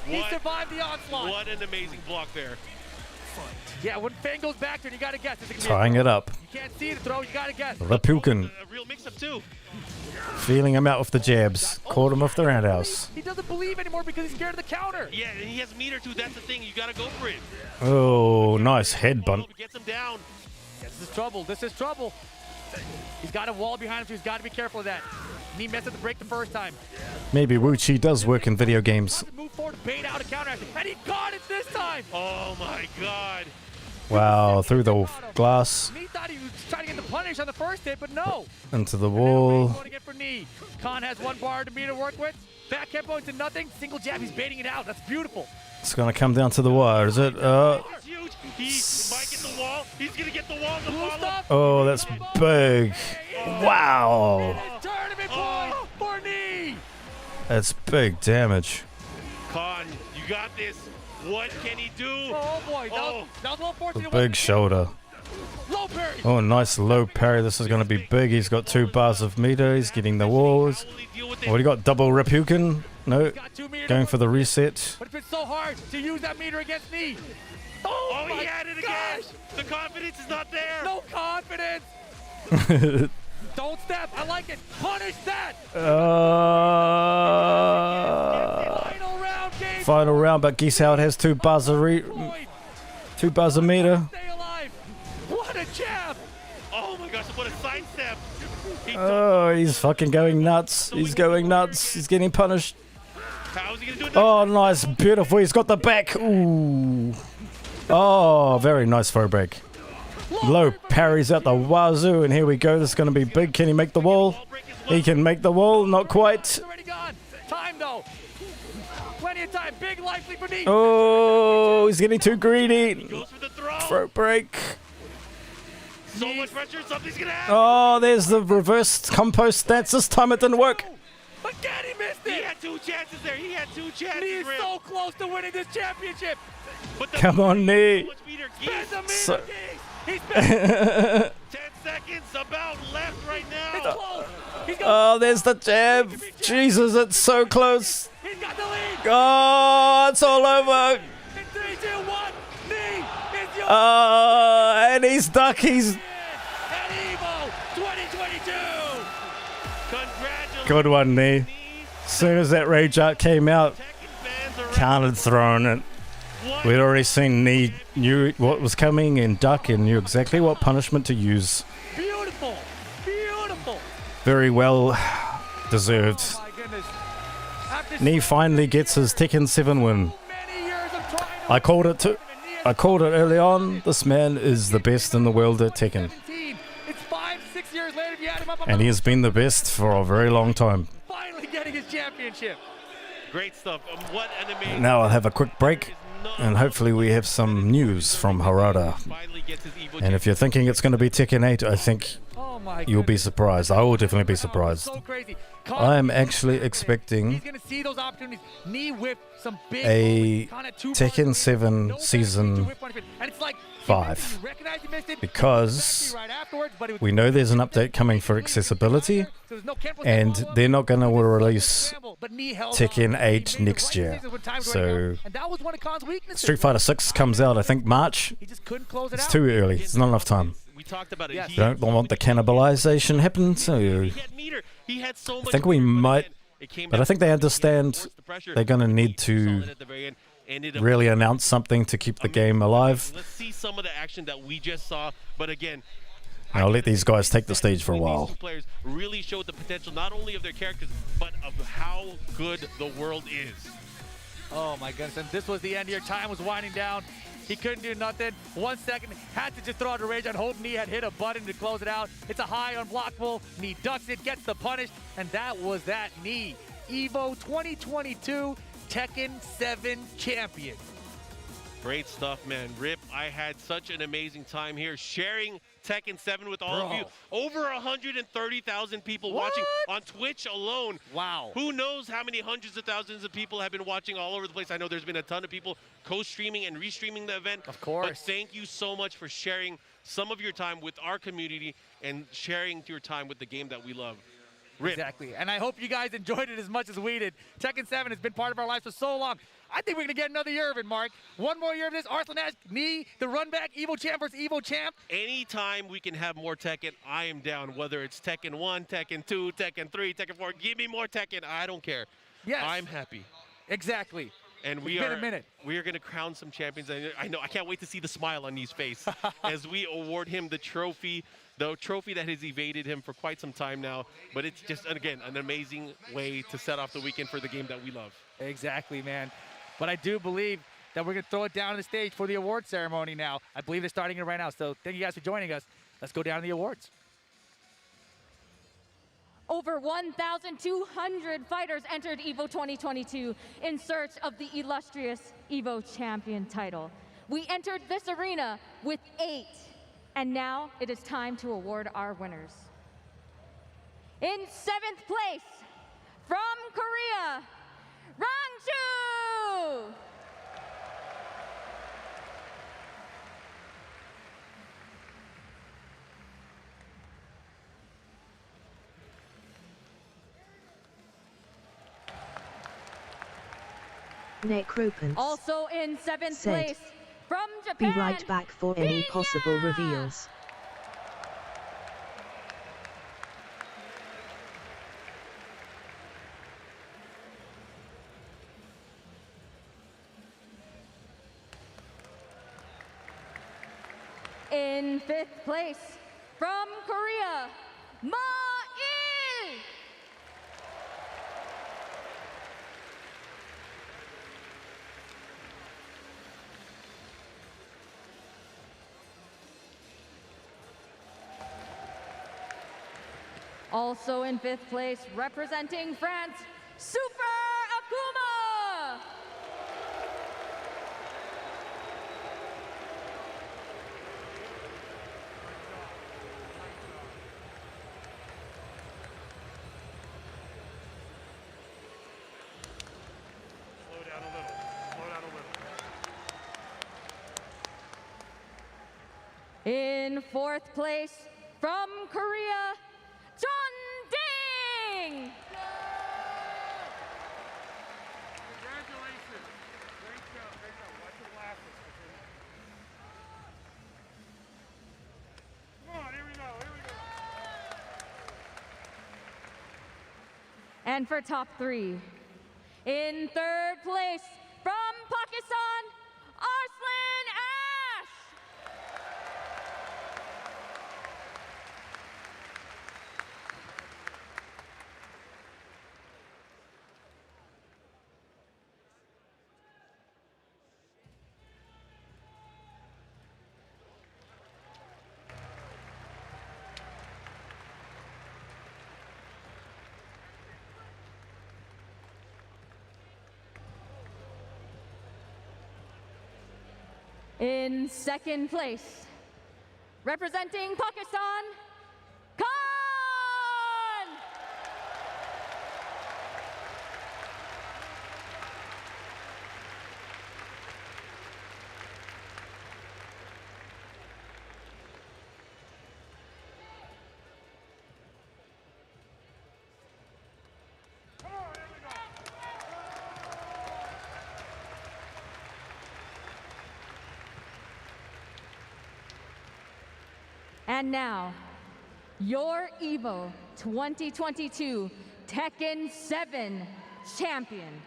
He survived the onslaught. What an amazing block there. Yeah, when Fang goes back there, you gotta guess. Is it gonna be Tying it up. You can't see the throw, you gotta guess. Rapukin. A real mix-up too. Feeling him out with the jabs. Caught him off the roundhouse. He doesn't believe anymore because he's scared of the counter. Yeah, and he has meter too. That's the thing. You gotta go for it. Oh, nice headbutt. Gets him down. Yeah, this is trouble. This is trouble. He's got a wall behind him, so he's got to be careful of that. And he messed up the break the first time. Maybe Wu Chi does work in video games. Move forward, bait out a counter, and he got it this time. Oh my God. Wow, through the glass. He thought he was trying to get the punish on the first hit, but no. Into the wall. Going again for Knee. Khan has one bar to me to work with. Back tempo into nothing. Single jab, he's baiting it out. That's beautiful. It's going to come down to the wire, is it? He might get the wall. He's going to get the wall to follow. Oh, that's big. Wow. Tournament point for Knee. That's big damage. Khan, you got this. What can he do? Oh boy, that was a little The fortunate. big shoulder. Low parry. Oh, nice low parry. This is going to be big. He's got 2 bars of meter. He's getting the walls. What do you got? Double Ripuken? No. Going for the reset. But it's been so hard to use that meter against me. Oh, he had it again. The confidence is not there. No confidence. Don't step. I like it. Punish that. Final round, but guess how it has 2 bars of 2 bars of meter. Stay alive. What a jab. Oh my gosh, what a sidestep. Oh, he's fucking going nuts. He's going nuts. He's getting punished. How's he gonna do it? Oh, nice. Beautiful. He's got the back. Ooh. Oh, very nice throw break. Low parries out the wazoo, and here we go. This is going to be big. Can he make the wall? He can make the wall. Not quite. Already gone. Time though. Plenty of time. Big likely for knee. Oh, he's getting too greedy. Goes for the throw. Throw break. So much pressure. Something's gonna happen. Oh, there's the reversed compost stance. This time it didn't work. Again, he missed it. He had 2 chances there. He had 2 chances. He is so close to winning this championship. But the Come on, knee. So, he's 10 seconds about left right now. Oh, there's the jab. Jesus, it's so close. He's got the lead. Oh, it's all over. In 3, 2, 1. Knee is yours. And he's stuck. He's... At EVO 2022. Congratulations. Good one, knee. As soon as that rage art came out, counted throwing it. We'd already seen knee knew what was coming and duck and knew exactly what punishment to use. Beautiful. Beautiful. Very well deserved. Oh my goodness. After Knee finally gets his Tekken 7 win. many years of trying to I called it early on. This man is the best in the world at Tekken. 17. It's 5, 6 years later. If you add him up, And he has been the best for a very long time. finally getting his championship. Great stuff. What an amazing. Now I'll have a quick break, and hopefully we have some news from Harada. And if you're thinking it's going to be Tekken 8, I think you'll be surprised. I will definitely be surprised. So crazy. I am actually expecting He's going to see those opportunities. Knee whip some big a kind of 2 Tekken 7 Season and it's like 5, recognize he missed it, because right afterwards, but it was we know there's an update coming for accessibility, and they're not going to release Tekken 8 next year. So and that was one of Khan's weaknesses. Street Fighter 6 comes out, I think, March. He just couldn't close it It's out. too early. It's not enough time. We talked about it. You don't want the cannibalization happen, so He had so I much think we meter, might, came but I down think they understand they're going to need to at the very end. Ended up really announce something to keep the game alive. Let's see some of the action that we just saw, but again, I'll let these guys take the stage for a while. these players really showed the potential not only of their characters, but of how good the world is. Oh my goodness, and this was the end here. Time was winding down. He couldn't do nothing. 1 second, had to just throw out a rage on Hope. Knee had hit a button to close it out. It's a high unblockable. Knee ducks it, gets the punish, and that was that. Knee. EVO 2022 Tekken 7 champion. Great stuff, man. Rip, I had such an amazing time here sharing Tekken 7 with all of you. Over 130,000 people watching on Twitch alone. Wow. Who knows how many hundreds of thousands of people have been watching all over the place. I know there's been a ton of people co-streaming and restreaming the event. Of course. But thank you so much for sharing some of your time with our community and sharing your time with the game that we love. Rip. Exactly, and I hope you guys enjoyed it as much as we did. Tekken 7 has been part of our lives for so long. I think we're going to get another year of it, Mark. One more year of this. Arslan Ash, Knee, the run back, EVO champ versus EVO champ. Anytime we can have more Tekken, I am down. Whether it's Tekken 1, Tekken 2, Tekken 3, Tekken 4, give me more Tekken. I don't care. Yes. I'm happy. Exactly. And It's been a minute. We are going to crown some champions. I know. I can't wait to see the smile on his face as we award him the trophy that has evaded him for quite some time now. But it's just, again, an amazing way to set off the weekend for the game that we love. Exactly, man. But I do believe that we're going to throw it down on the stage for the award ceremony now. I believe they're starting it right now. So thank you guys for joining us. Let's go down to the awards. Over 1,200 fighters entered EVO 2022 in search of the illustrious EVO champion title. We entered this arena with 8, and now it is time to award our winners. In 7th place, from Korea, Rangju! Necropants. Also in 7th Said, place from Be Japan. right back for any possible reveals. In 5th place from Korea, Ma-il. Also in 5th place, representing France, Super Akuma. Slow down a little. Slow down a little. In 4th place from Korea, John Ding. Congratulations. Great job. Great job. Watch your glasses. Come on, here we go. Here we go. And for top 3, in 3rd place from Pakistan, Arslan Ash. In 2nd place, representing Pakistan, Khan! And now, your EVO 2022 Tekken 7 champion.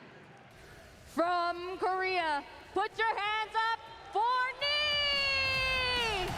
From Korea, put your hands up for Knee!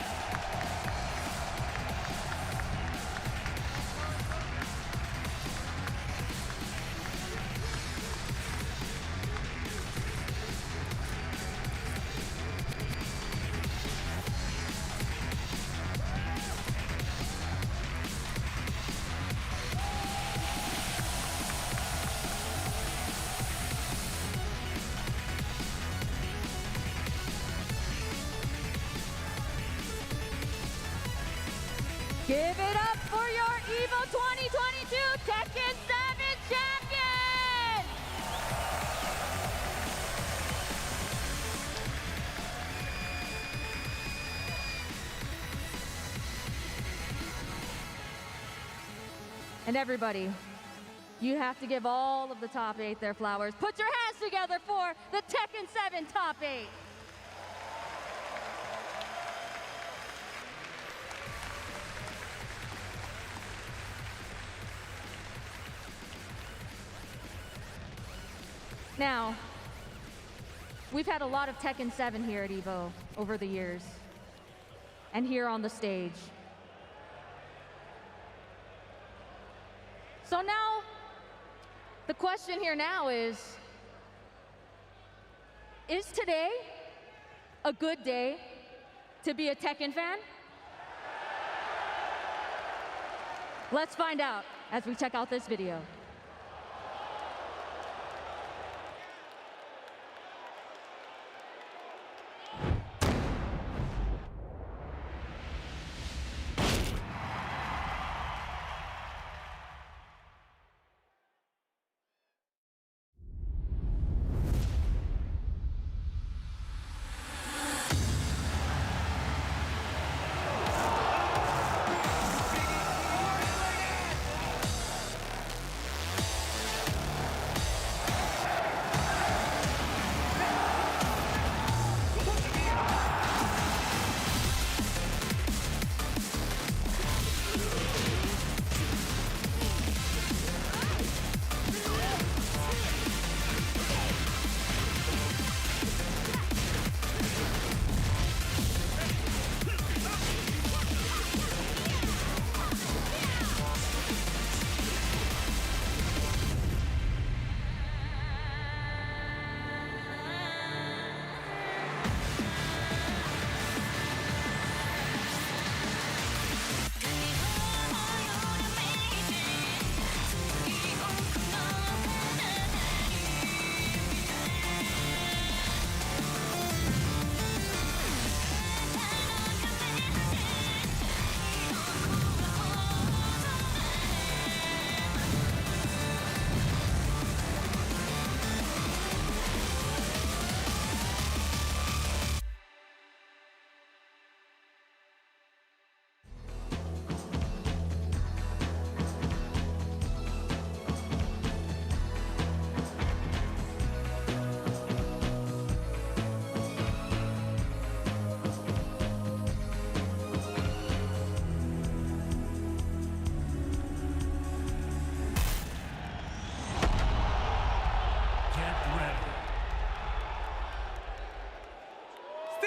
Give it up for your EVO 2022 Tekken 7 champion! And everybody, you have to give all of the top 8 their flowers. Put your hands together for the Tekken 7 top 8. Now, we've had a lot of Tekken 7 here at EVO over the years, and here on the stage. So now, the question here now is today a good day to be a Tekken fan? Let's find out as we check out this video.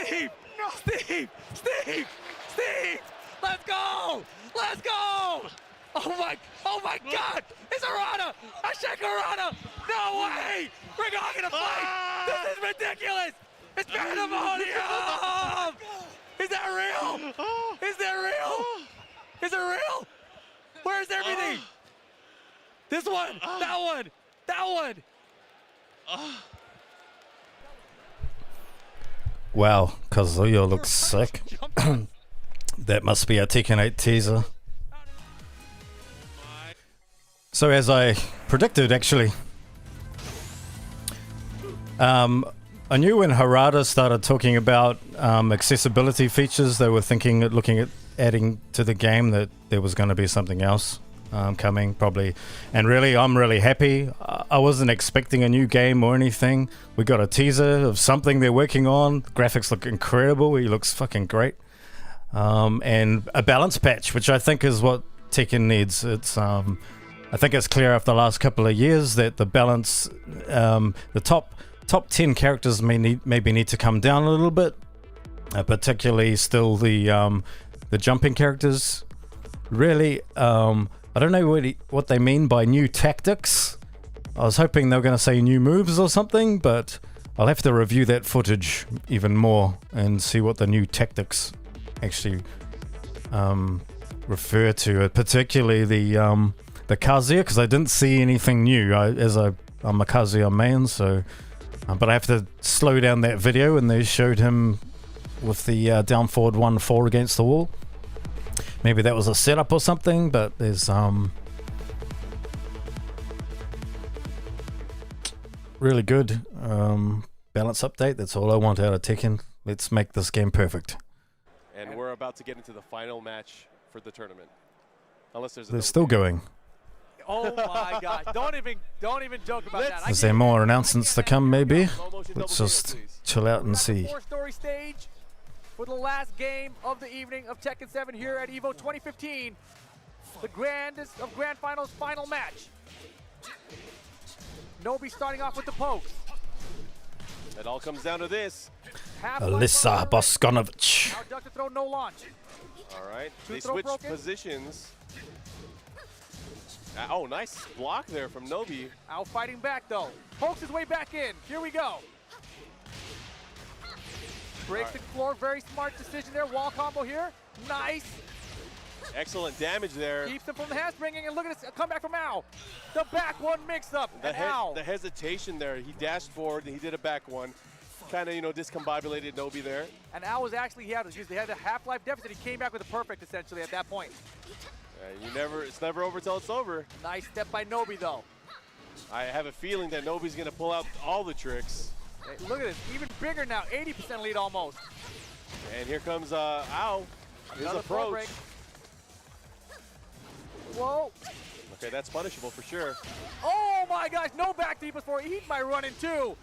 Steve! No! Steve! Steve! Steve! Let's go! Let's go! Oh my God! It's Arana! Ashek Arana! No way! We're not gonna fight! This is ridiculous! It's pandemonium! Is that real? Is that real? Is it real? Where's everything? This one! That one! That one! Wow, Kazuya looks sick. That must be a Tekken 8 teaser. So as I predicted, actually, I knew when Harada started talking about accessibility features, they were looking at adding to the game, that there was going to be something else coming, probably. And really, I'm really happy. I wasn't expecting a new game or anything. We got a teaser of something they're working on. The graphics look incredible. He looks fucking great. And a balance patch, which I think is what Tekken needs. It's I think it's clear after the last couple of years that the balance, the top 10 characters maybe need to come down a little bit, particularly still the jumping characters. Really, I don't know what they mean by new tactics. I was hoping they were going to say new moves or something, but I'll have to review that footage even more and see what the new tactics actually refer to. Particularly the Kazuya, because I didn't see anything new. I'm a Kazuya main, so but I have to slow down that video, and they showed him with the down forward 1-4 against the wall. Maybe that was a setup or something, but there's really good balance update. That's all I want out of Tekken. Let's make this game perfect. And we're about to get into the final match for the tournament. Unless there's They're still going. Oh my gosh! Don't even joke about that. Is there more announcements to come? Maybe. Let's just chill out and see. Four-story stage for the last game of the evening of Tekken 7 here at EVO 2015. The grandest of grand finals, final match. Nobi starting off with the pokes. It all comes down to this. Alyssa Boskonovich. Now duck to throw, no launch. All right, they switch positions. Oh, nice block there from Nobi. Out fighting back though. Pokes his way back in. Here we go. Breaks the floor. Very smart decision there. Wall combo here. Nice. Excellent damage there. Keeps him from the handspringing, and look at this comeback from Ao. The back one mix-up. The hesitation there. He dashed forward, and he did a back one. Kind of, discombobulated Nobi there. And Ao was actually, he had a half-life deficit. He came back with a perfect, essentially, at that point. It's never over till it's over. Nice step by Nobi, though. I have a feeling that Nobi's going to pull out all the tricks. Hey, look at this, even bigger now, 80% lead almost. And here comes Ao. His approach. Whoa. Okay, that's punishable for sure. Oh my gosh, no back deep before he eat my run in two.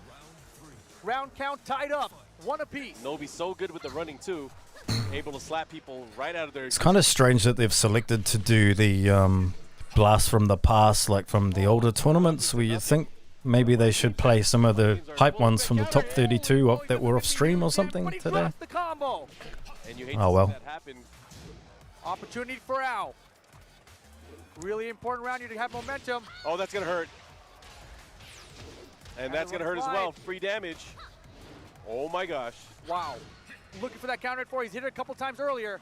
Round count tied up, one apiece. Nobi's so good with the running too. Able to slap people right out of their... It's kind of strange that they've selected to do the blast from the past, like from the older tournaments, where you think maybe they should play some of the hype ones from the top 32 that were off stream or something today. Oh well. Opportunity for Ao. Really important round here to have momentum. Oh, that's going to hurt. And that's going to hurt as well. Free damage. Oh my gosh. Wow. Looking for that counter hit for. He's hit it a couple times earlier.